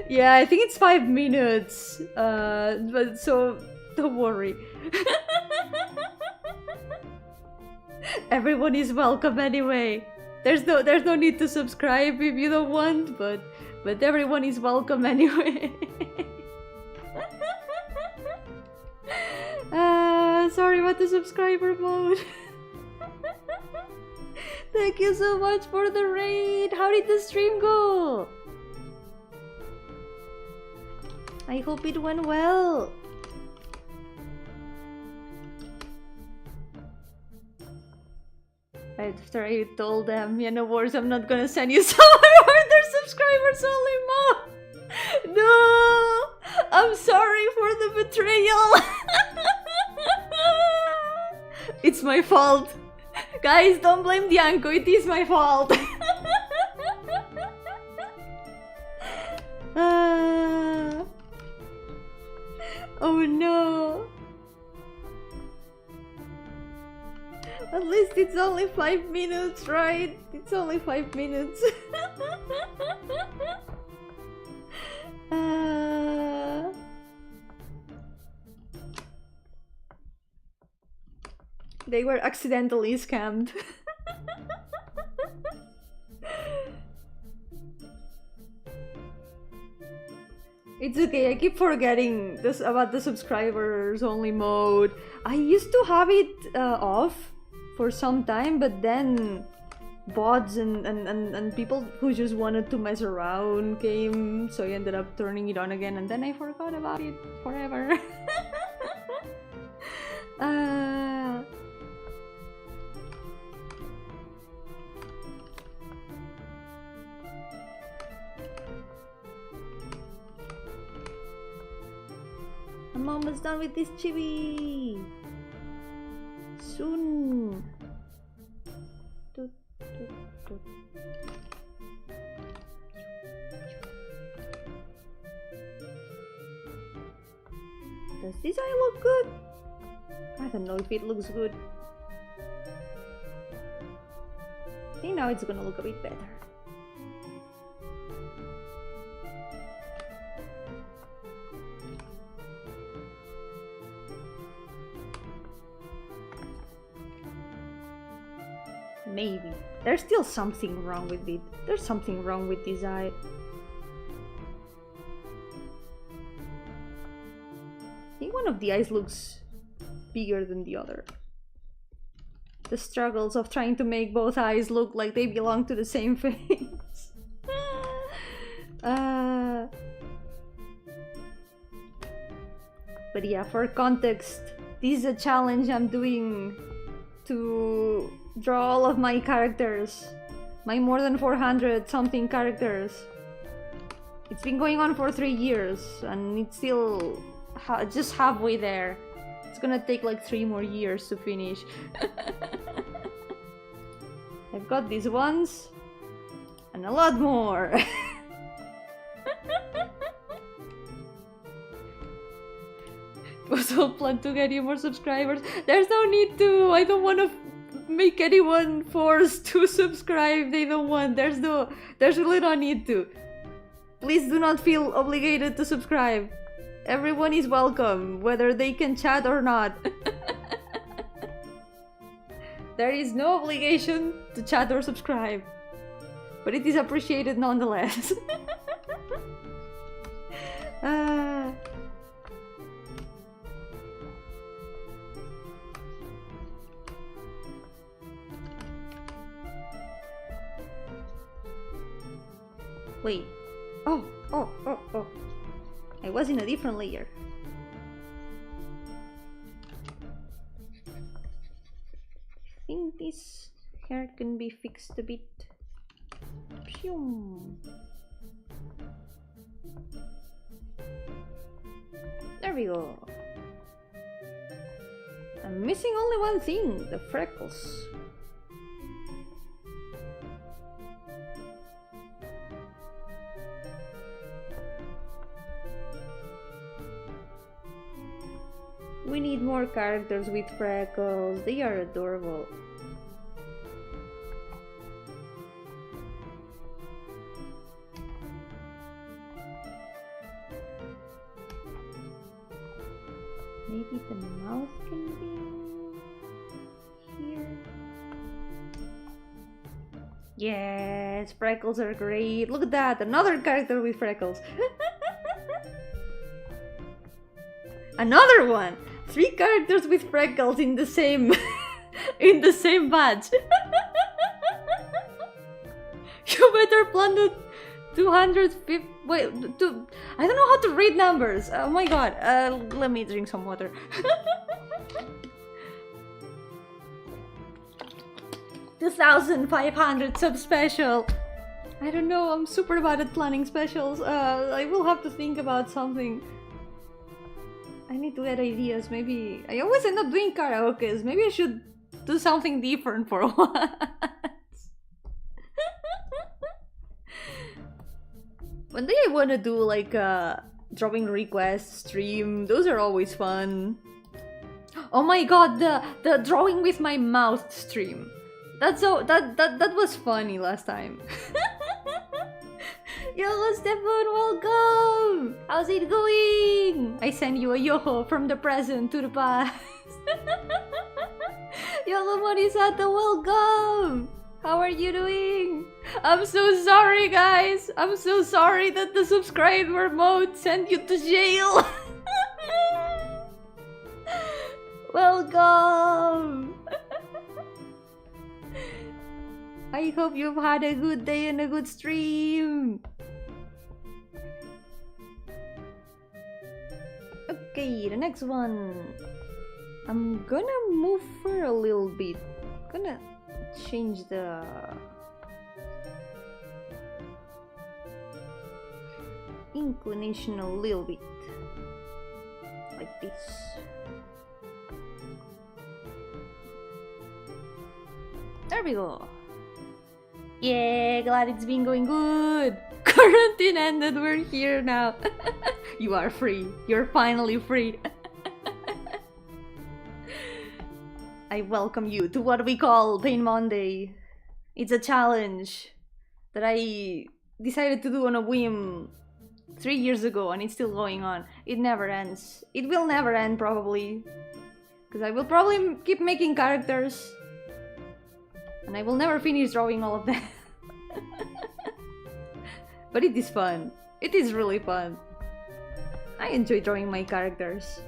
Yeah, I think it's 5 minutes. But so don't worry. Everyone is welcome anyway. There's no need to subscribe if you don't want, but everyone is welcome anyway. Sorry about the subscriber mode. Thank you so much for the raid. How did the stream go? I hope it went well. Right after I told them, yeah, no worries, I'm not gonna send you somewhere where there's subscribers only mode. No! I'm sorry for the betrayal. It's my fault. Guys, don't blame Dianco, it is my fault. Oh no. At least it's only 5 minutes, right? It's only 5 minutes. They were accidentally scammed. It's okay, I keep forgetting this about the subscribers only mode. I used to have it off for some time, but then bots and people who just wanted to mess around came, so I ended up turning it on again, and then I forgot about it forever. I'm almost done with this chibi. Soon. Does this eye look good? I don't know if it looks good. I think now it's gonna look a bit better. Maybe. There's still something wrong with it. There's something wrong with this eye. I think one of the eyes looks bigger than the other. The struggles of trying to make both eyes look like they belong to the same face. But yeah, for context, this is a challenge I'm doing to draw all of my characters, my more than 400 something characters. It's been going on for 3 years and it's still just halfway there. It's gonna take like 3 more years to finish. I've got these ones and a lot more. It was all planned to get you more subscribers. There's no need to. I don't want to make anyone forced to subscribe. They don't want. There's really no need to. Please do not feel obligated to subscribe. Everyone is welcome, whether they can chat or not. There is no obligation to chat or subscribe, but it is appreciated nonetheless. Wait. Oh. I was in a different layer. I think this hair can be fixed a bit. Phew. There we go. I'm missing only one thing, the freckles. We need more characters with freckles. They are adorable. Maybe the mouth can be here. Yes, freckles are great. Look at that, another character with freckles. Another one. 3 characters with freckles in the same in the same batch. You better plan the 250. Wait, I don't know how to read numbers. Oh my god. Let me drink some water. 2,500 sub special. I don't know. I'm super bad at planning specials. I will have to think about something. I need to add ideas. Maybe I always end up doing karaokes. Maybe I should do something different for once. One day I want to do like a drawing request stream. Those are always fun. Oh my god, the drawing with my mouth stream. That was funny last time. Yo, Stefan, welcome! How's it going? I send you a yo-hooo from the present to the past. Yo, Morisata, welcome! How are you doing? I'm so sorry, guys. I'm so sorry that the subscriber mode sent you to jail. Welcome! I hope you've had a good day and a good stream. Okay, the next one. I'm gonna move her a little bit. Gonna change the inclination a little bit. Like this. There we go. Yeah, glad it's been going good. Quarantine ended, we're here now. You are free. You're finally free. I welcome you to what we call Pain Monday. It's a challenge that I decided to do on a whim 3 years ago, and it's still going on. It never ends. It will never end, probably. Because I will probably keep making characters. And I will never finish drawing all of them. But it is fun. It is really fun. I enjoy drawing my characters.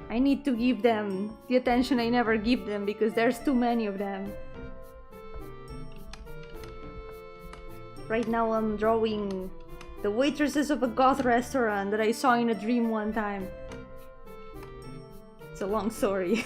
I need to give them the attention I never give them because there's too many of them. Right now I'm drawing the waitresses of a goth restaurant that I saw in a dream one time. It's a long story.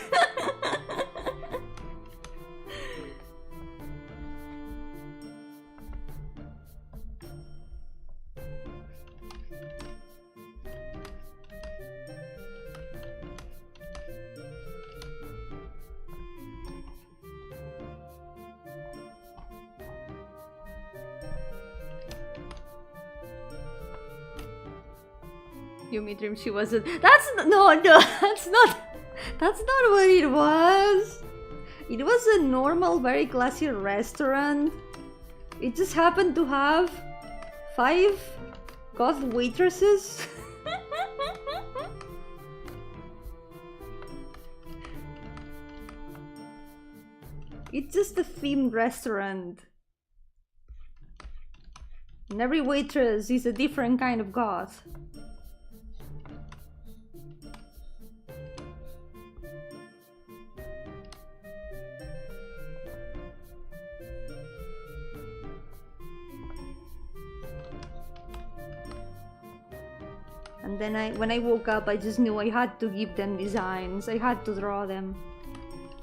Yumi dreamed she wasn't. That's no, that's not what it was. It was a normal, very classy restaurant. It just happened to have 5 goth waitresses. It's just a themed restaurant. And every waitress is a different kind of goth. And then when I woke up, I just knew I had to give them designs. I had to draw them.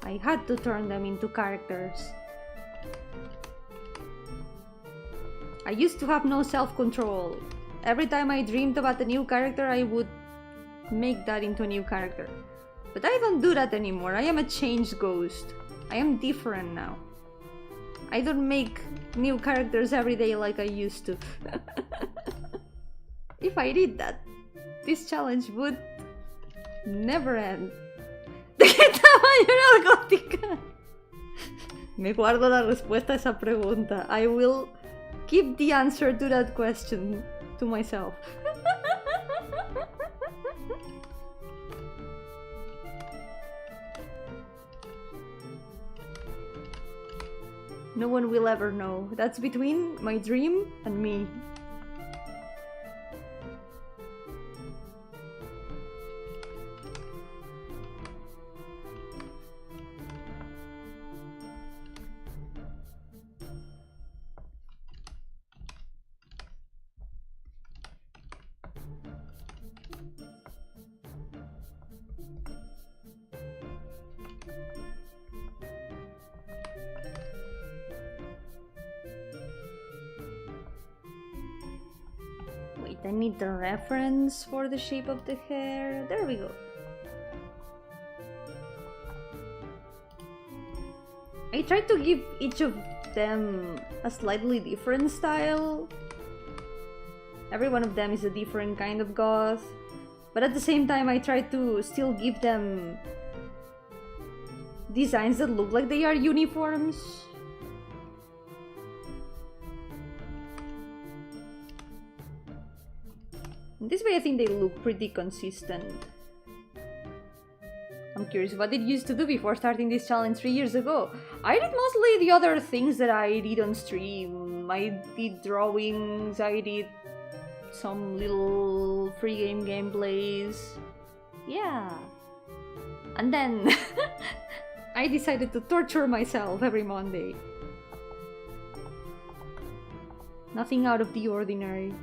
I had to turn them into characters. I used to have no self-control. Every time I dreamed about a new character, I would make that into a new character. But I don't do that anymore. I am a changed ghost. I am different now. I don't make new characters every day like I used to. If I did that, this challenge would never end. ¿De qué tamaño era gótica? Me guardo la respuesta a esa pregunta. I will keep the answer to that question to myself. No one will ever know. That's between my dream and me. Wait, I need the reference for the shape of the hair. There we go. I tried to give each of them a slightly different style. Every one of them is a different kind of goth. But at the same time, I tried to still give them designs that look like they are uniforms. This way I think they look pretty consistent. I'm curious, what did you used to do before starting this challenge 3 years ago? I did mostly the other things that I did on stream. I did drawings, I did some little free game gameplays. Yeah. And then I decided to torture myself every Monday. Nothing out of the ordinary.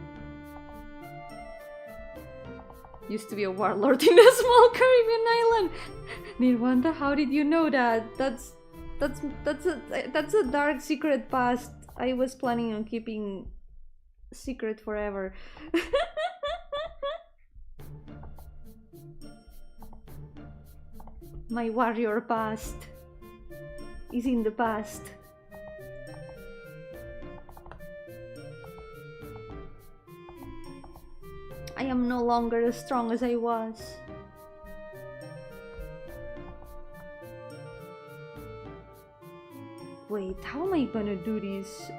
Used to be a warlord in a small Caribbean island. Nirwanda, how did you know that? That's a dark secret past I was planning on keeping secret forever. My warrior past is in the past. I am no longer as strong as I was. Wait, how am I gonna do this?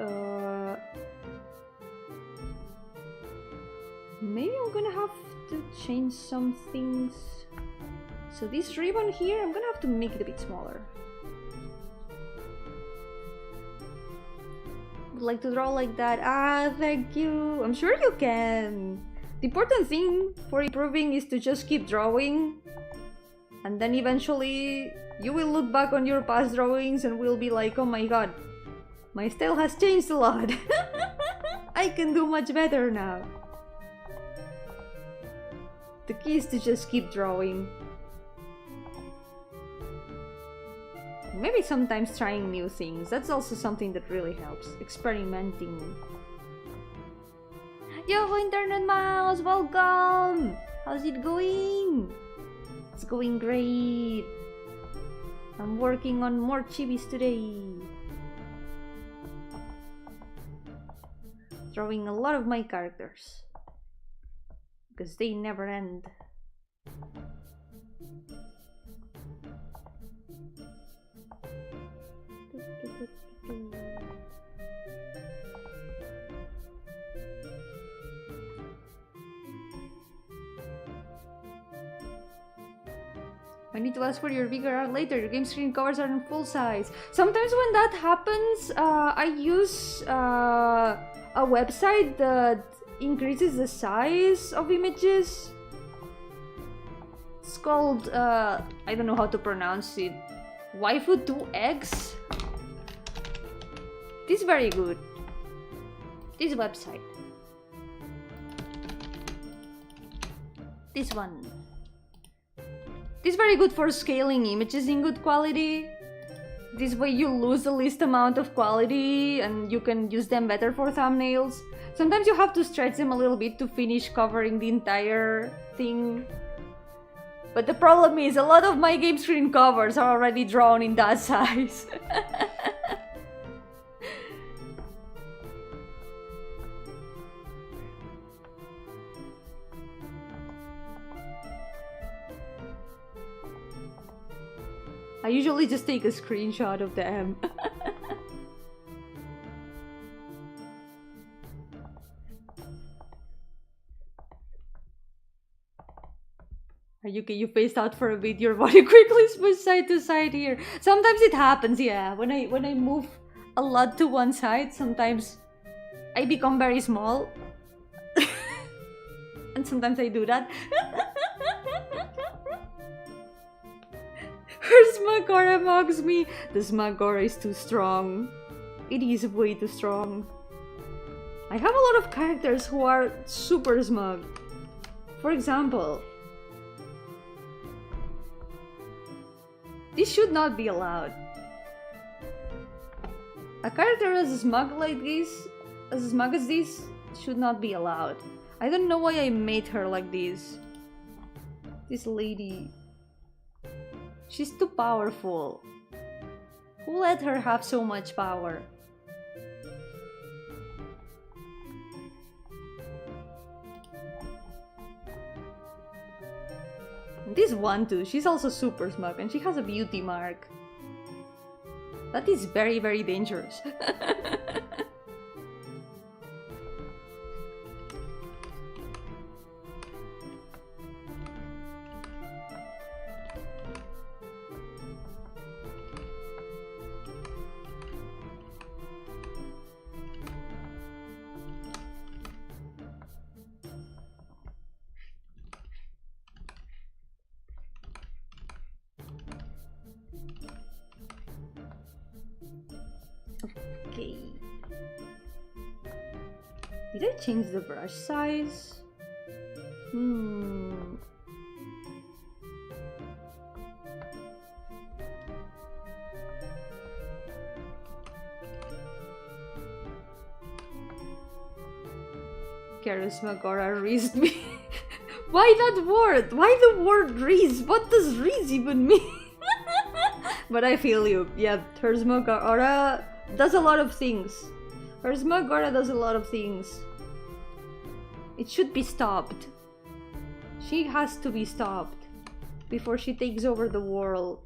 Maybe I'm gonna have to change some things. So this ribbon here, I'm gonna have to make it a bit smaller. Would like to draw like that. Ah, thank you. I'm sure you can. The important thing for improving is to just keep drawing, and then eventually you will look back on your past drawings and will be like, oh my god, my style has changed a lot. I can do much better now. The key is to just keep drawing. Maybe sometimes trying new things. That's also something that really helps. Experimenting. Yo, Internet Mouse, welcome! How's it going? It's going great. I'm working on more chibis today. Drawing a lot of my characters. Because they never end. I need to ask for your bigger art later. Your game screen covers are in full size. Sometimes when that happens, I use a website that increases the size of images. It's called, I don't know how to pronounce it. Waifu2x. This is very good. This website. This one. This is very good for scaling images in good quality. This way you lose the least amount of quality and you can use them better for thumbnails. Sometimes you have to stretch them a little bit to finish covering the entire thing. But the problem is a lot of my game screen covers are already drawn in that size. usually just take a screenshot of them. Are you okay? You spaced out for a bit. Your body quickly switched side to side here. Sometimes it happens, yeah. When I move a lot to one side, sometimes I become very small. And sometimes I do that. Her Smagora mocks me. The Smagora is too strong. It is way too strong. I have a lot of characters who are super smug. For example, this should not be allowed. A character as smug like this, as smug as this, should not be allowed. I don't know why I made her like this. This lady. She's too powerful. Who let her have so much power? This one too, she's also super smug and she has a beauty mark. That is very, very dangerous. Okay. Did I change the brush size? Charisma Gora raised me. Why that word? Why the word raise? What does raise even mean? But I feel you. Yeah, Charisma Gora does a lot of things. Charisma Gora does a lot of things. It should be stopped. She has to be stopped before she takes over the world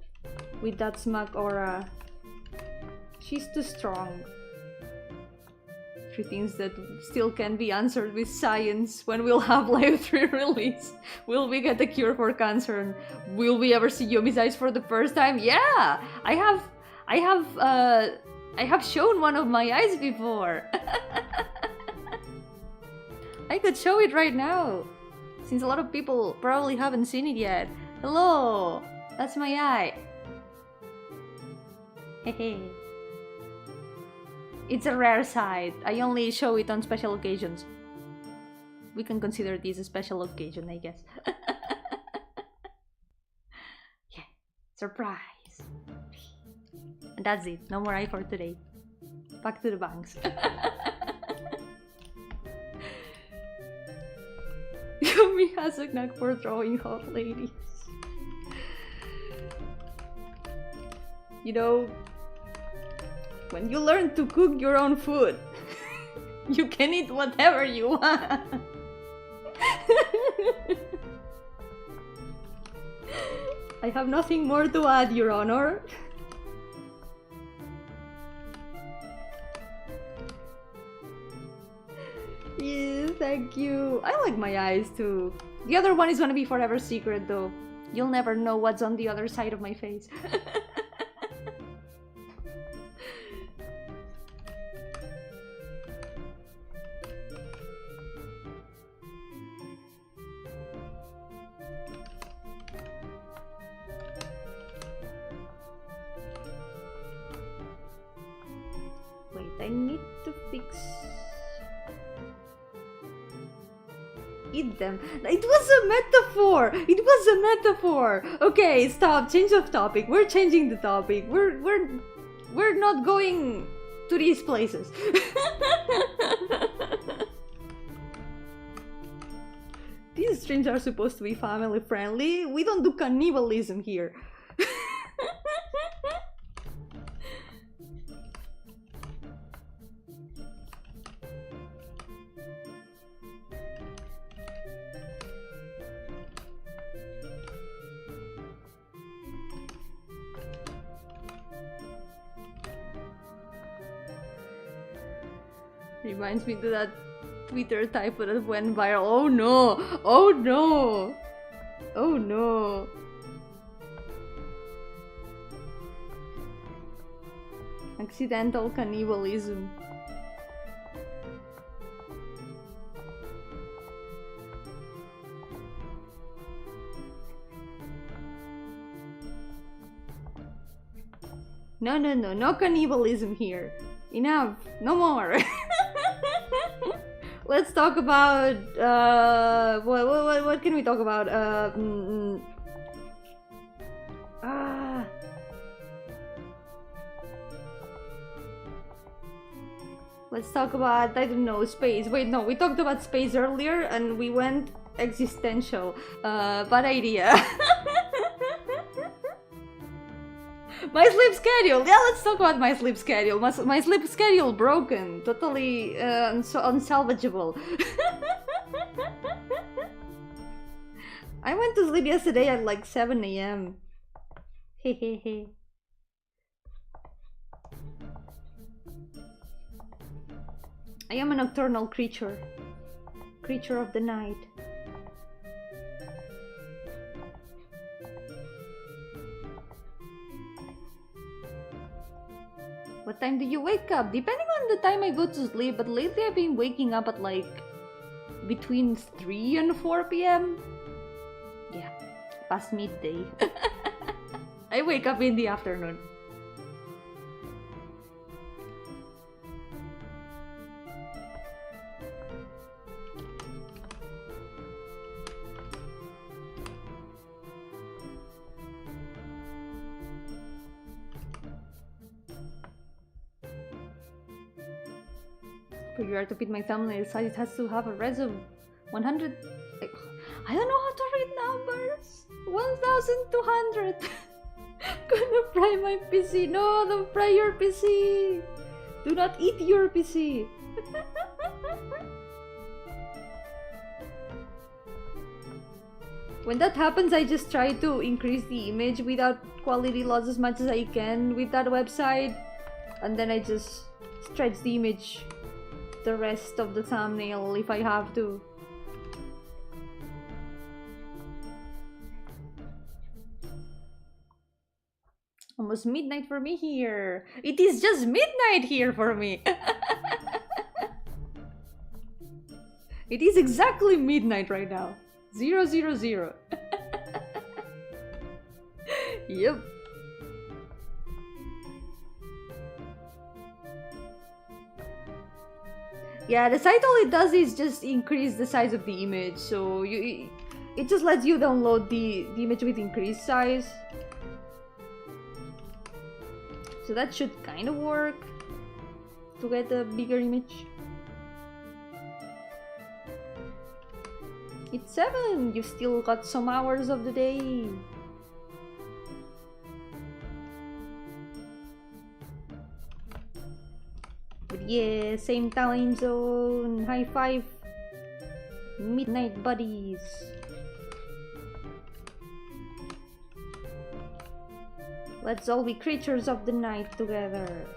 with that smug aura. She's too strong. Things that still can be answered with science. When we'll have Live 3 release, will we get a cure for cancer? And will we ever see Yomi's eyes for the first time? Yeah, I have shown one of my eyes before. I could show it right now, since a lot of people probably haven't seen it yet. Hello, that's my eye. Hehe. It's a rare sight. I only show it on special occasions. We can consider this a special occasion, I guess. Yeah, surprise. And that's it. No more eye for today. Back to the banks. Yomi has a knack for drawing hot ladies. You know, when you learn to cook your own food, you can eat whatever you want. I have nothing more to add, Your Honor. Yeah, thank you. I like my eyes too. The other one is gonna be forever secret though. You'll never know what's on the other side of my face. I need to fix... Eat them. It was a metaphor! It was a metaphor! Okay, stop. Change of topic. We're changing the topic. We're not going to these places. These streams are supposed to be family friendly. We don't do cannibalism here. Reminds me to that Twitter typo that went viral. Oh no! Oh no! Oh no! Accidental cannibalism. No, no, no, no cannibalism here. Enough, no more. Let's talk about what can we talk about? Let's talk about, I don't know, space. Wait, no, we talked about space earlier and we went existential. Bad idea. My sleep schedule! Yeah, let's talk about my sleep schedule. My sleep schedule broken. Totally unsalvageable. I went to sleep yesterday at like 7 AM. Hehehe. I am a nocturnal creature. Creature of the night. What time do you wake up? Depending on the time I go to sleep, but lately I've been waking up at like between 3 and 4 PM. Yeah, past midday. I wake up in the afternoon. For you to fit my thumbnail size, it has to have a res of 100. I don't know how to read numbers. 1200. Gonna fry my PC. No, don't fry your PC. Do not eat your PC. When that happens, I just try to increase the image without quality loss as much as I can with that website, and then I just stretch the image the rest of the thumbnail if I have to. Almost midnight for me here. It is just midnight here for me. It is exactly midnight right now. 000. Yep. Yeah, the site all it does is just increase the size of the image, so it just lets you download the image with increased size. So that should kind of work to get a bigger image. It's 7, you've still got some hours of the day. But yeah, same time zone. High five, midnight buddies. Let's all be creatures of the night together.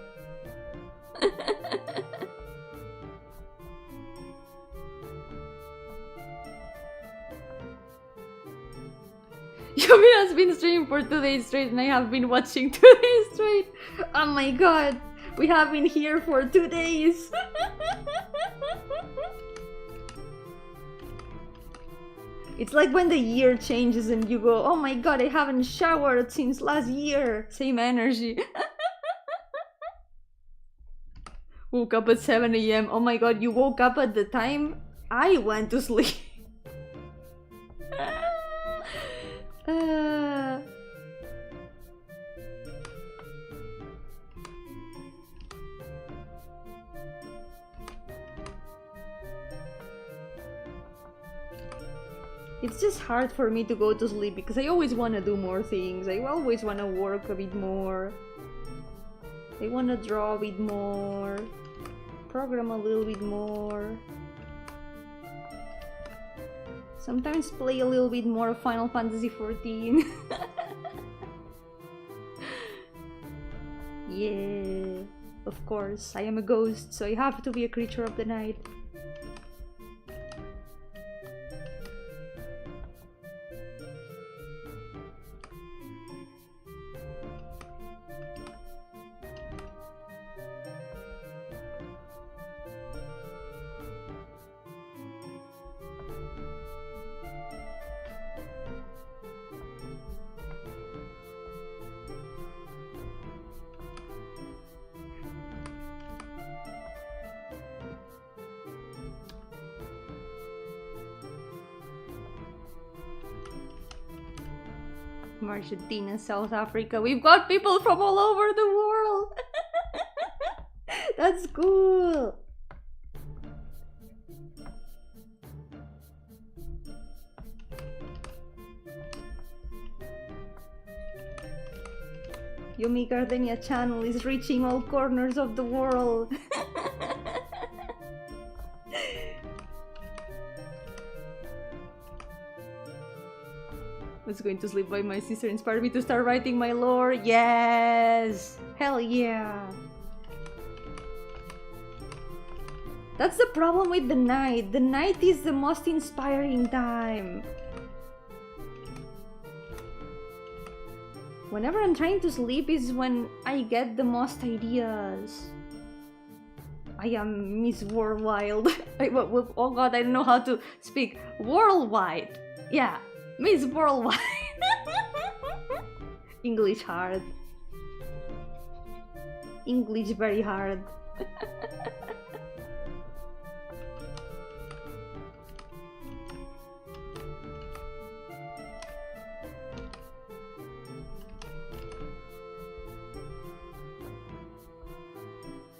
Yomi has been streaming for 2 days straight and I have been watching 2 days straight. Oh my god. We have been here for 2 days. It's like when the year changes and you go, oh my god, I haven't showered since last year. Same energy. Woke up at 7 AM. Oh my god, you woke up at the time I went to sleep. It's just hard for me to go to sleep because I always want to do more things. I always want to work a bit more. I want to draw a bit more. Program a little bit more. Sometimes play a little bit more of Final Fantasy XIV. Yeah. Of course, I am a ghost, so I have to be a creature of the night. Argentina, South Africa. We've got people from all over the world. That's cool. Yomi Gardenia channel is reaching all corners of the world. I was going to sleep by my sister inspired me to start writing my lore. Yes! Hell yeah! That's the problem with the night. The night is the most inspiring time. Whenever I'm trying to sleep is when I get the most ideas. I am Miss Worldwide. Oh god, I don't know how to speak. Worldwide. Yeah. Miss Worldwide. English hard. English very hard.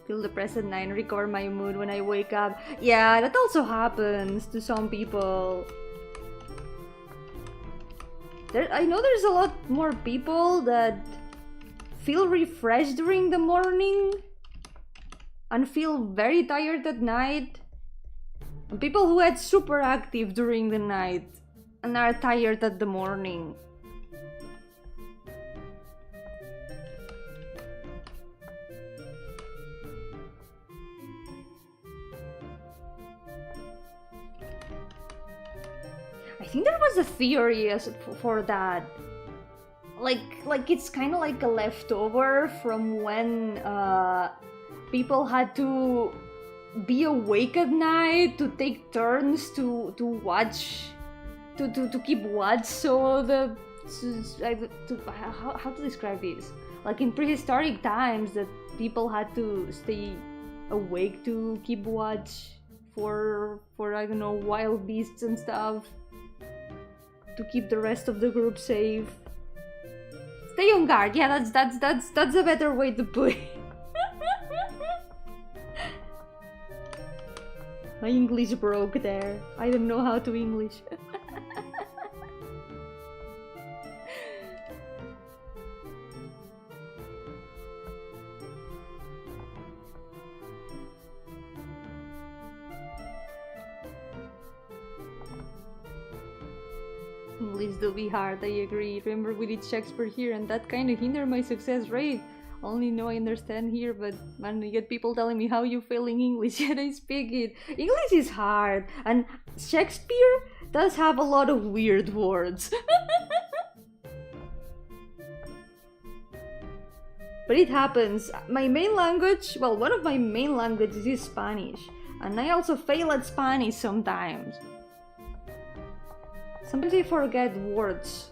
Feel depressed at night and recover my mood when I wake up. Yeah, that also happens to some people. I know there's a lot more people that feel refreshed during the morning and feel very tired at night. And people who get super active during the night and are tired at the morning. I think there was a theory for that. Like it's kind of like a leftover from when people had to be awake at night to take turns to watch, to keep watch. So how to describe this? Like in prehistoric times, that people had to stay awake to keep watch for I don't know, wild beasts and stuff. To keep the rest of the group safe. Stay on guard. Yeah, that's a better way to put it. My English broke there. I don't know how to English. English do be hard, I agree. Remember we did Shakespeare here and that kind of hindered my success rate. Only know I understand here, but man, I get people telling me how you failing English yet I speak it. English is hard, and Shakespeare does have a lot of weird words. But it happens. My main language, well, one of my main languages is Spanish, and I also fail at Spanish sometimes. Sometimes I forget words.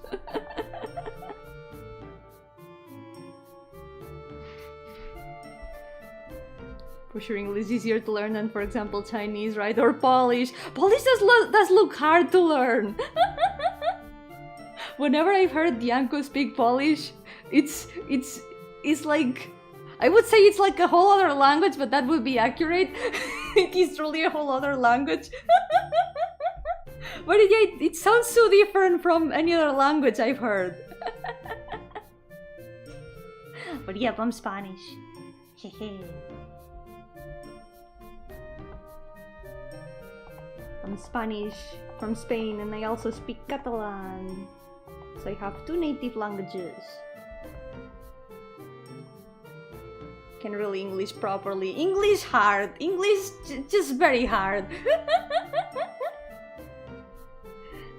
For sure, English is easier to learn than, for example, Chinese, right? Or Polish. Polish does look hard to learn. Whenever I've heard Yanko speak Polish, it's like, I would say it's like a whole other language, but that would be accurate. It is truly a whole other language. But yeah, it sounds so different from any other language I've heard. But yeah, I'm Spanish. I'm Spanish from Spain, and I also speak Catalan. So I have two native languages. can really English properly. English hard. English just very hard.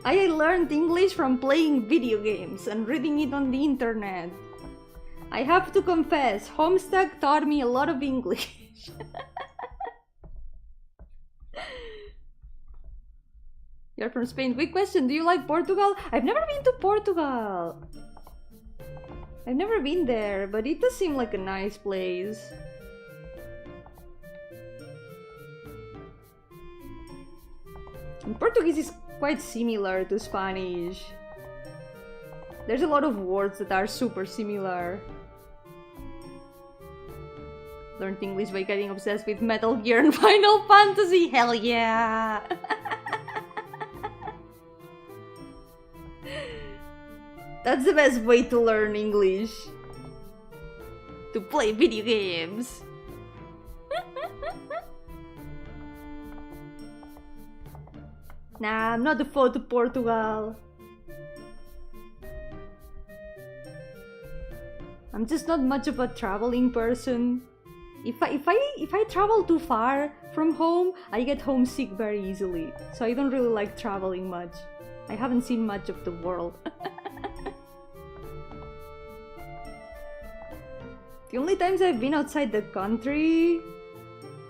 I learned English from playing video games and reading it on the internet. I have to confess, Homestuck taught me a lot of English. You're from Spain. Quick question, do you like Portugal? I've never been to Portugal. I've never been there, but it does seem like a nice place. And Portuguese is quite similar to Spanish. There's a lot of words that are super similar. Learned English by getting obsessed with Metal Gear and Final Fantasy. Hell yeah! That's the best way to learn English. To play video games. Nah, I'm not a foe to Portugal. I'm just not much of a traveling person. If I travel too far from home, I get homesick very easily. So I don't really like traveling much. I haven't seen much of the world. The only times I've been outside the country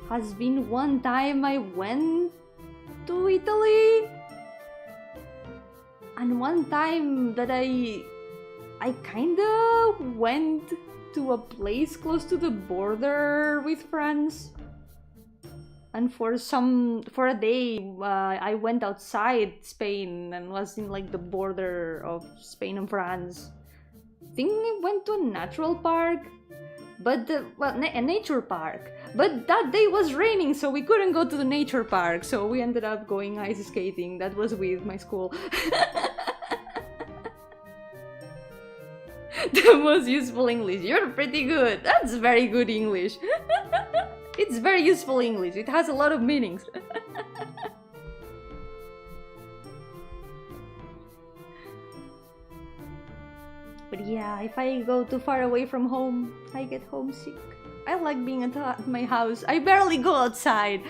has been one time I went to Italy, and one time that I kinda went to a place close to the border with France, and for a day I went outside Spain and was in like the border of Spain and France. I think I went to a natural park, but a nature park. But that day was raining, so we couldn't go to the nature park, so we ended up going ice skating. That was with my school. The most useful English. You're pretty good. That's very good English. It's very useful English. It has a lot of meanings. But yeah, if I go too far away from home, I get homesick. I like being at my house. I barely go outside.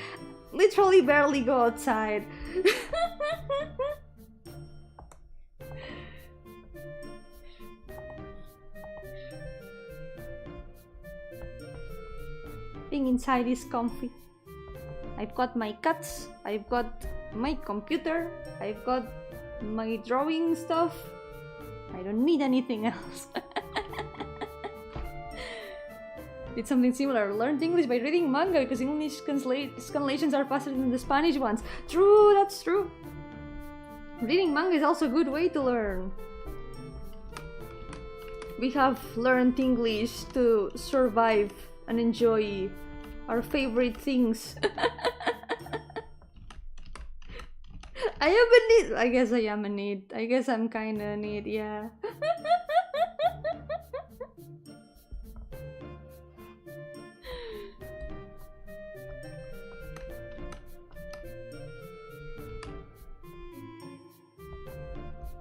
Literally barely go outside. Being inside is comfy. I've got my cats, I've got my computer, I've got my drawing stuff. I don't need anything else. Did something similar. Learned English by reading manga because English translations are faster than the Spanish ones. True, that's true. Reading manga is also a good way to learn. We have learned English to survive and enjoy our favorite things. I am a need. I guess I am a need. I guess I'm kinda a need, yeah.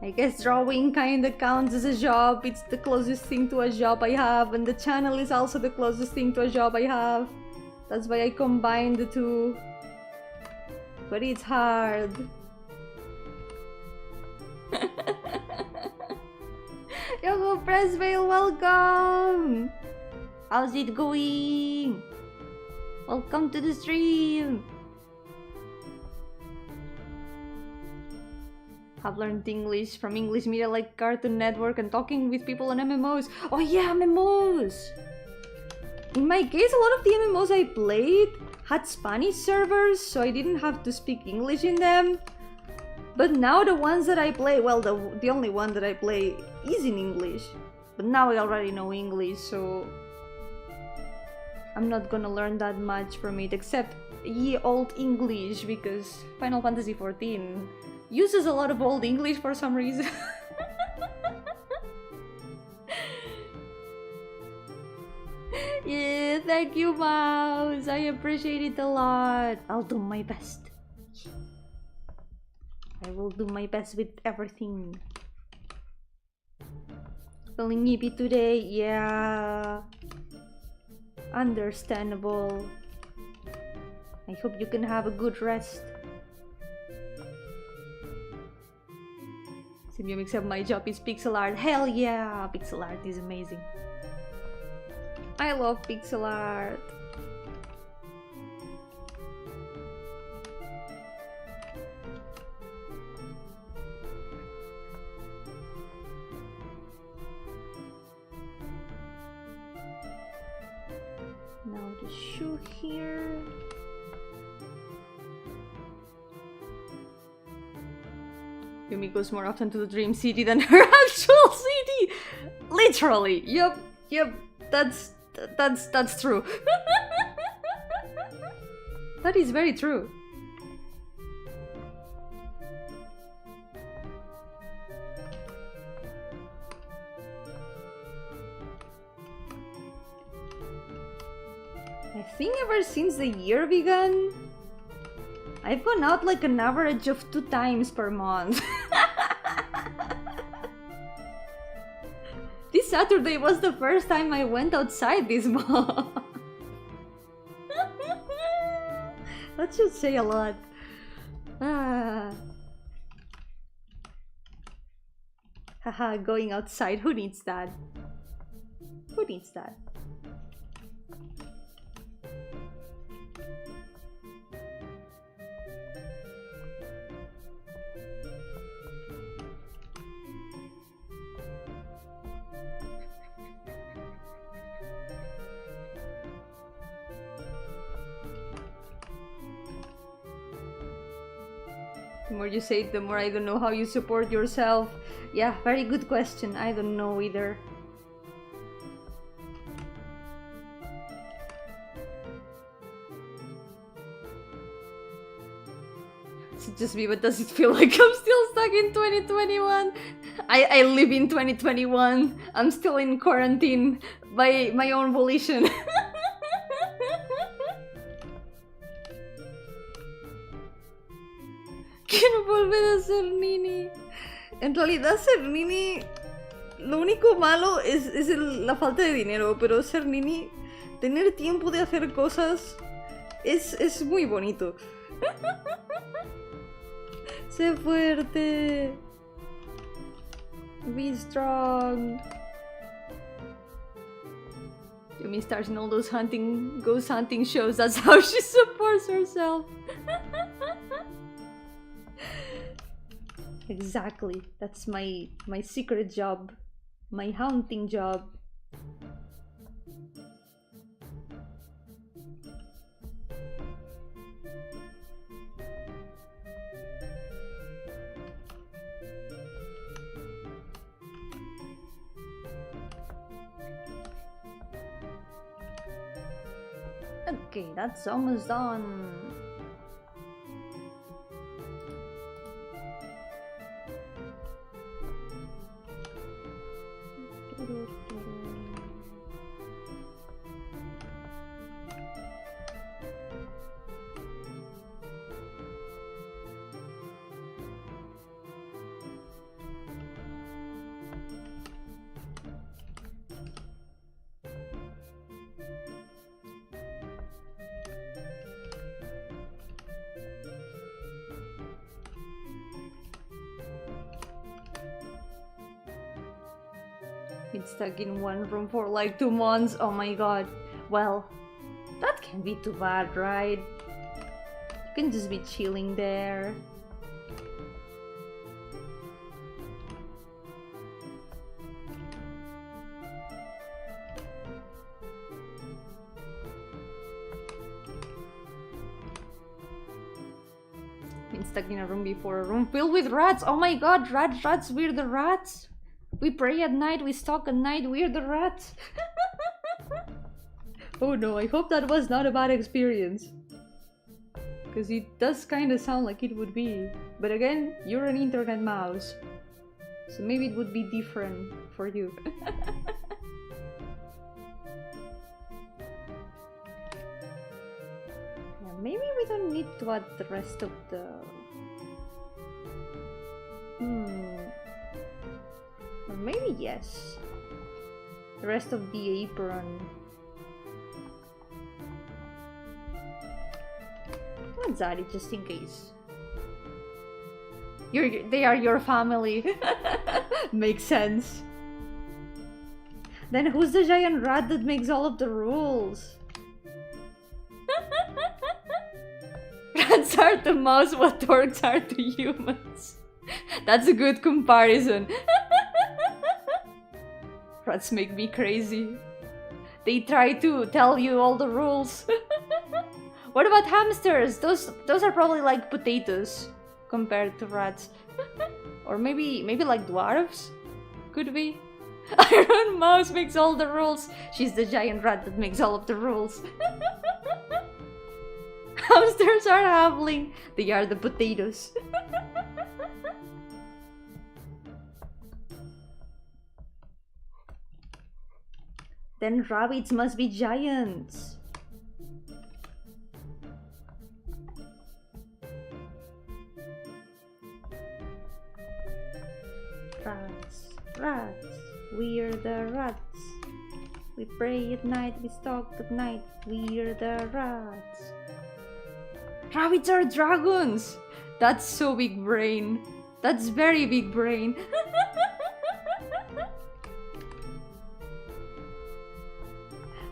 I guess drawing kinda counts as a job. It's the closest thing to a job I have, and the channel is also the closest thing to a job I have. That's why I combine the two. But it's hard. Yo-hooo Pressvale, welcome! How's it going? Welcome to the stream! I've learned English from English media like Cartoon Network and talking with people on MMOs. Oh yeah, MMOs! In my case, a lot of the MMOs I played had Spanish servers, so I didn't have to speak English in them. But now the ones that I play, well, the only one that I play is in English. But now I already know English, so I'm not gonna learn that much from it, except ye old English, because Final Fantasy XIV uses a lot of old English for some reason. Yeah, thank you, Mouse. I appreciate it a lot. I'll do my best. I will do my best with everything. Feeling yippy today, yeah. Understandable. I hope you can have a good rest. Except my job is pixel art. Hell yeah! Pixel art is amazing. I love pixel art. Now the shoe here. Yumi goes more often to the dream city than her actual city. Literally. Yep. That's true. That is very true. I think ever since the year began, I've gone out like an average of 2 times per month. This Saturday was the first time I went outside this month. That should say a lot. Haha, going outside. Who needs that? Who needs that? The more you say it, the more I don't know how you support yourself. Yeah, very good question. I don't know either. It's just me, but does it feel like I'm still stuck in 2021? I live in 2021. I'm still in quarantine by my own volition. Quiero volver a ser nini. En realidad ser nini, lo único malo es la falta de dinero, pero ser nini, tener tiempo de hacer cosas es muy bonito. Sé fuerte. Be strong. Yumi stars in all those ghost hunting shows. That's how she supports herself. Exactly. That's my secret job. My hunting job. Okay, that's almost done. Been stuck in one room for like 2 months. Oh my god. Well, that can't be too bad, right? You can just be chilling there. Been stuck in a room before. A room filled with rats. Oh my god, rats, we're the rats. We pray at night, we stalk at night, we're the rats. Oh no, I hope that was not a bad experience. Because it does kind of sound like it would be. But again, you're an internet mouse. So maybe it would be different for you. Yeah, maybe we don't need to add the rest of the... Or maybe yes. The rest of the apron. friends add it just in case. They are your family. Makes sense. Then who's the giant rat that makes all of the rules? Rats are to mouse what orcs are to humans. That's a good comparison. Rats make me crazy. They try to tell you all the rules. What about hamsters? Those are probably like potatoes compared to rats. Or maybe like dwarves? Could be. Iron Mouse makes all the rules. She's the giant rat that makes all of the rules. Hamsters are halfling. They are the potatoes. Then rabbits must be giants. Rats, we're the rats. We pray at night, we stalk at night. We're the rats. Rabbits are dragons! That's so big brain. That's very big brain.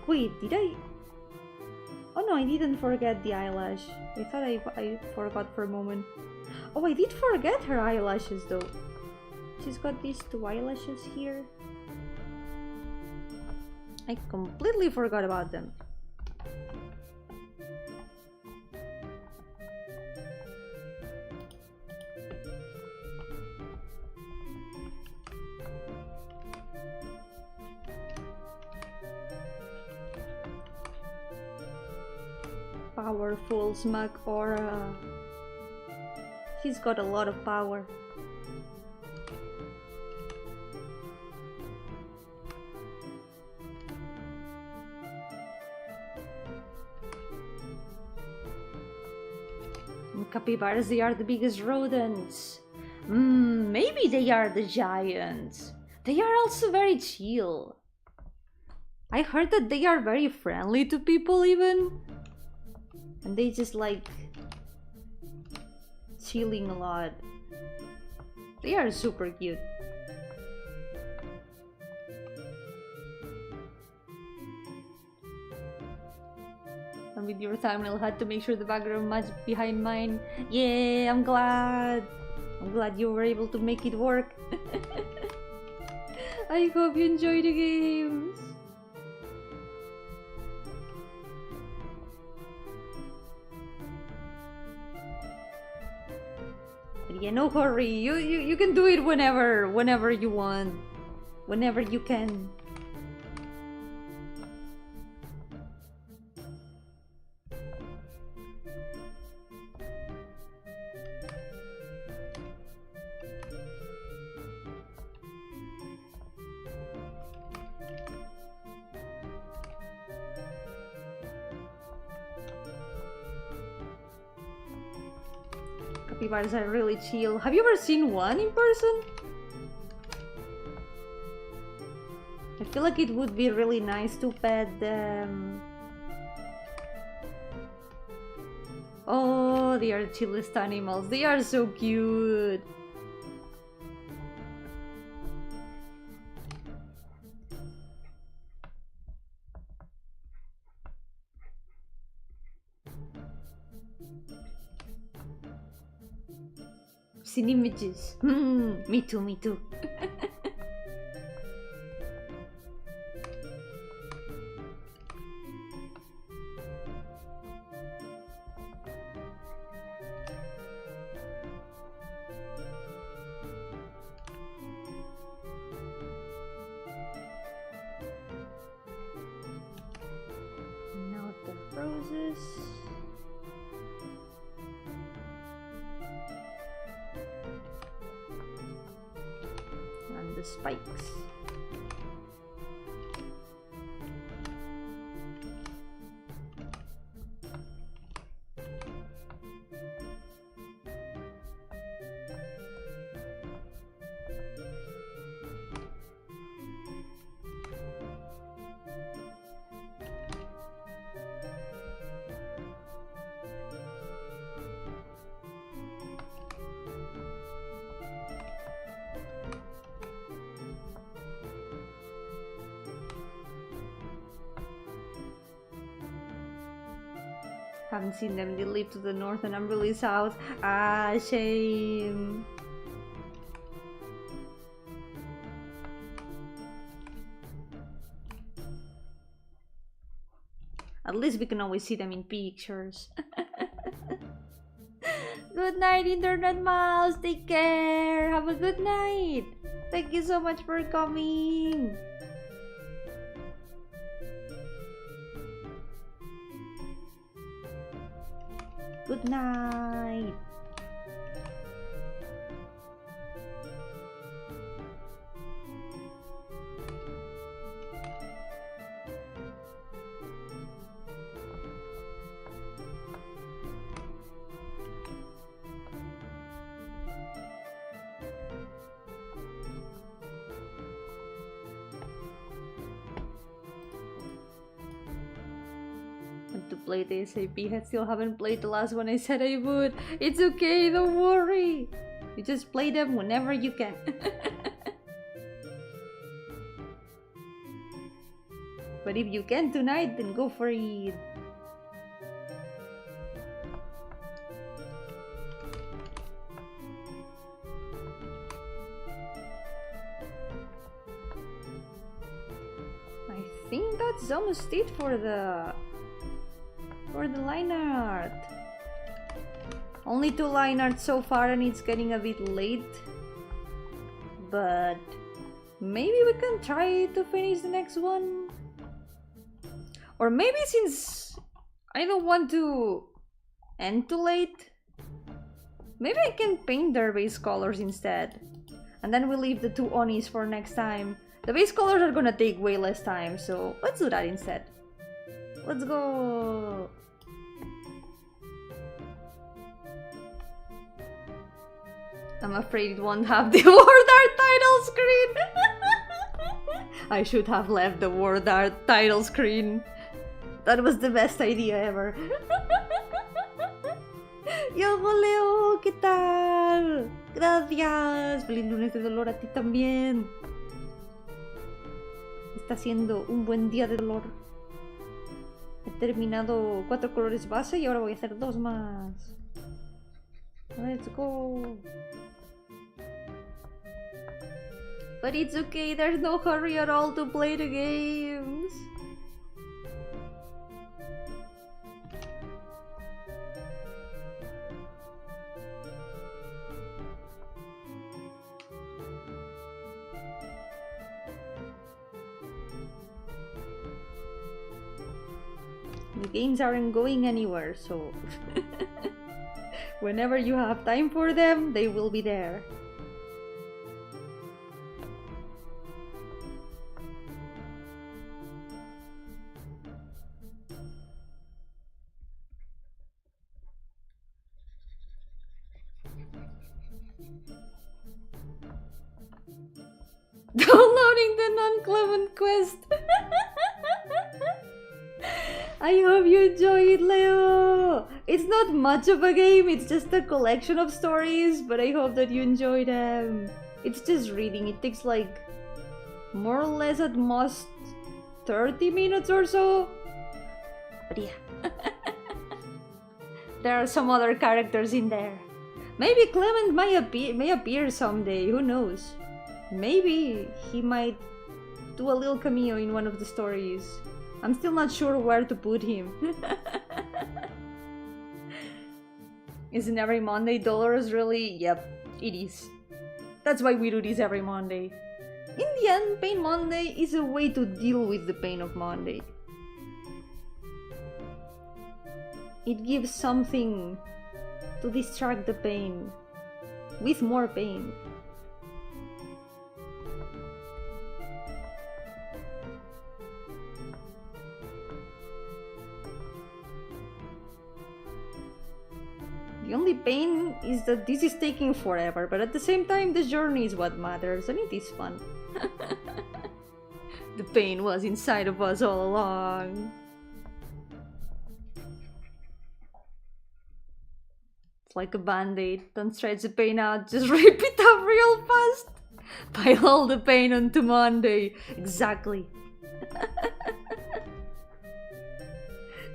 Wait, did I? Oh no, I didn't forget the eyelash. I thought I forgot for a moment. Oh, I did forget her eyelashes though. She's got these two eyelashes here. I completely forgot about them. Powerful smug aura. She's got a lot of power. Capybaras, they are the biggest rodents. Maybe they are the giants. They are also very chill. I heard that they are very friendly to people even. And they just like chilling a lot. They are super cute. And with your thumbnail, had to make sure the background matched behind mine. Yeah, I'm glad. I'm glad you were able to make it work. I hope you enjoy the games. But yeah, no hurry. You can do it whenever you want. Whenever you can. Capybaras are really chill. Have you ever seen one in person? I feel like it would be really nice to pet them. Oh, they are the chillest animals. They are so cute. Seen images. Me too, me too. Now the roses. The spikes. Haven't seen them. They live to the north and I'm really south. Ah, shame. At least we can always see them in pictures. Good night, Internet Mouse. Take care. Have a good night. Thank you so much for coming. Good night. To play the SAP, I still haven't played the last one I said I would. It's okay, don't worry. You just play them whenever you can. But if you can tonight, then go for it. I think that's almost it for the line art. Only 2 line arts so far and it's getting a bit late. But maybe we can try to finish the next one. Or maybe since I don't want to end too late, maybe I can paint their base colors instead. And then we'll leave the 2 onis for next time. The base colors are gonna take way less time, so let's do that instead. Let's go! I'm afraid it won't have the word art title screen! I should have left the word art title screen. That was the best idea ever. Yo-hooo, Leo, ¿qué tal? Gracias. Feliz lunes de dolor a ti también. Está siendo un buen día de dolor. He terminado 4 colores base y ahora voy a hacer 2 más. Let's go. But it's okay, there's no hurry at all to play the games. The games aren't going anywhere, so whenever you have time for them, they will be there. Downloading the non-Clement quest. I hope you enjoy it, Leo! It's not much of a game, it's just a collection of stories, but I hope that you enjoy them. It's just reading, it takes like more or less at most 30 minutes or so. But yeah. There are some other characters in there. Maybe Clement may appear someday, who knows? Maybe he might do a little cameo in one of the stories. I'm still not sure where to put him. Isn't every Monday Dolores really? Yep, it is. That's why we do this every Monday. In the end, Pain Monday is a way to deal with the pain of Monday. It gives something to distract the pain with more pain. The only pain is that this is taking forever, but at the same time, the journey is what matters, and it is fun. The pain was inside of us all along. It's like a band-aid. Don't stretch the pain out, just rip it up real fast. Pile all the pain onto Monday. Exactly.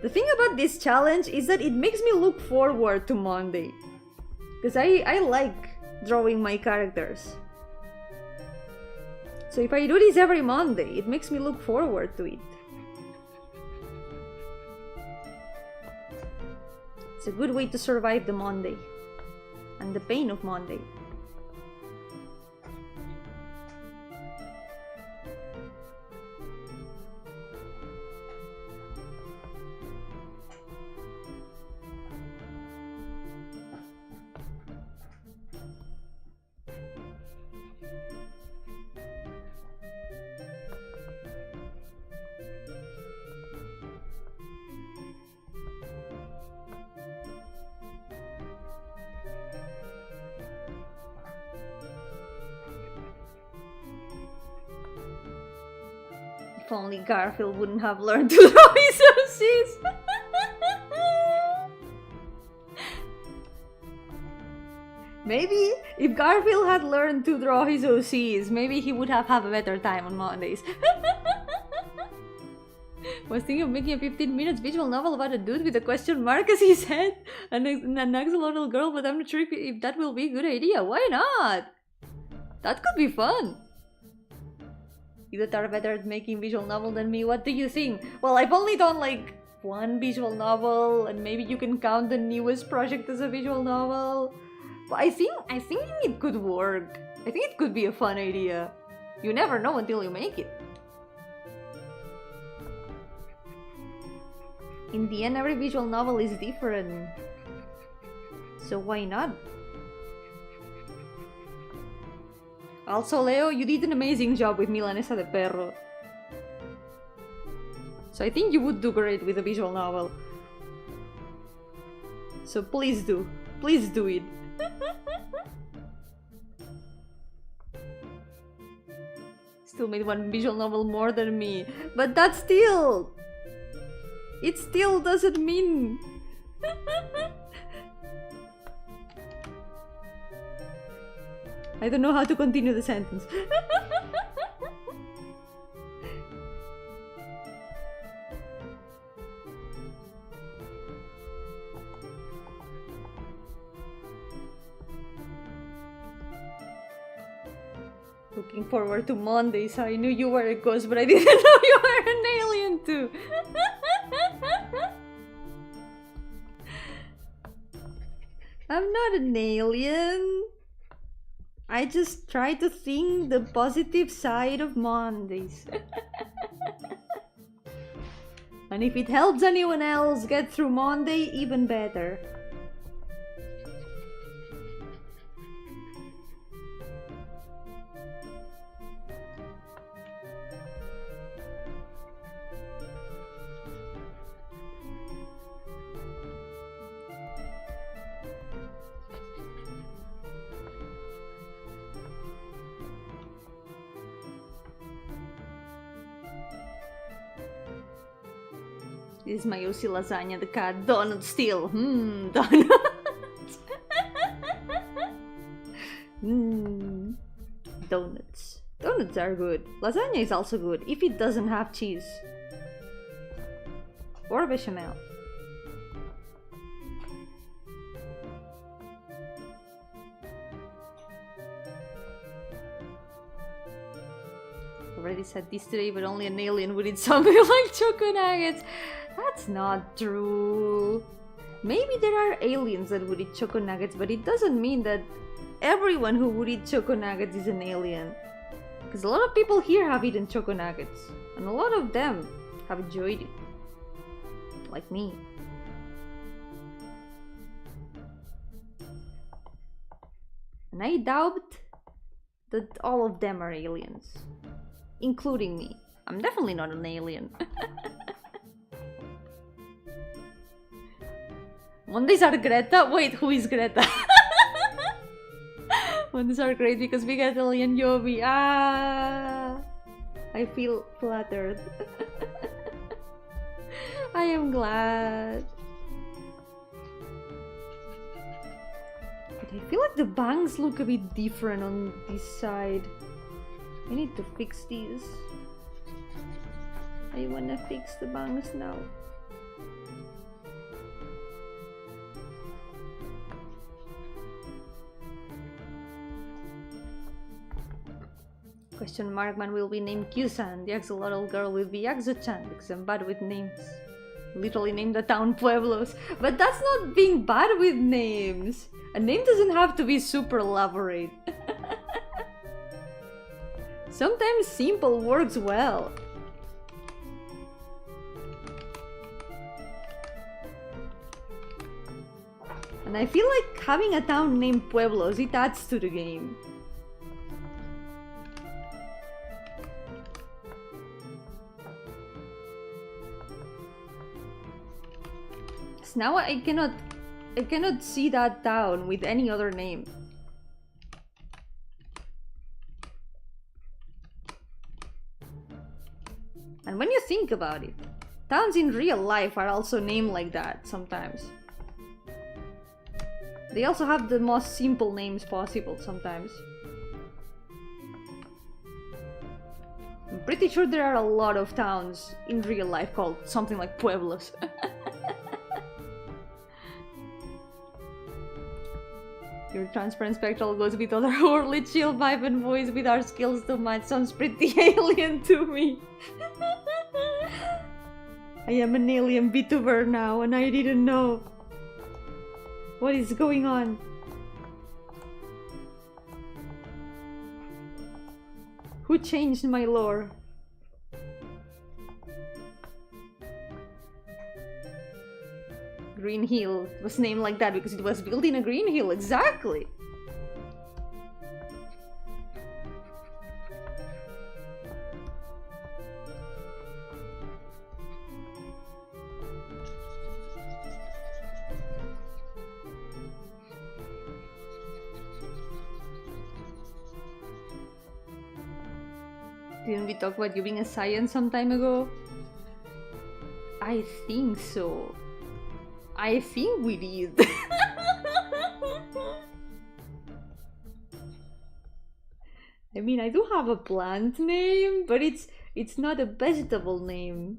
The thing about this challenge is that it makes me look forward to Monday. Because I like drawing my characters. So if I do this every Monday, it makes me look forward to it. It's a good way to survive the Monday. And the pain of Monday. If only Garfield wouldn't have learned to draw his OCs. Maybe if Garfield had learned to draw his OCs, maybe he would have a better time on Mondays. Was thinking of making a 15 minutes visual novel about a dude with a question mark as his head and an axolotl girl, but I'm not sure if that will be a good idea. Why not? That could be fun. You that are better at making visual novel than me, what do you think? Well, I've only done like one visual novel, and maybe you can count the newest project as a visual novel. But I think it could work. I think it could be a fun idea. You never know until you make it. In the end, every visual novel is different. So why not? Also, Leo, you did an amazing job with Milanesa de Perro. So I think you would do great with a visual novel. So please do. Please do it. Still made one visual novel more than me. But that still... It still doesn't mean... I don't know how to continue the sentence. Looking forward to Mondays. I knew you were a ghost, but I didn't know you were an alien too. I'm not an alien. I just try to think the positive side of Mondays. And if it helps anyone else get through Monday, even better. This is my OC lasagna, the cat. Donut still. Donuts. Donuts. Donuts are good. Lasagna is also good, if it doesn't have cheese. Or bechamel. Already said this today, but only an alien would eat something like choco nuggets. That's not true. Maybe there are aliens that would eat choco nuggets, but it doesn't mean that everyone who would eat choco nuggets is an alien. Because a lot of people here have eaten choco nuggets, and a lot of them have enjoyed it. Like me. And I doubt that all of them are aliens. Including me. I'm definitely not an alien. Mondays are Greta? Wait, who is Greta? Mondays are great because we get alien Yomi. Ah, I feel flattered. I am glad. But I feel like the bangs look a bit different on this side. I need to fix these. I wanna fix the bangs now. Question mark man will be named Q-san. The axolotl girl will be Axo-chan because I'm bad with names. Literally named the town Pueblos. But that's not being bad with names. A name doesn't have to be super elaborate. Sometimes simple works well. And I feel like having a town named Pueblos, it adds to the game. So now I cannot see that town with any other name. And when you think about it, towns in real life are also named like that sometimes. They also have the most simple names possible sometimes. I'm pretty sure there are a lot of towns in real life called something like Pueblos. Your transparent spectral goes with otherworldly chill vibe and voice with our skills to match. Sounds pretty alien to me. I am an alien VTuber now and I didn't know. What is going on? Who changed my lore? Green Hill was named like that because it was built in a green hill, exactly! Didn't we talk about you being a science some time ago? I think so. I think we did. I mean, I do have a plant name, but it's not a vegetable name.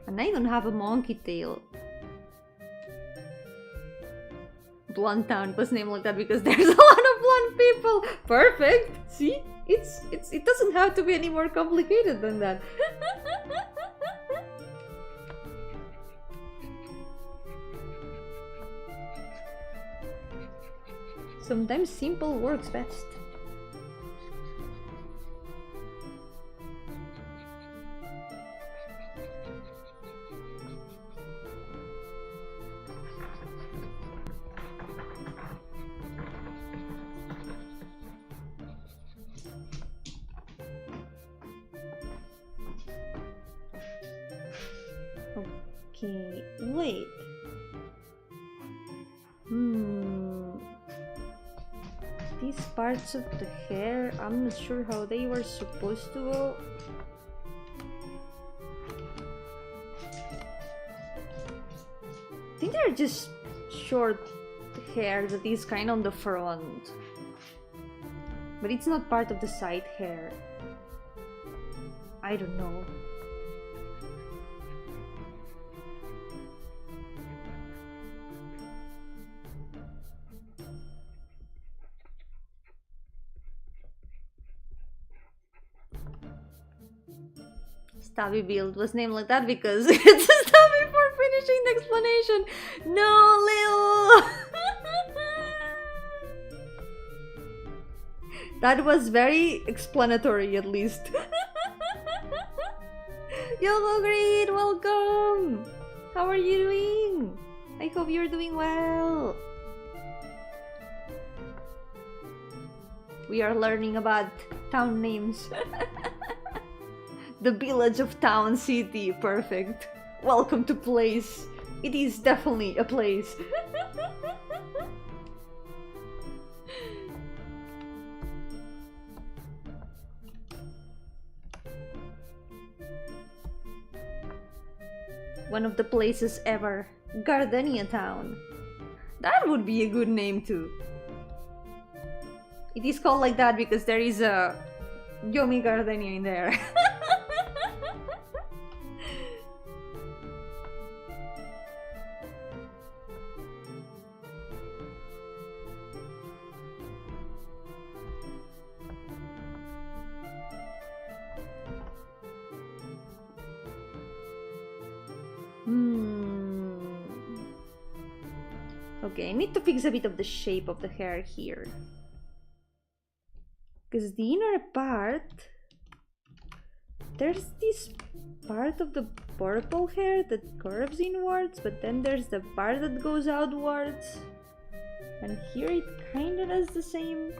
And I don't have a monkey tail. Blunt Town was named like that because there's a lot of blunt people. Perfect. See? It doesn't have to be any more complicated than that. Sometimes simple works best. Okay, wait. These parts of the hair, I'm not sure how they were supposed to go. I think they're just short hair that is kind of on the front. But it's not part of the side hair. I don't know. Stabby build was named like that because it's a stabby for finishing the explanation. No, Lil. That was very explanatory, at least. Yo-hooo, great, welcome. How are you doing? I hope you're doing well. We are learning about town names. The village of town city, perfect. Welcome to place. It is definitely a place. One of the places ever. Gardenia town. That would be a good name too. It is called like that because there is a Yomi Gardenia in there. Okay, I need to fix a bit of the shape of the hair here. Because the inner part... There's this part of the purple hair that curves inwards, but then there's the part that goes outwards. And here it kinda does the same.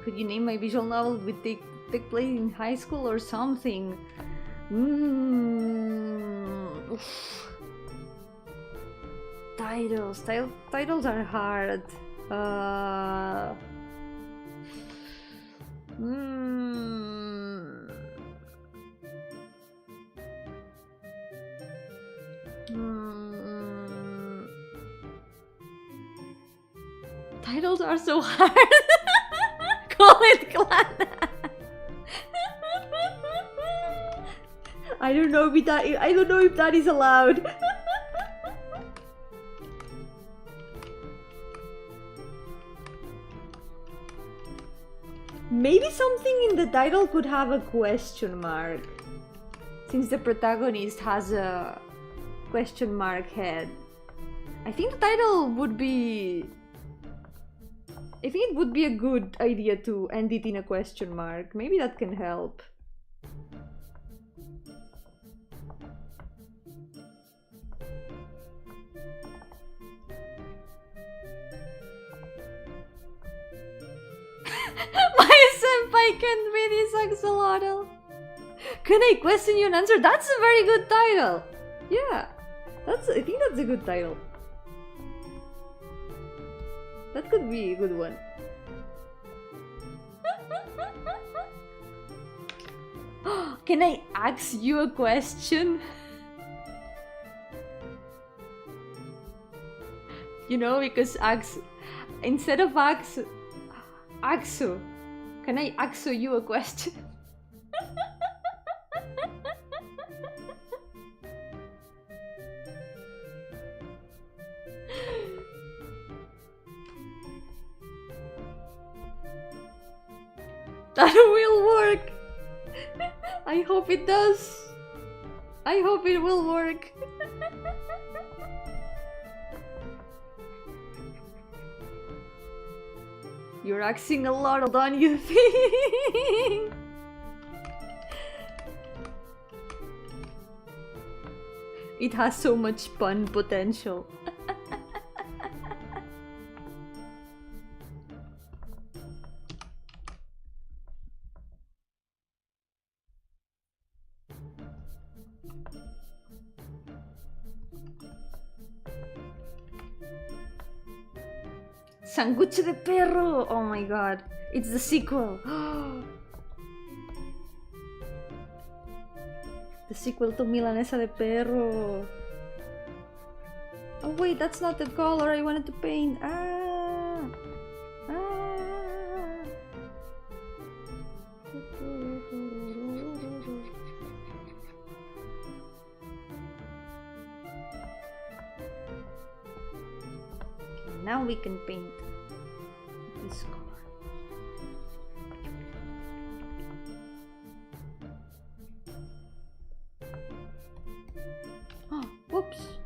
Could you name my visual novel would take place in high school or something? Titles. Titles are hard. Titles are so hard. Call it clan. I don't know if that is allowed. Maybe something in the title could have a question mark, since the protagonist has a question mark head. I think the title would be... I think it would be a good idea to end it in a question mark. Maybe that can help. My senpai can't read his axolotl. Can I question you and answer? That's a very good title. Yeah, I think that's a good title. That could be a good one. Can I ask you a question? You know, because instead of axu, can I ask you a question? That will work. I hope it does. I hope it will work. You're axing a lot, don't you think? It has so much pun potential. Sanguche de perro! Oh my god, it's the sequel! The sequel to Milanesa de perro! Oh wait, that's not the color I wanted to paint! Ah! Ah! Now we can paint this color. Oh, whoops.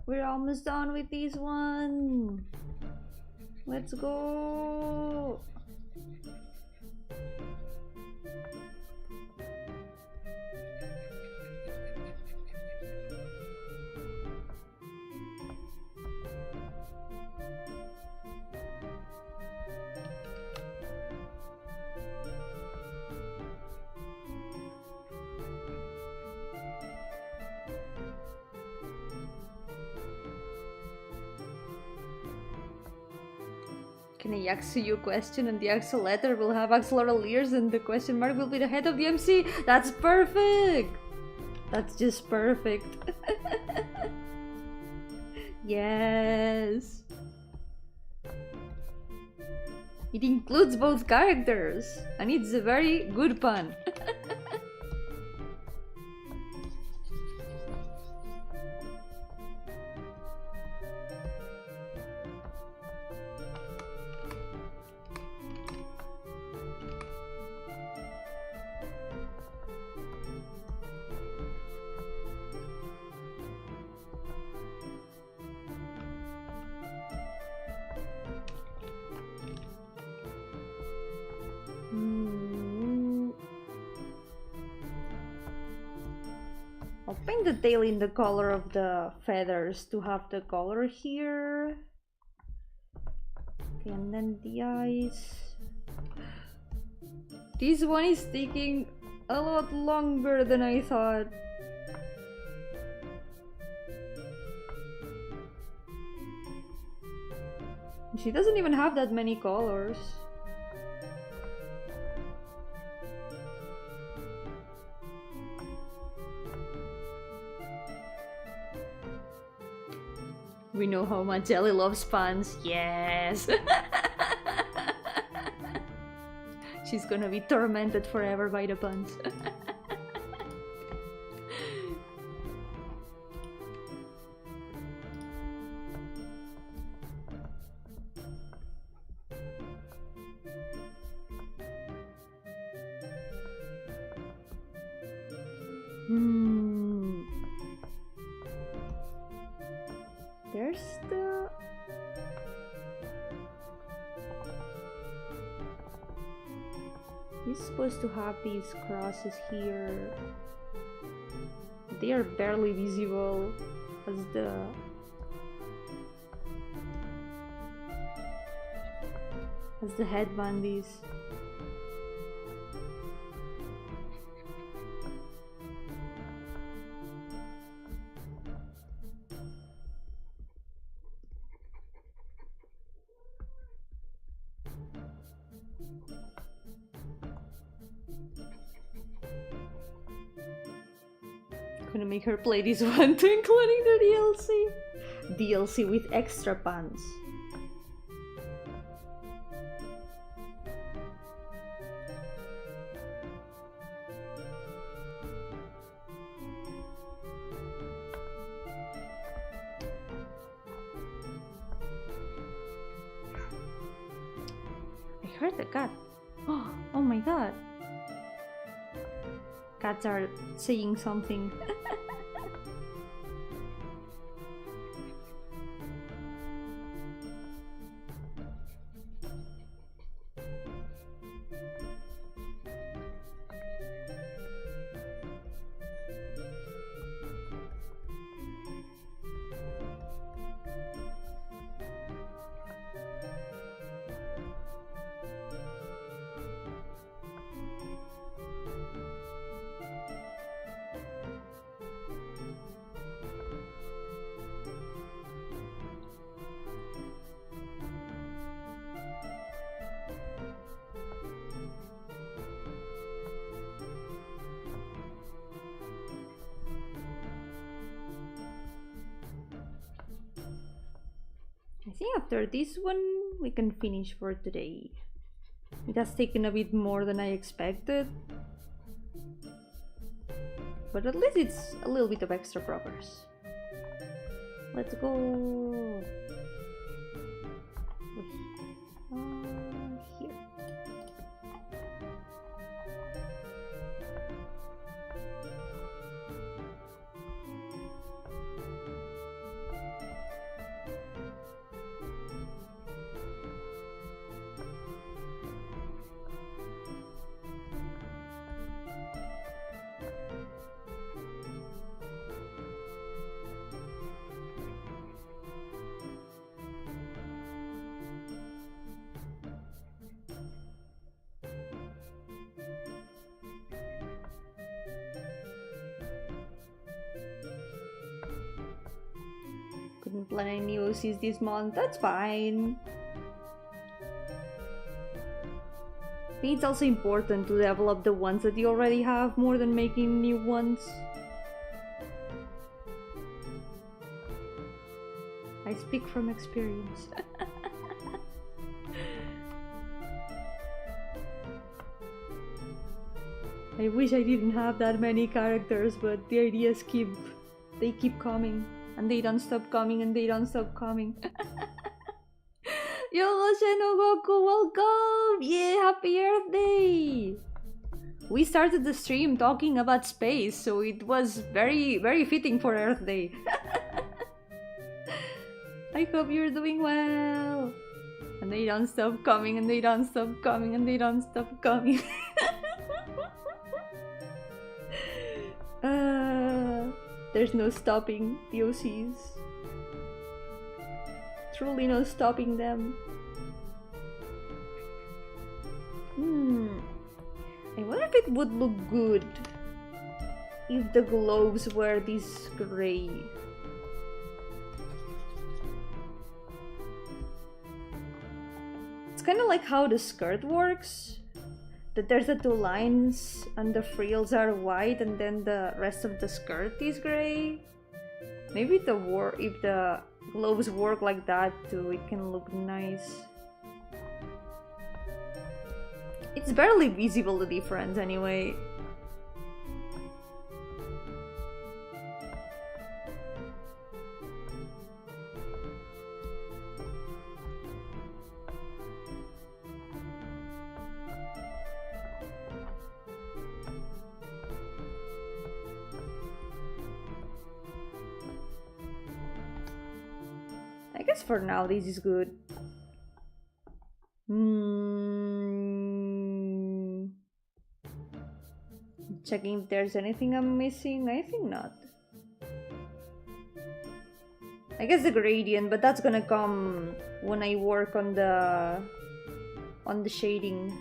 We're almost done with this one. Let's go. Can I ask you a question and the answer letter will have axolotl ears and the question mark will be the head of the MC? That's perfect! That's just perfect. Yes! It includes both characters and it's a very good pun. I'll paint the tail in the color of the feathers to have the color here. Okay, and then the eyes. This one is taking a lot longer than I thought. She doesn't even have that many colors. We know how much Ellie loves puns. Yes! She's gonna be tormented forever by the puns. There's the... He's supposed to have these crosses here. They are barely visible as the headband is. Gonna make her play this one too, including the DLC. DLC with extra puns. I heard the cat. Oh my god. Cats are saying something. I think after this one we can finish for today. It has taken a bit more than I expected, but at least it's a little bit of extra progress. Let's go here. Couldn't plan any OCs this month, that's fine. I think it's also important to develop the ones that you already have more than making new ones. I speak from experience. I wish I didn't have that many characters, but the ideas keep coming, and they don't stop coming, and they don't stop coming. Yo, no Goku, welcome! Yeah, happy Earth Day! We started the stream talking about space, so it was very, very fitting for Earth Day. I hope you're doing well! And they don't stop coming, and they don't stop coming, and they don't stop coming. There's no stopping the OCs. Truly no stopping them. I wonder if it would look good if the globes were this gray. It's kind of like how the skirt works. That there's the two lines and the frills are white and then the rest of the skirt is gray. Maybe if the globes work like that too, it can look nice. It's barely visible, the difference, anyway. I guess for now this is good. Checking if there's anything I'm missing. I think not. I guess the gradient, but that's gonna come when I work on the shading.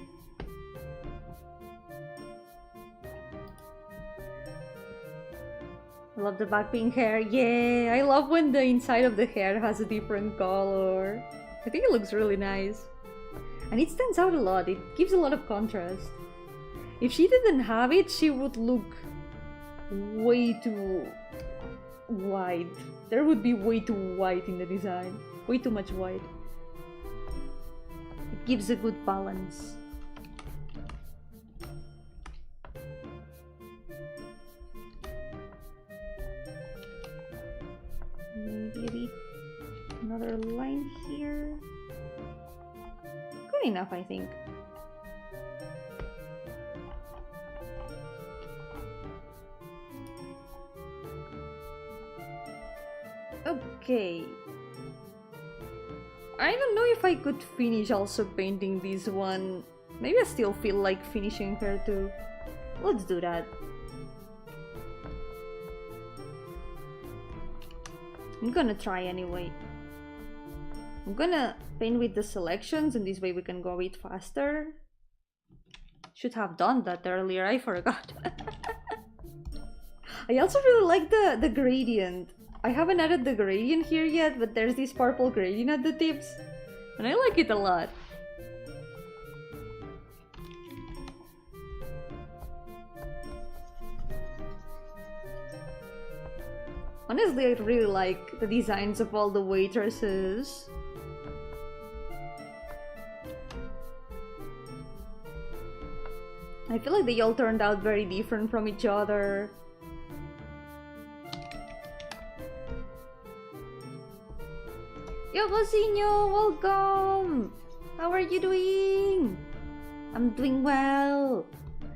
I love the back pink hair. Yeah, I love when the inside of the hair has a different color. I think it looks really nice. And it stands out a lot. It gives a lot of contrast. If she didn't have it, she would look way too white. There would be way too white in the design. Way too much white. It gives a good balance. Maybe another line here. Good enough, I think. Okay. I don't know if I could finish also painting this one. Maybe I still feel like finishing her too. Let's do that. I'm gonna try anyway. I'm gonna paint with the selections and this way we can go a bit faster. Should have done that earlier, I forgot. I also really like the gradient. I haven't added the gradient here yet, but there's this purple gradient at the tips. And I like it a lot. Honestly, I really like the designs of all the waitresses. I feel like they all turned out very different from each other. Yo, Bosinho, welcome! How are you doing? I'm doing well.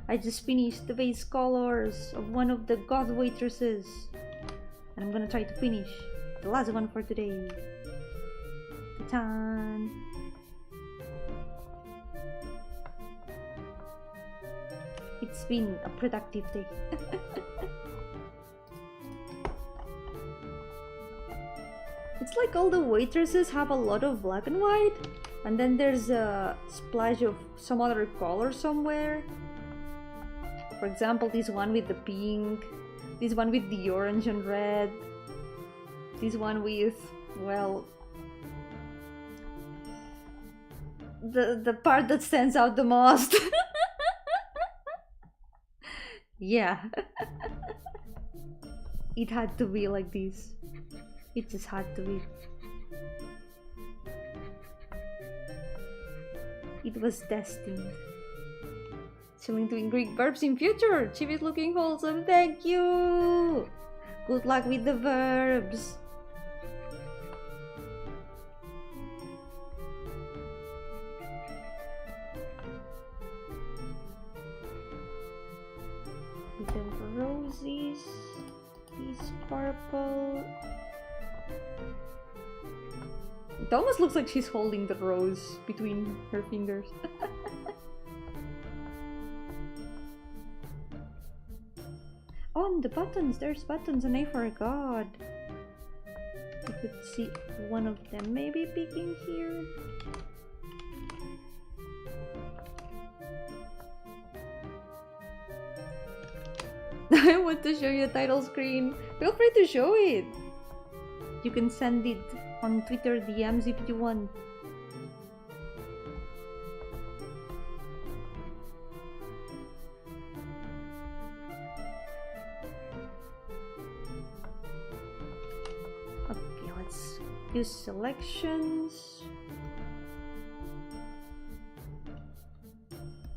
I just finished the base colors of one of the god waitresses. And I'm gonna try to finish the last one for today. Ta-tan! It's been a productive day. It's like all the waitresses have a lot of black and white, and then there's a splash of some other color somewhere. For example, this one with the pink, this one with the orange and red, this one with, well, the part that stands out the most. Yeah. It had to be like this. It just had to be. It was destined. Chilling doing Greek verbs in future. Chibi is looking wholesome. Thank you. Good luck with the verbs. With the roses. This purple. It almost looks like she's holding the rose between her fingers. Oh, and the buttons! There's buttons and I forgot. You could see one of them maybe peeking here. I want to show you a title screen. Feel free to show it. You can send it on Twitter DMs if you want. Okay, let's use selections.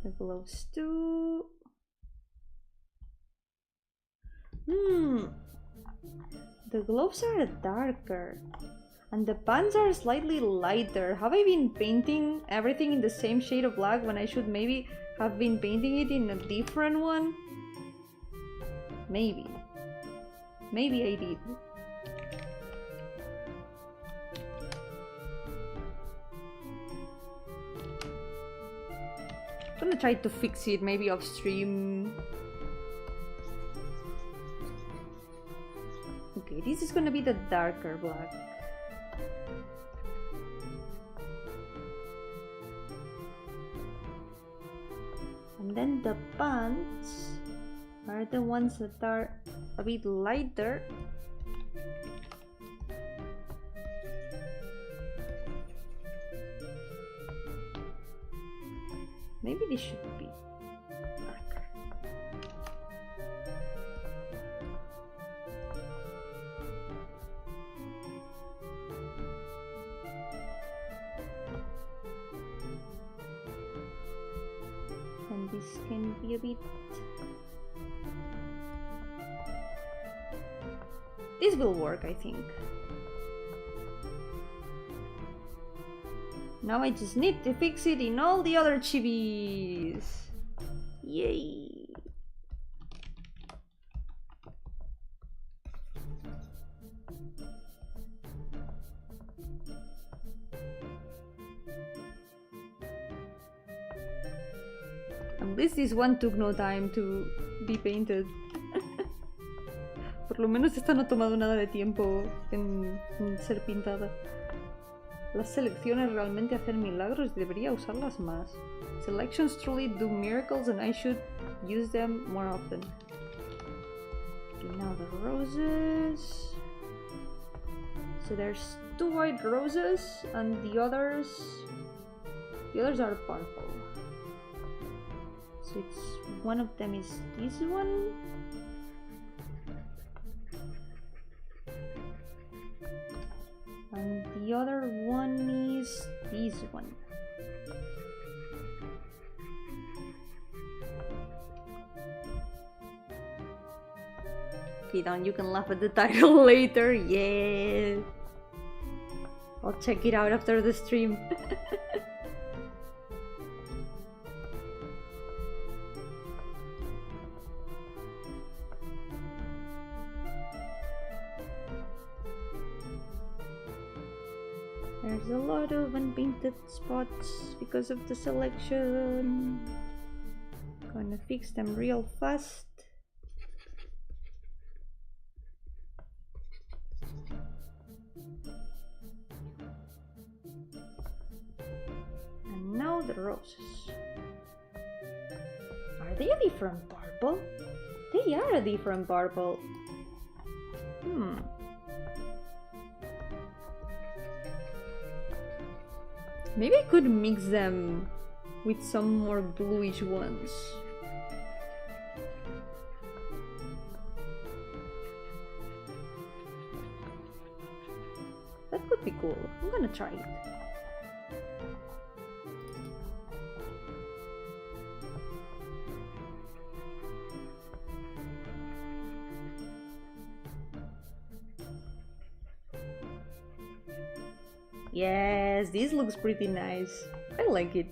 The gloves too. The gloves are darker and the pants are slightly lighter. Have I been painting everything in the same shade of black when I should maybe have been painting it in a different one? Maybe. Maybe I did. I'm gonna try to fix it maybe off stream. Okay, this is gonna be the darker black. And then the pants are the ones that are a bit lighter. Maybe this should be darker. And this can be a bit... This will work, I think. Now I just need to fix it in all the other chibis. Yay! At least this one took no time to be painted. Por lo menos esta no ha tomado nada de tiempo en ser pintada. Las selecciones realmente hacen milagros, debería usarlas más. Selections truly do miracles and I should use them more often. Okay, now the roses. So there's 2 white roses and the others are purple. So it's one of them is this one. And the other one is this one. Okay, then you can laugh at the title later. Yeah. I'll check it out after the stream. There's a lot of unpainted spots because of the selection. Gonna fix them real fast. And now the roses. Are they a different purple? They are a different purple. Maybe I could mix them with some more bluish ones. That could be cool. I'm gonna try it. Yes, this looks pretty nice. I like it.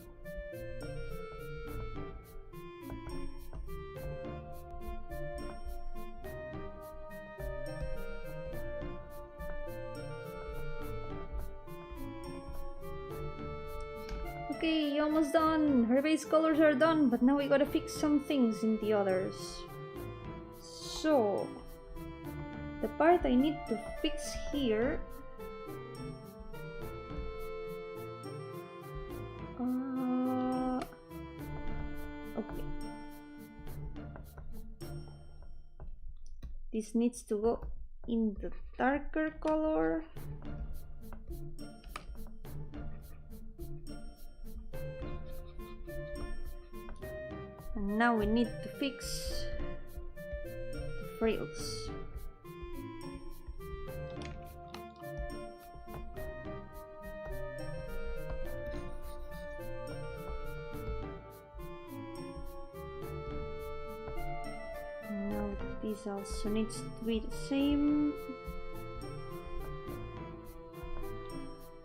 Okay, almost done. Her base colors are done, but now we gotta fix some things in the others. So, the part I need to fix here. Okay. This needs to go in the darker color. And now we need to fix the frills. Now this also needs to be the same.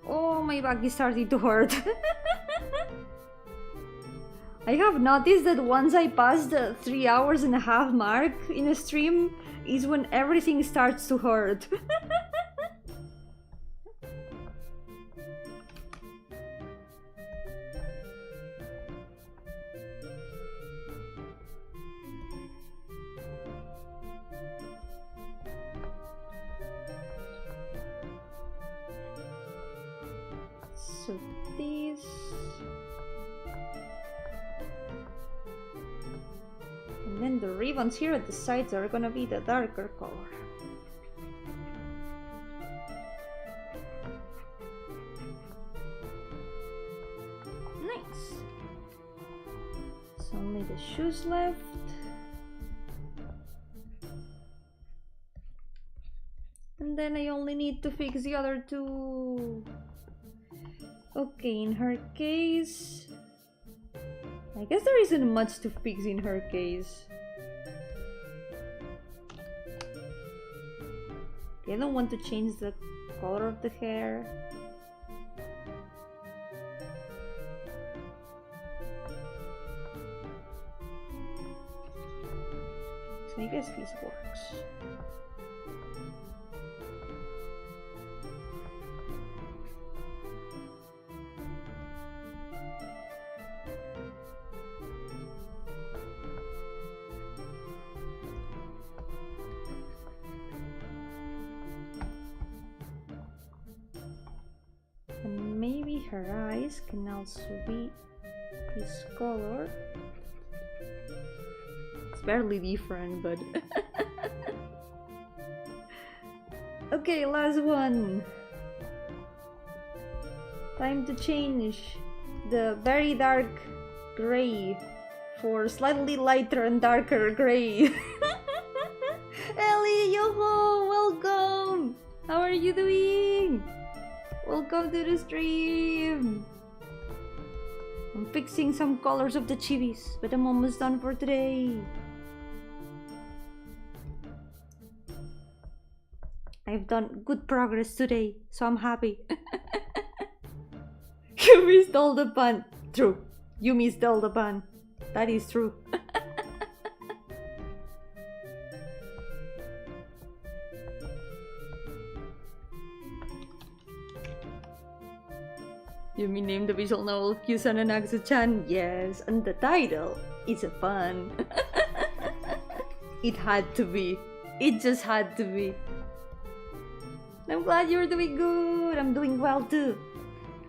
Oh, my back is starting to hurt. I have noticed that once I pass the 3 hours and a half mark in a stream is when everything starts to hurt. So this... And then the ribbons here at the sides are gonna be the darker color. Nice! So only the shoes left. And then I only need to fix the other two. Okay, in her case... I guess there isn't much to fix in her case. I don't want to change the color of the hair. So I guess this works. Her eyes can also be this color. It's barely different, but okay, last one. Time to change the very dark gray for slightly lighter and darker gray. Ellie, Yo-hooo, welcome! How are you doing? Welcome to the stream! I'm fixing some colors of the chibis, but I'm almost done for today. I've done good progress today, so I'm happy. You missed all the fun. True. You missed all the fun. That is true. You mean name the visual novel Kyusan and Aksu-chan? Yes, and the title is a fun. It had to be. It just had to be. I'm glad you're doing good. I'm doing well too.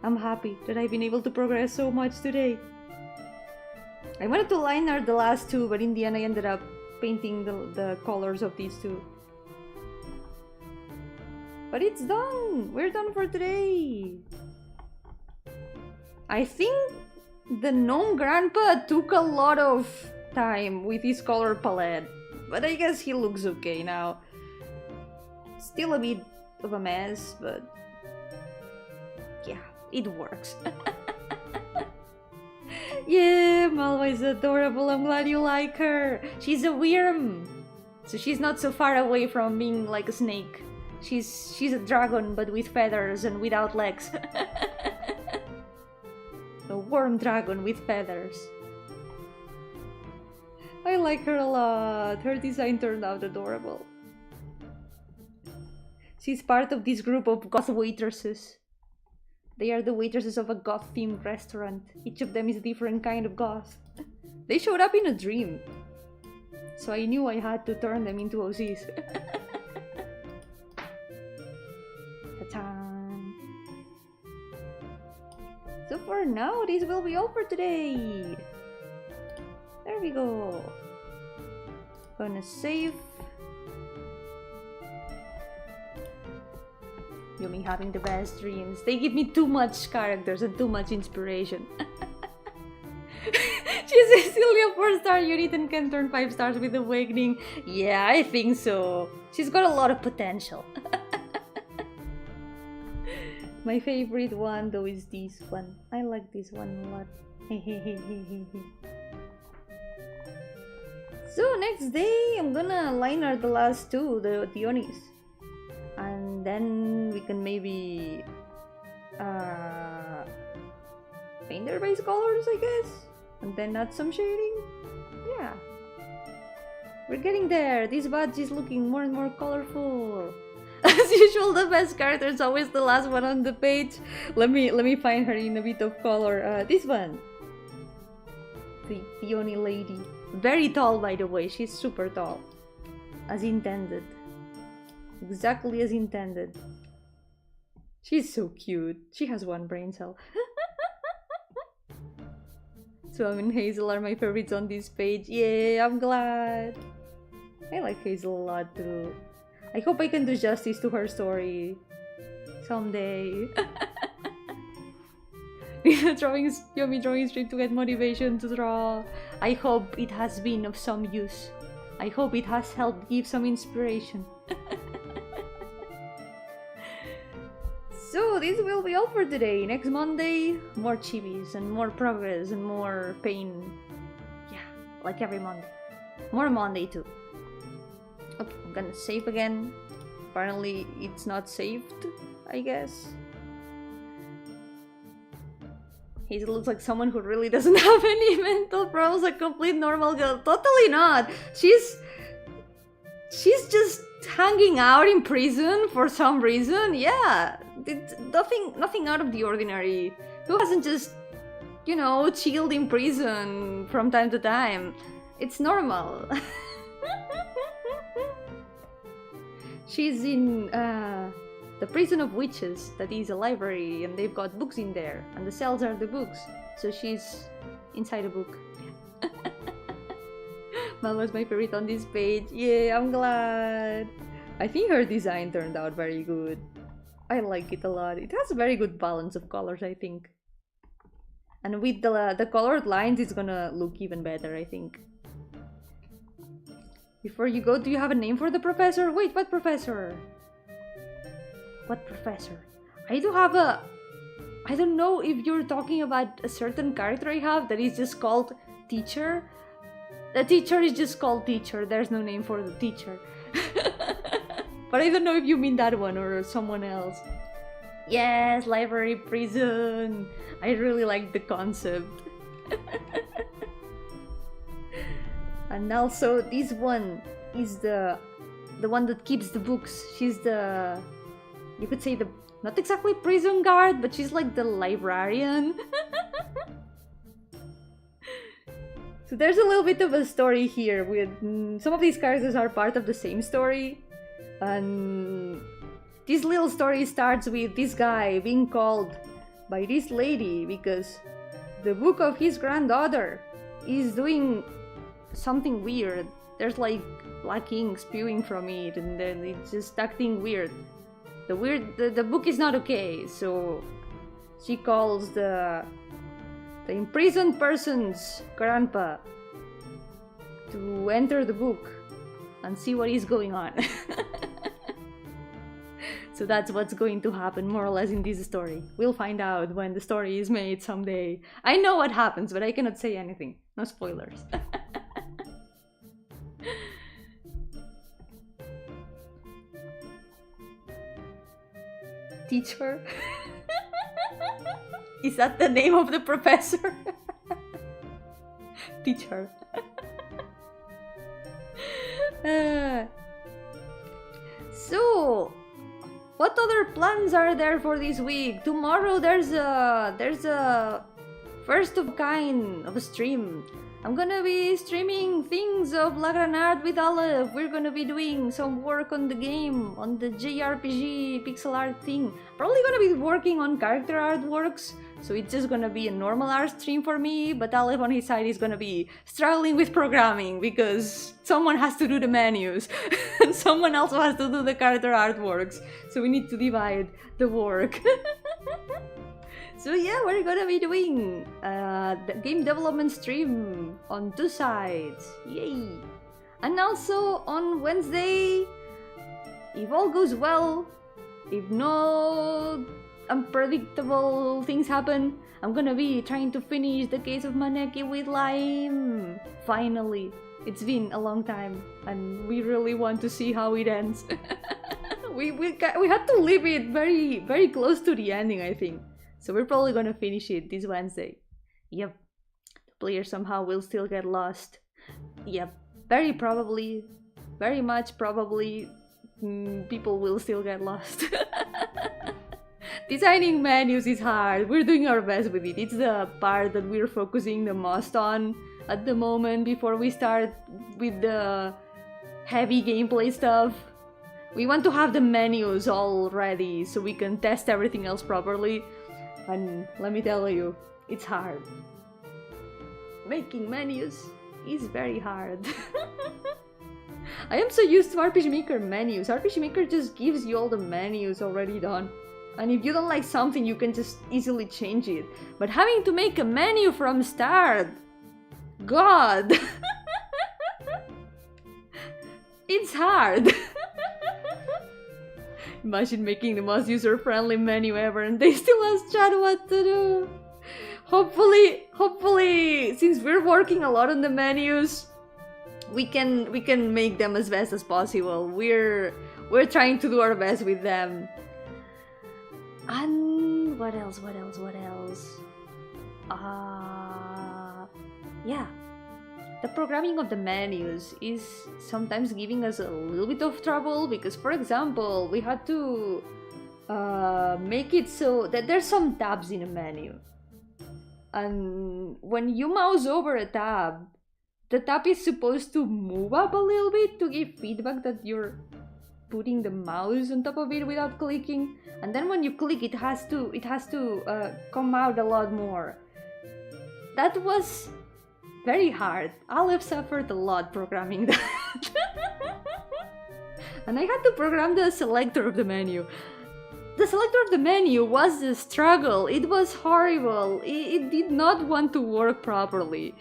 I'm happy that I've been able to progress so much today. I wanted to line art the last two, but in the end I ended up painting the colors of these two. But it's done! We're done for today! I think the gnome grandpa took a lot of time with his color palette, but I guess he looks okay now. Still a bit of a mess, but yeah, it works. Yeah, Malva is adorable. I'm glad you like her. She's a worm, so she's not so far away from being like a snake. She's a dragon, but with feathers and without legs. A worm dragon with feathers. I like her a lot. Her design turned out adorable. She's part of this group of goth waitresses. They are the waitresses of a goth-themed restaurant. Each of them is a different kind of goth. They showed up in a dream, so I knew I had to turn them into OCs. Ta-ta! So for now, this will be all for today. There we go. Gonna save. Yomi having the best dreams. They give me too much characters and too much inspiration. She's still a 4-star unit and can turn 5 stars with Awakening. Yeah, I think so. She's got a lot of potential. My favorite one though is this one. I like this one a lot. So next day I'm gonna line art the last two, the Onis. And then we can maybe paint their base colors, I guess, and then add some shading. Yeah, we're getting there. This badge is looking more and more colorful. As usual, the best character is always the last one on the page. Let me find her in a bit of color. This one, the Oni lady, very tall by the way. She's super tall, as intended. Exactly as intended. She's so cute. She has one brain cell. Swam and Hazel are my favorites on this page. Yeah, I'm glad. I like Hazel a lot too. I hope I can do justice to her story someday. Yomi drawing straight to get motivation to draw. I hope it has been of some use. I hope it has helped give some inspiration. So this will be all for today. Next Monday, more chibis and more progress and more pain. Yeah, like every Monday. More Monday too. Okay, I'm gonna save again. Apparently it's not saved, I guess. Hazel looks like someone who really doesn't have any mental problems, a complete normal girl. Totally not. She's just hanging out in prison for some reason. Yeah, nothing out of the ordinary. Who hasn't just, you know, chilled in prison from time to time? It's normal. She's in the prison of witches, that is a library, and they've got books in there, and the cells are the books, so she's inside a book. Mal was my favorite on this page. Yeah, I'm glad. I think her design turned out very good. I like it a lot. It has a very good balance of colors, I think. And with the colored lines, it's gonna look even better, I think. Before you go, do you have a name for the professor? Wait, what professor? What professor? I do have a... I don't know if you're talking about a certain character I have that is just called Teacher. The teacher is just called Teacher. There's no name for the teacher. But I don't know if you mean that one or someone else. Yes, library, prison. I really like the concept. And also this one is the one that keeps the books. She's the... You could say the... Not exactly prison guard, but she's like the librarian. So there's a little bit of a story here with... some of these characters are part of the same story. And this little story starts with this guy being called by this lady because the book of his granddaughter is doing something weird. There's like black ink spewing from it and then it's just acting weird. The book is not okay, so she calls the the imprisoned person's grandpa to enter the book and see what is going on. So that's what's going to happen more or less in this story. We'll find out when the story is made someday. I know what happens, but I cannot say anything. No spoilers. Teacher? Is that the name of the professor? Teacher. So, what other plans are there for this week? Tomorrow there's a first of kind of a stream. I'm gonna be streaming things of La Granada with Olive. We're gonna be doing some work on the game, on the JRPG pixel art thing. Probably gonna be working on character artworks, so it's just gonna be a normal art stream for me, but Olive on his side is gonna be struggling with programming because someone has to do the menus and someone else has to do the character artworks, so we need to divide the work. So yeah, we're gonna be doing the game development stream on 2 sides, yay! And also on Wednesday, if all goes well, if no unpredictable things happen, I'm gonna be trying to finish the case of Maneki with Lime. Finally, it's been a long time, and we really want to see how it ends. we had to leave it very close to the ending, I think. So we're probably gonna finish it this Wednesday. Yep. The player somehow will still get lost. Yep. Very probably, very much probably, people will still get lost. Designing menus is hard. We're doing our best with it. It's the part that we're focusing the most on at the moment before we start with the heavy gameplay stuff. We want to have the menus all ready so we can test everything else properly. And let me tell you, it's hard. Making menus is very hard. I am so used to RPG Maker menus. RPG Maker just gives you all the menus already done. And if you don't like something, you can just easily change it. But having to make a menu from start, God! It's hard. Imagine making the most user-friendly menu ever and they still ask chat what to do. Hopefully, since we're working a lot on the menus, we can make them as best as possible. We're trying to do our best with them. And what else? Yeah. The programming of the menus is sometimes giving us a little bit of trouble because, for example, we had to make it so that there's some tabs in a menu. And when you mouse over a tab, the tab is supposed to move up a little bit to give feedback that you're putting the mouse on top of it without clicking. And then when you click, it has to come out a lot more. That was very hard. Olive suffered a lot programming that. And I had to program the selector of the menu. The selector of the menu was a struggle. It was horrible. It did not want to work properly.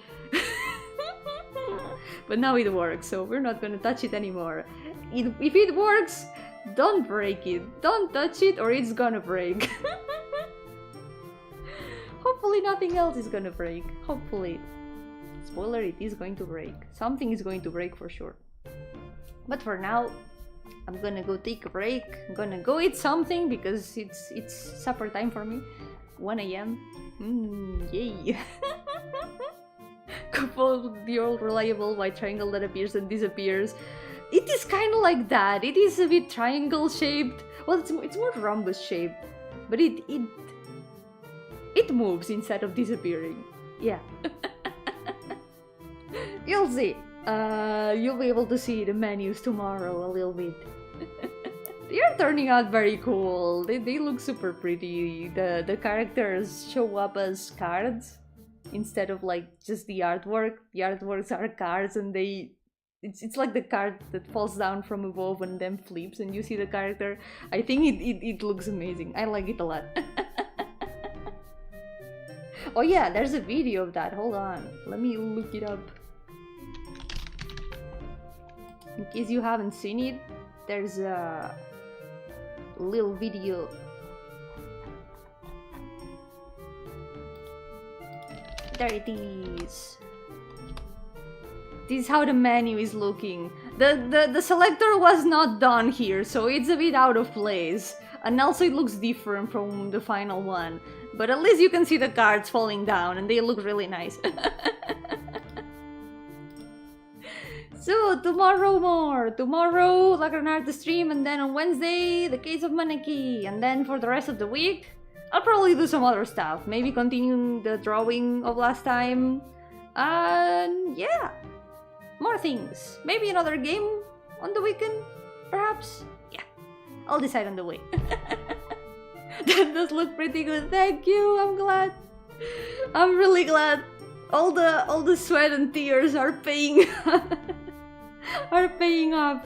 But now it works, so we're not gonna touch it anymore. If it works, don't break it. Don't touch it or it's gonna break. Hopefully nothing else is gonna break. Hopefully. Spoiler, it is going to break. Something is going to break for sure. But for now, I'm gonna go take a break. I'm gonna go eat something because it's supper time for me. 1 AM. Yay. Couple the old reliable white triangle that appears and disappears. It is kind of like that. It is a bit triangle shaped. Well, it's more rhombus shaped, but it moves instead of disappearing. Yeah. You'll see. You'll be able to see the menus tomorrow a little bit. They are turning out very cool. They look super pretty. The characters show up as cards instead of like just the artwork. The artworks are cards and it's like the card that falls down from above and then flips and you see the character. I think it looks amazing. I like it a lot. Oh yeah, there's a video of that. Hold on. Let me look it up. In case you haven't seen it, there's a little video. There it is. This is how the menu is looking. The selector was not done here, so it's a bit out of place. And also it looks different from the final one. But at least you can see the cards falling down and they look really nice. So tomorrow more. Tomorrow Lacronar the stream, and then on Wednesday the case of Maneki. And then for the rest of the week I'll probably do some other stuff. Maybe continuing the drawing of last time. And yeah. More things. Maybe another game on the weekend, perhaps? Yeah, I'll decide on the way. That does look pretty good. Thank you. I'm glad. I'm really glad. All the sweat and tears are paying are paying off.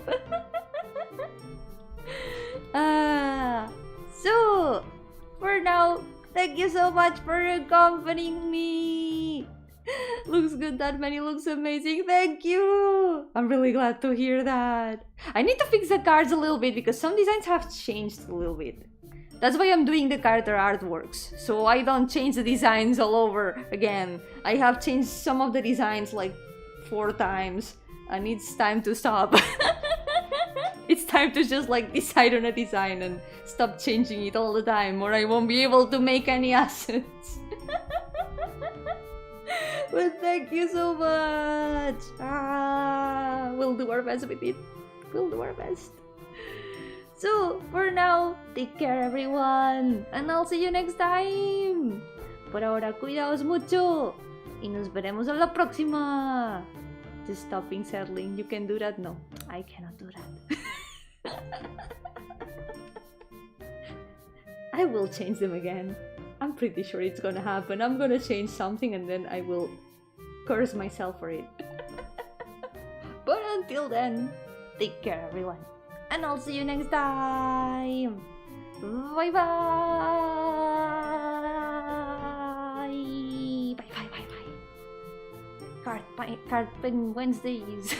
So for now, thank you so much for accompanying me. Looks good, that menu looks amazing. Thank you. I'm really glad to hear that. I need to fix the cards a little bit because some designs have changed a little bit. That's why I'm doing the character artworks, so I don't change the designs all over again. I have changed some of the designs like 4 times, and it's time to stop. It's time to just like decide on a design and stop changing it all the time, or I won't be able to make any assets. But thank you so much. We'll do our best with it. We'll do our best. So for now, take care everyone, and I'll see you next time. Por ahora, cuidaos mucho, y nos veremos a la próxima. Just stop being settling. You can do that? No, I cannot do that. I will change them again. I'm pretty sure it's gonna happen. I'm gonna change something and then I will curse myself for it. But until then, take care everyone. And I'll see you next time. Bye bye. Bye bye bye bye. Card pen Wednesdays.